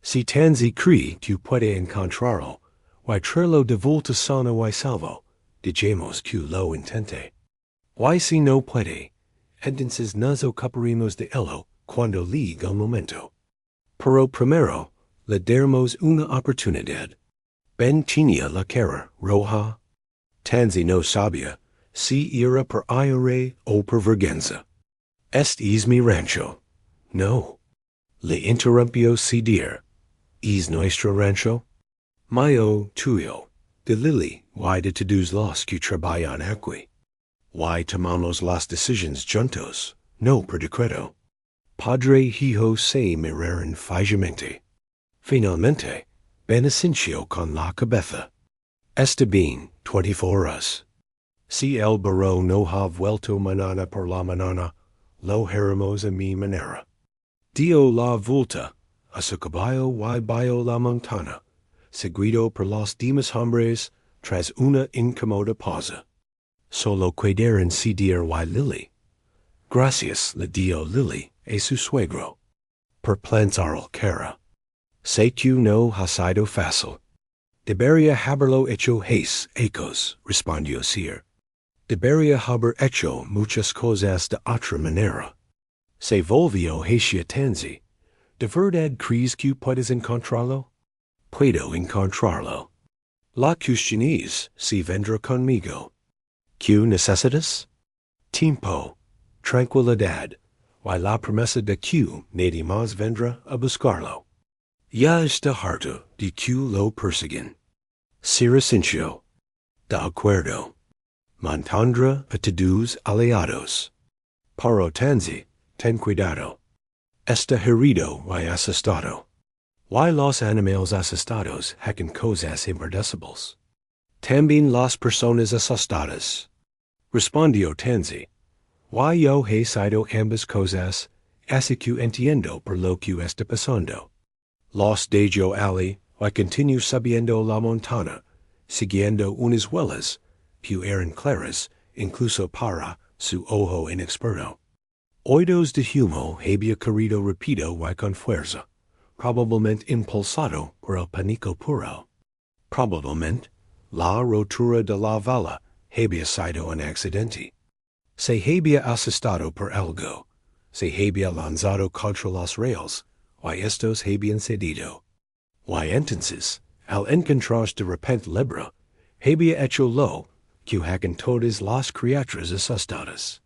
Si Tansy cree que puede encontrarlo, y traerlo de vuelta sano y salvo, digamos que lo intente. Y si no puede, entonces nos ocuparemos de ello cuando llegue el momento. Pero primero, le daremos una oportunidad. Ben tenía la cara roja. Tansy no sabía si era por ira o por vergüenza. Este es mi rancho. No. Le interrumpió Sidir. ¿Es nuestro rancho? Mío, tuyo, de Lily, y de todos los que trabajan aquí. Y tomamos las decisiones juntos, no por decreto. Padre y hijo se miraron fijamente. Finalmente, Ben asintió con la cabeza. Está bien, 24 horas. Si el burro no ha vuelto mañana por la mañana, lo haremos a mi manera. Dio la vuelta a su caballo y bajó la montaña, seguido por los demás hombres tras una incómoda pausa. Solo quedaron Sidir y Lily. Gracias le dio Lily a su suegro. Por plantar el cara. Sé que no ha sido fácil. Debería haberlo hecho hechos, respondió Sir. Debería haber hecho muchas cosas de otra manera. Se volvió hacia Tansy. ¿De verdad crees que puedes encontrarlo? Puedo encontrarlo. La cuestión es si vendrá conmigo. ¿Qué necesitas? Tiempo, tranquilidad, y la promesa de que nadie más vendrá a buscarlo. Ya está harto de que lo persiguen. Sir asintió. De acuerdo. Mantendrá a todos aliados. Pero Tansy, ten cuidado. Está herido y asustado. Y los animales asustados hacen cosas impredecibles. También las personas asustadas. Respondió Tansy. Y yo he sido ambas cosas, así que entiendo por lo que está pasando. Los dejo allí, y continúo subiendo la montaña, siguiendo unas huellas, que eran claras, incluso para su ojo inexperto. Oídos de humo había corrido rápido y con fuerza, probablemente impulsado por el pánico puro. Probablemente, la rotura de la vala había sido un accidente. Se había asustado por algo, se había lanzado contra las rails, y estos habían cedido. Y entonces, al encontrarse de repente libre, había hecho lo que hagan todas las criaturas asustadas.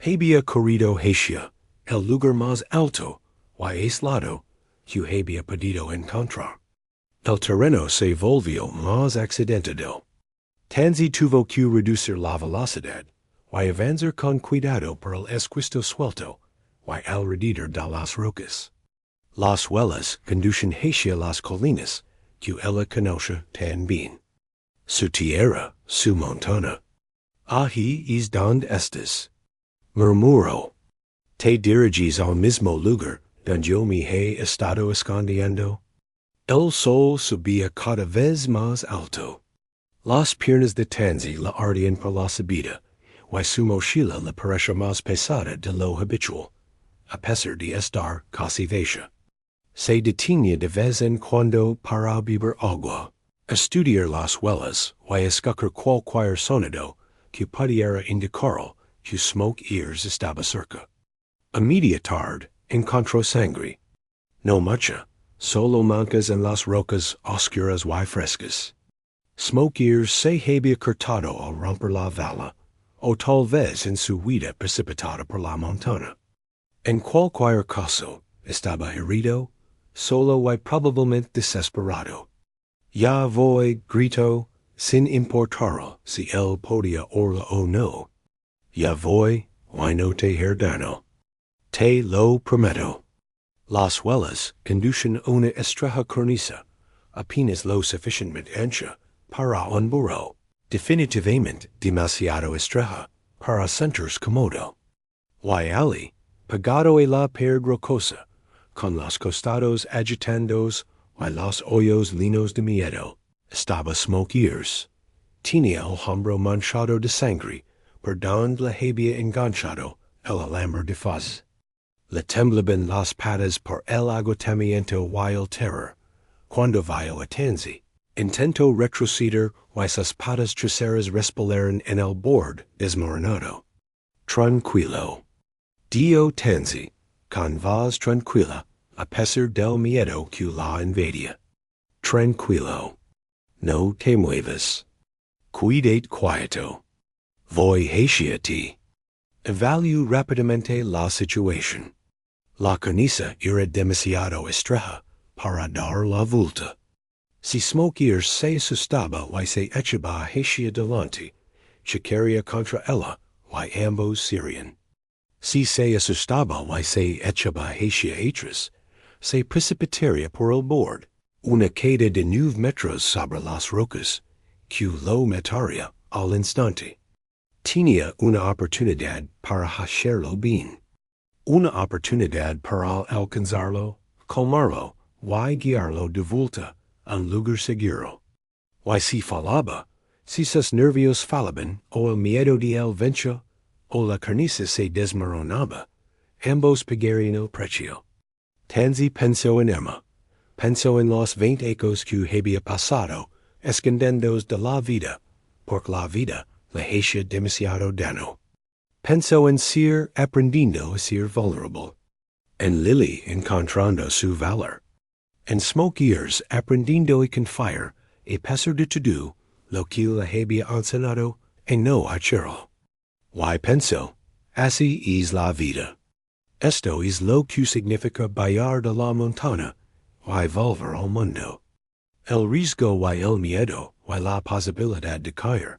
Había corrido hacia el lugar más alto y aislado que había podido encontrar. El terreno se volvió más accidentado. Tansy tuvo que reducir la velocidad y avanzar con cuidado por el esquisto suelto y alrededor de las rocas. Las huellas conducen hacia las colinas que ella conoce tan bien. Su tierra, su montaña. Ahí es donde estás. Murmuró. Te diriges al mismo lugar donde yo me he estado escondiendo. El sol subía cada vez más alto. Las piernas de Tansy la ardían por la subida, y su mochila le pareció más pesada de lo habitual, a pesar de estar casi vacía. Se detenía de vez en cuando para beber agua, estudiar las huellas y escoger cualquier sonido que pudiera indicar que Smoke Ears estaba cerca. A media tarde encontró sangre. No mucha, solo manchas en las rocas oscuras y frescas. Smoke Ears se había cortado al romper la vala, o tal vez en su huida precipitada por la montaña. En cualquier caso, estaba herido, solo y probablemente desesperado. Ya voy, gritó, sin importar si él podía oírlo o no. Ya voy, y no te perdano. Te lo prometo. Las huellas conducen una estrecha cornisa, apenas lo suficientemente ancha para un burro, definitivamente demasiado estrecha para sentirse cómodo. Y allí, pegado a la pared rocosa, con los costados agitandos y los hoyos llenos de miedo, estaba Smoke Ears. Tenía el hombro manchado de sangre por donde le había enganchado el alambre de faz. Le temblaban las patas por el agotamiento y el terror. Cuando vio a Tansy, intentó retroceder y sus patas traseras respiraron en el borde desmoronado. Tranquilo. Dio Tansy, con voz tranquila, a pesar del miedo que la invadía. Tranquilo. No te muevas. Cuídate quieto. Voy hacia ti. Evalúe rápidamente la situación. La cornisa era demasiado estrecha para dar la vuelta. Si Smoke Ears se asustaba y se echaba hacia adelante, chocaría contra ella y ambos se irían. Si se asustaba y se echaba hacia atrás, se precipitaría por el borde, una queda de 9 metros sobre las rocas, que lo mataría al instante. Tenía una oportunidad para hacerlo bien. Una oportunidad para alcanzarlo, calmarlo y guiarlo de vuelta a un lugar seguro. Y si fallaba, si sus nervios fallaban o el miedo de él venció, o la cornisa se desmoronaba, ambos pagarían el precio. Tansy pensó en Emma, pensó en los 20 ecos que había pasado escondiéndose de la vida, porque la vida le hacía demasiado daño. Pensó en ser aprendiendo a ser vulnerable, en Lily encontrando su valor, en Smoke Ears aprendiendo a confiar a pesar de todo lo que le había enseñado en no hacerlo. Y pensó, así es la vida. Esto es lo que significa bajar de la montaña y volver al mundo. El riesgo y el miedo y la posibilidad de caer,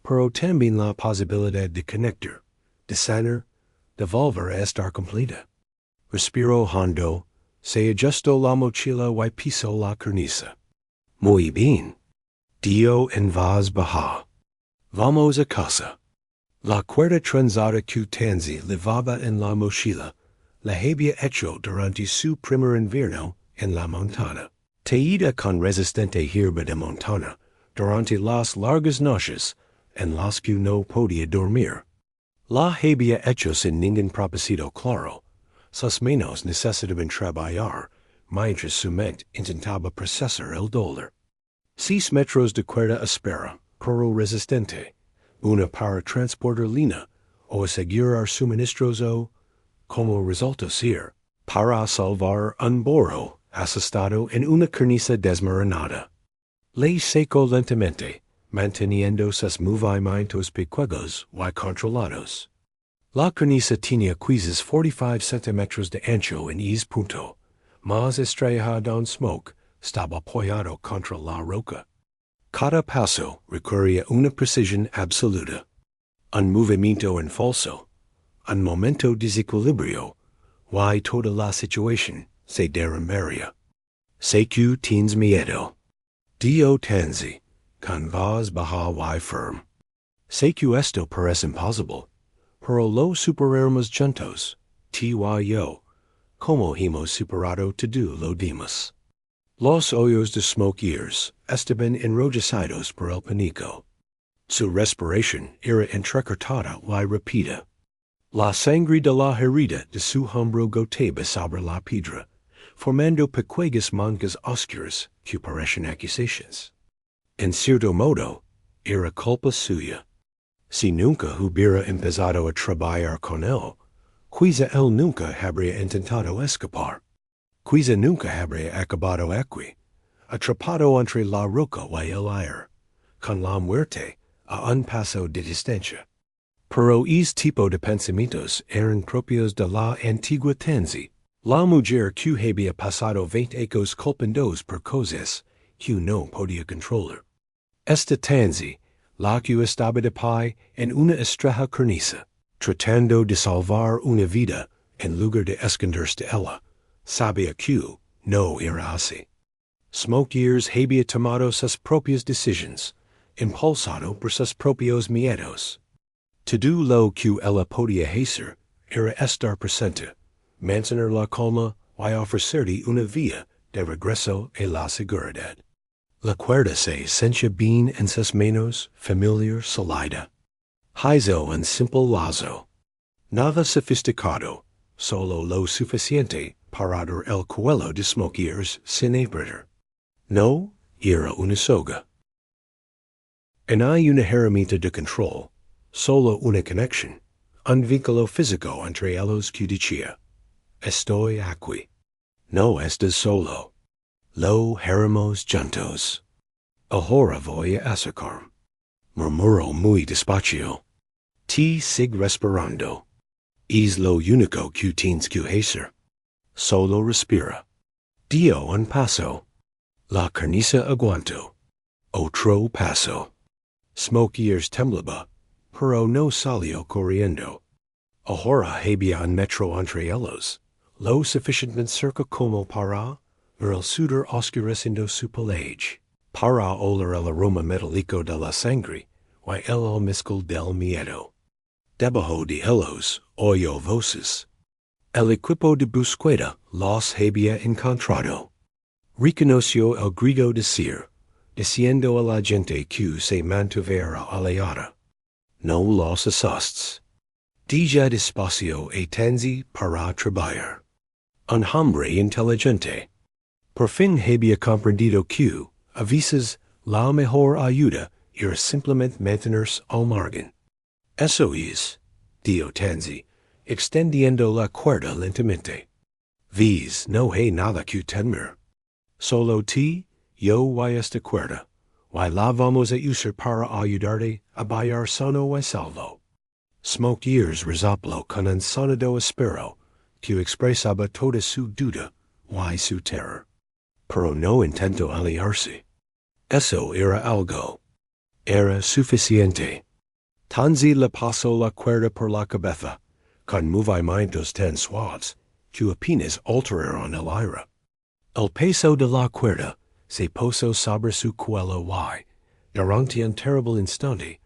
pero también la posibilidad de conectar, de sanar, de volver a estar completa. Respiró hondo, se ajustó la mochila y pisó la cornisa. Muy bien. Dio en voz baja. Vamos a casa. La cuerda trenzada que Tansy llevaba en la mochila la había hecho durante su primer invierno en la montana. Teída con resistente hierba de montana durante las largas noches en las que no podía dormir. La había hecho sin ningún propósito claro, sus manos necesitaban trabajar, mientras su mente intentaba procesar el dolor. 6 metros de cuerda áspera, pero resistente, una para transportar línea o asegurar suministros o, como resultó ser, para salvar un burro asustado en una cornisa desmoronada. Le secó lentamente, manteniendo sus movimientos pequeños y controlados. La cornisa tenía quizás 45 centímetros de ancho en ese punto, mas estrellado en smoke, estaba apoyado contra la roca. Cada paso requería una precisión absoluta. Un movimiento en falso, un momento de desequilibrio, y toda la situación se derrumbaría. Sé que tienes miedo. Dio tanzi, con voz baja y firme. Sé que esto parece imposible, pero lo superaremos juntos, ti y yo, como hemos superado todo lo demás. Los hoyos de smoke ears estaban enrojecidos por el pánico. Su respiración era entrecortada y rápida. La sangre de la herida de su hombro goteaba sobre la piedra, formando pequeñas manchas oscuras que parecían acusaciones. En cierto modo, era culpa suya. Si nunca hubiera empezado a trabajar con él, quizá él nunca habría intentado escapar. Quizá nunca habría acabado aquí, atrapado entre la roca y el aire, con la muerte a un paso de distancia. Pero ese tipo de pensamientos eran propios de la antigua Tanzi, la mujer que había pasado 20 años culpando por cosas que no podía controlar. Esta Tanzi, la que estaba de pie en una estrella cornisa, tratando de salvar una vida en lugar de esconderse de ella, sabía que no era así. Smoke Ears había tomado sus propias decisiones, impulsado por sus propios miedos. Todo lo que ella podía hacer era estar presente, mantener la calma y ofrecerle una vía de regreso a la seguridad. La cuerda se sentía bien en sus manos, familiar, sólida. Hizo un simple lazo. Nada sofisticado, solo lo suficiente para dar el cuello de Smoke Ears sin apretar. No, era una soga. No hay una herramienta de control, solo una conexión, un vínculo físico entre ellos que decía, estoy aquí. No estás solo. Lo haremos juntos. Ahora voy a acercarme. Murmuró muy despacio. Ti sigue respirando. Es lo único que tienes que hacer. Solo respira. Dio un paso. La cornisa aguantó. Otro paso. Smoke Ears temblaba, pero no salió corriendo. Ahora había un metro entre ellos, lo suficientemente cerca como para ver el sudor oscureciendo su pelaje, para oler el aroma metálico de la sangre y el almizcle del miedo. Debajo de ellos oyó voces. El equipo de búsqueda los había encontrado. Reconoció el griego decir, diciendo a la gente que se mantuviera aliada. No los asustes. Deja despacio a Tanzi para trabajar. Un hombre inteligente. Por fin había comprendido que, a veces, la mejor ayuda era simplemente mantenerse al margen. Eso es, dijo Tanzi, extendiendo la cuerda lentamente. Ves, no hay nada que temer. Solo ti, yo y esta cuerda, y la vamos a usar para ayudarte a bailar sano y salvo. Smoke Ears resopló con un sonido áspero que expresaba toda su duda y su terror. Pero no intentó aliarse. Eso era algo. Era suficiente. Tanzi le pasó la cuerda por la cabeza, con movimientos tan suaves que apenas alteraron el aire. El peso de la cuerda se posó sobre su cuello y, durante un terrible instante,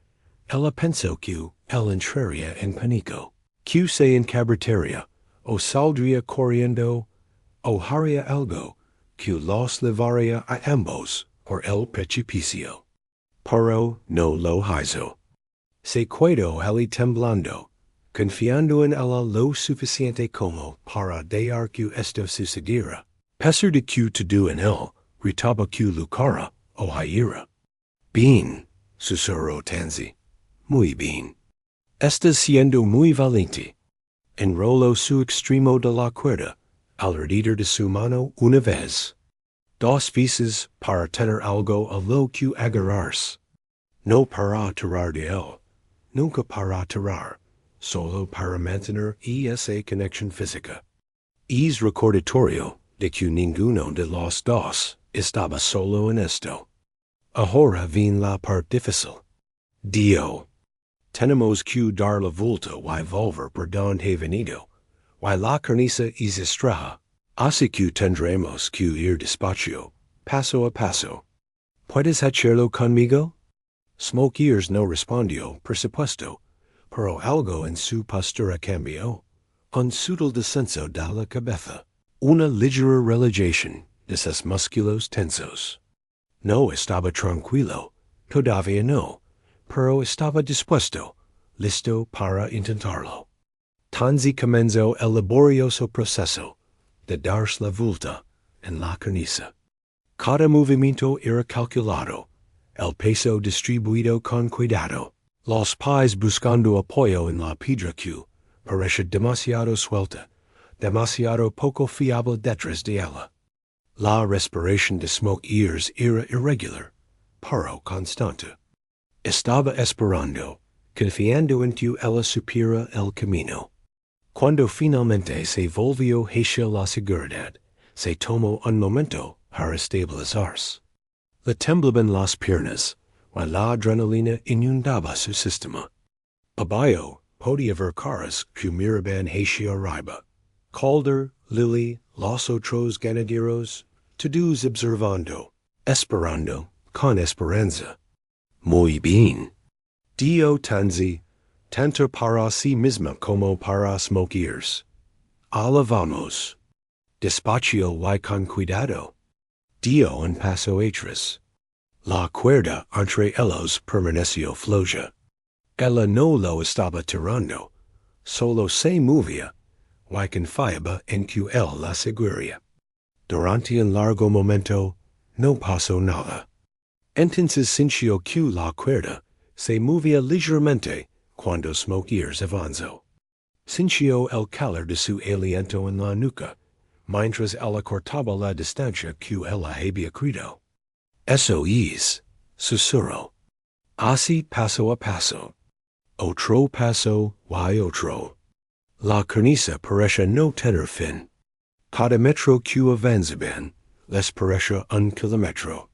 ella pensó que él entraría en pánico, que se encabritaría o saldría corriendo, o haría algo, que los llevaría a ambos, por el precipicio. Pero no lo hizo. Se quedó allí temblando, confiando en ella lo suficiente como para dejar que esto sucediera. Pesar de que todo en él, gritaba que lucara o hiera. Bien, susurró Tansy. Muy bien. Estás siendo muy valiente. Enroló su extremo de la cuerda alrededor de su mano una vez. Dos veces para tener algo a lo que agarrarse. No para tirar de él. Nunca para tirar. Solo para mantener esa conexión física. Es recordatorio de que ninguno de los dos estaba solo en esto. Ahora viene la parte difícil. Dio. Tenemos que dar la vuelta y volver por donde he venido. Y la cornisa es estrecha. Así que tendremos que ir despacio, paso a paso. ¿Puedes hacerlo conmigo? Smoke Ears no respondió, por supuesto, pero algo en su postura cambió. Un sutil descenso de la cabeza. Una ligera relajación de sus músculos tensos. No estaba tranquilo, todavía no, pero estaba dispuesto, listo para intentarlo. Tansy comenzó el laborioso proceso de darse la vuelta en la cornisa. Cada movimiento era calculado, el peso distribuido con cuidado, los pies buscando apoyo en la piedra que parece demasiado suelta, demasiado poco fiable detrás de ella. La respiración de Smoke Ears era irregular, pero constante. Estaba esperando, confiando en que ella supiera el camino. Cuando finalmente se volvió hacia la seguridad, se tomó un momento para estabilizarse. Le temblaban las piernas, y la adrenalina inundaba su sistema. Abajo podía ver caras que miraban hacia arriba. Calder, Lily, los otros ganaderos, todos observando, esperando, con esperanza. Muy bien. Dio Tansy, tanto para sí misma como para Smoke Ears. Allá vamos. Despacio y con cuidado. Dio un paso atrás. La cuerda entre ellos permaneció floja. Ella no lo estaba tirando, solo se movía, y confiaba en que él la seguiría. Durante un largo momento, no pasó nada. Entonces sintió que la cuerda se movía ligeramente cuando Smoke Ears avanzó. Sintió el calor de su aliento en la nuca, mientras ella cortaba la distancia que ella había creído. Eso es, susurró. Así paso a paso. Otro paso y otro. La cornisa parece no tener fin. Cada metro que avanzaban les parece un kilómetro.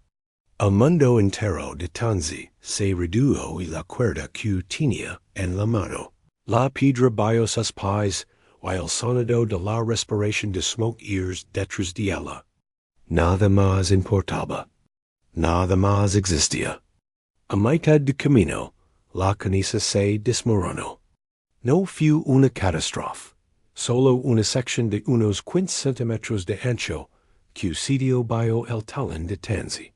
El mundo entero de Tansy se redujo y la cuerda que tenía en la mano. La piedra bajo sus pies y el sonido de la respiración de Smoke Ears detrás de ella. Nada más importaba. Nada más existía. A mitad de camino, la cornisa se desmoronó. No fue una catástrofe, solo una sección de unos 15 centímetros de ancho que sitió bajo el talón de Tansy.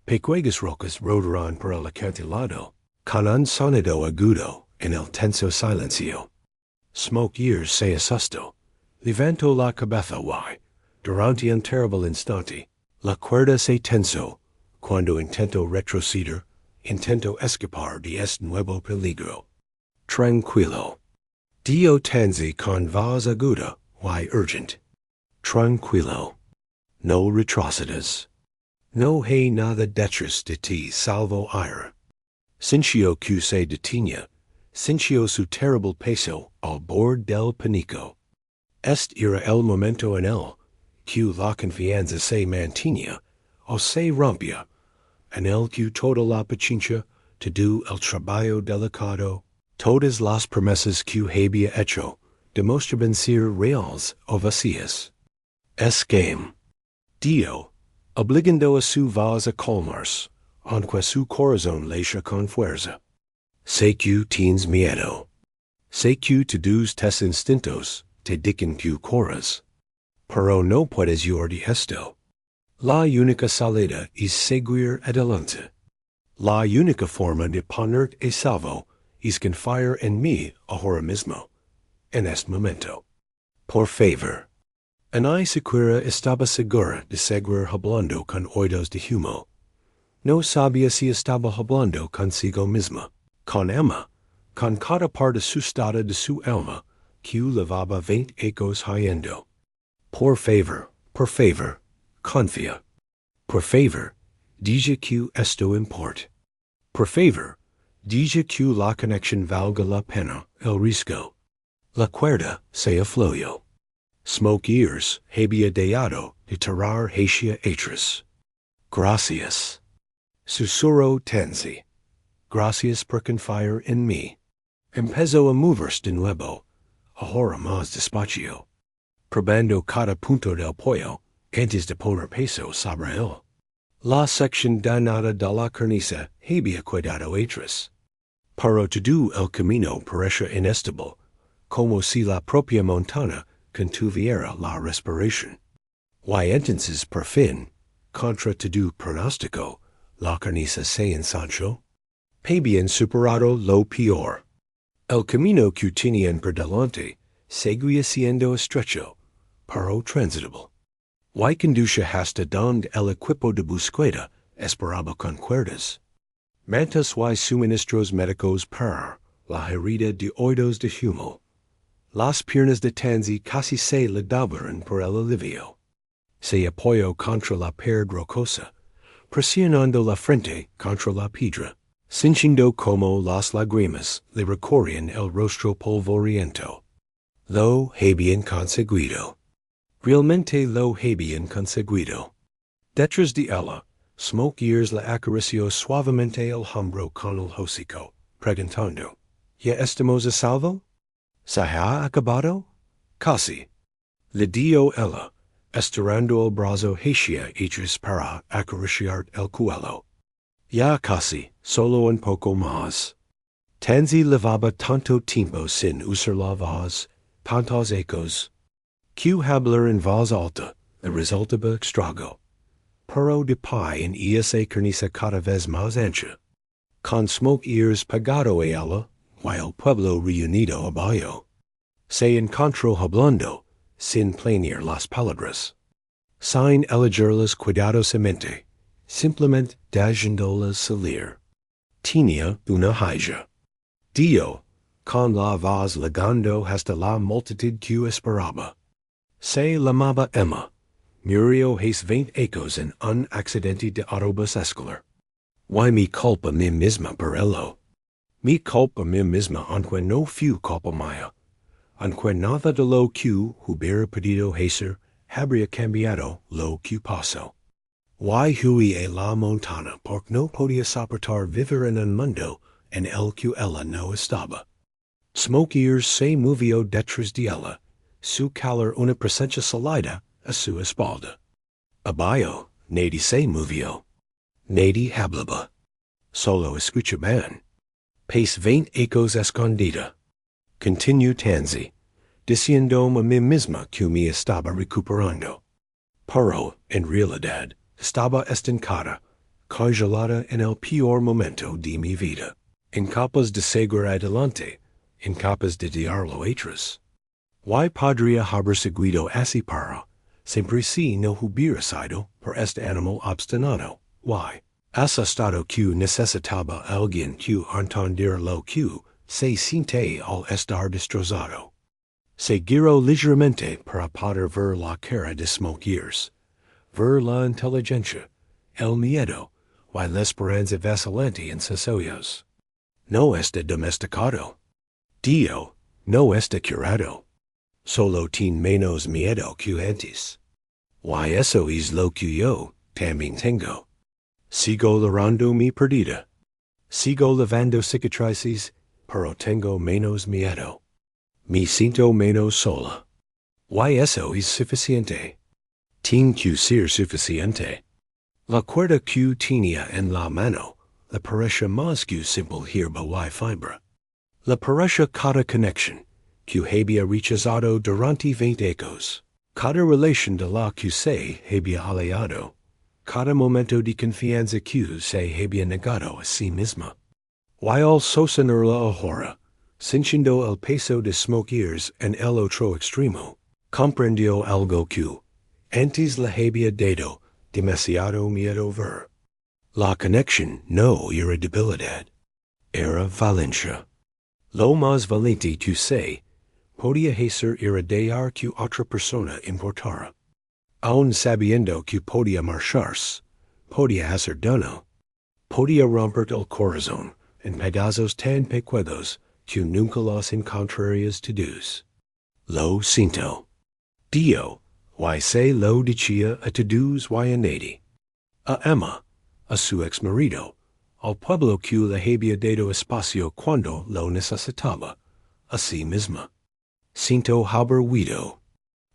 Pequeñas rocas rodaron por el acantilado, con un sonido agudo en el tenso silencio. Smoke Ears se asustó, levantó la cabeza y, durante un terrible instante, la cuerda se tensó, cuando intentó retroceder, intentó escapar de este nuevo peligro. Tranquilo. Dio Tansy con voz aguda y urgente. Tranquilo. No retrocedas. No hay nada detrás de ti salvo aire. Sintió que se detenía, sintió su terrible peso al borde del panico. Este era el momento en el que la confianza se mantenía o se rompía, en el que toda la paciencia, todo el trabajo delicado, todas las promesas que había hecho, demostraban ser reales o vacías. Es game. Dio, obligando a su voz a calmarse, aunque su corazón late con fuerza. Sé que tienes miedo. Sé que todos tus instintos te dicen q coras. Pero no puedes ir de esto. La única salida es seguir adelante. La única forma de ponerte a salvo es confiar en mí ahora mismo, en este momento. Por favor. Ana siquiera estaba segura de seguir hablando con oídos de humo. No sabía si estaba hablando consigo misma, con Emma, con cada parte asustada de su alma, que levaba 20 ecos hayendo. Por favor, confía. Por favor, diga que esto importa. Por favor, diga que la conexión valga la pena el riesgo. La cuerda se afloyó. Smoke ears había dejado de tirar hacia atrás. Gracias. Susurró Tansy. Gracias por confiar en mí. Empezó a moverse de nuevo, ahora más despacio, probando cada punto del pollo antes de poner peso sobre él. La sección danada de la carniza había quedado atrás. Pero todo el camino parecía inestable, como si la propia montaña contuviera la respiración. Y entonces, por fin, contra todo pronóstico, la carniza se ensanchó. Habían superado lo peor. El camino que tenían por delante seguía siendo estrecho, pero transitable. Y conducía hasta donde el equipo de búsqueda esperaba con cuerdas. Mantas y suministros médicos para la herida de oídos de humo. Las piernas de Tansy casi se le doblaron por el alivio. Se apoyó contra la pared rocosa, presionando la frente contra la piedra, sintiendo como las lágrimas le recorrían el rostro polvoriento. Lo habían conseguido. Realmente lo habían conseguido. Detrás de ella, Smoke Ears le acarició suavemente el hombro con el hocico, preguntando, ¿Ya estamos a salvo? ¿Se ha acabado? Casi. Le dio ella, estirando el brazo hacia atrás para acariciar el cuello. Ya casi, solo un poco más. Tansy llevaba tanto tiempo sin usar la voz, tantos ecos. Que hablar en voz alta le resultaba extraño. Pero de pie en esa carniza cada vez más ancha. Con Smoke Ears pegado a ella, y el pueblo reunido abajo. Se encontró hablando, sin planear las palabras. Sin elegirlas cuidadosamente, simplemente dejándolas salir. Tenía una hija. Dio, con la voz llegando hasta la multitud que esperaba. Se llamaba Emma. Murió hace 20 ecos en un accidente de autobús escolar. Y mi culpa mí misma por ello. Mi culpa mí misma aunque no fue culpa mía. Aunque nada de lo que hubiera podido hacer habría cambiado lo que pasó. Y huí a la montaña porque no podía soportar vivir en un mundo en el que ella no estaba. Smoke Ears se movió detrás de ella, su calor una presencia sólida a su espalda. Abajo, nadie se movió. Nadie hablaba. Solo escuchaban. Pace 20 ecos escondida. Continuó Tansy, diciendo a mí misma que me estaba recuperando. Pero, en realidad, estaba estancada, congelada en el peor momento de mi vida, incapaz de seguir adelante, incapaz de darlo atrás. Y podría haber seguido así para, siempre si no hubiera sido por este animal obstinado. Y, asustado que necesitaba alguien que entendiera lo que se siente al estar destrozado. Se giró ligeramente para poder ver la cara de Smoke Ears, ver la inteligencia, el miedo, y la esperanza vacilante en sus ojos. No está domesticado. Dio, no está curado. Solo tiene menos miedo que antes. Y eso es lo que yo también tengo. Sigo llorando mi perdida. Sigo lavando cicatrices, pero tengo menos miedo. Me siento menos sola. Y eso es suficiente. Tiene que ser suficiente. La cuerda que tenía en la mano le parecía más que simple hierba y fibra. Le parecía cada conexión, que había rechazado durante 20 ecos. Cada relación de la que se había aliado, cada momento de confianza que se había negado a sí misma. While sostenerla ahora, sintiendo el peso de smoke ears en el otro extremo, comprendió algo que antes le había dado demasiado miedo ver. La conexión no era debilidad, era valencia. Lo más valiente que se podía hacer era dejar que otra persona importara. Aun sabiendo que podía marcharse, podía hacer daño, podía romper el corazón en pedazos tan pequeños que nunca los encontrarías todos. Lo siento. Dio, why se lo decía a todos y a nadie. A Emma, a su ex marido, al pueblo que le había dado espacio cuando lo necesitaba, a sí misma. Siento haber huido.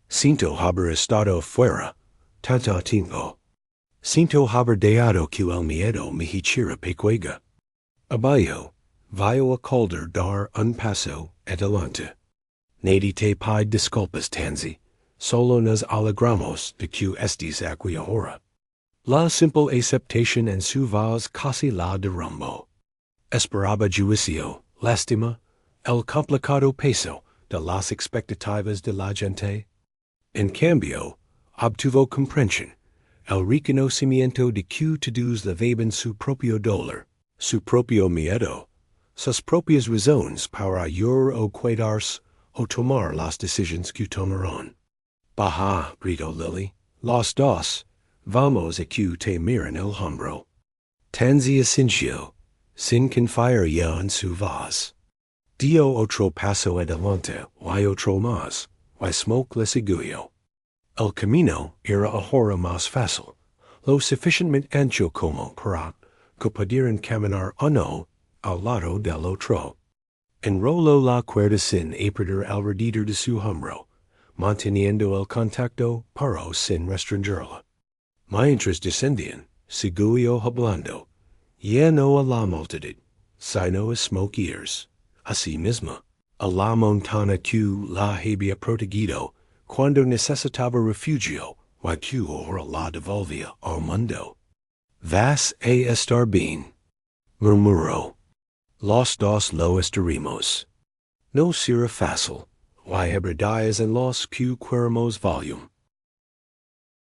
Siento haber estado fuera tanto tiempo. Siento haber dejado que el miedo me hiciera pequeña. Abajo, voy a calder dar un paso adelante. Nadie te pide disculpas, Tansy. Solo nos alegramos de que estés aquí ahora. La simple aceptación en su voz casi la derrumbó. Esperaba juicio, lástima, el complicado peso de las expectativas de la gente. En cambio, obtuvo comprensión, el reconocimiento de que todos llevaban su propio dolor, su propio miedo, sus propias razones para ayudar o cuidarse o tomar las decisiones que tomaron. Baja, gritó Lily, los dos, vamos a que te miren el hombro. Tansy asintió, sin confiar ya en su voz. Dio otro paso adelante, y otro más, y smoke le siguió. El camino era ahora más fácil, lo suficientemente ancho como para que pudieran caminar uno al lado del otro. Enroló la cuerda sin apretar alrededor de su hombro, manteniendo el contacto pero sin restringirla. Mientras descendían, siguió hablando, ya no a la multitud, sino a smoke ears, a sí misma, a la montana que la había protegido cuando necesitaba refugio, y que ahora la devolvía al mundo. Vas a estar bien, murmuró. Los dos lo estaremos. No será fácil, y habrá días en los que queremos volume,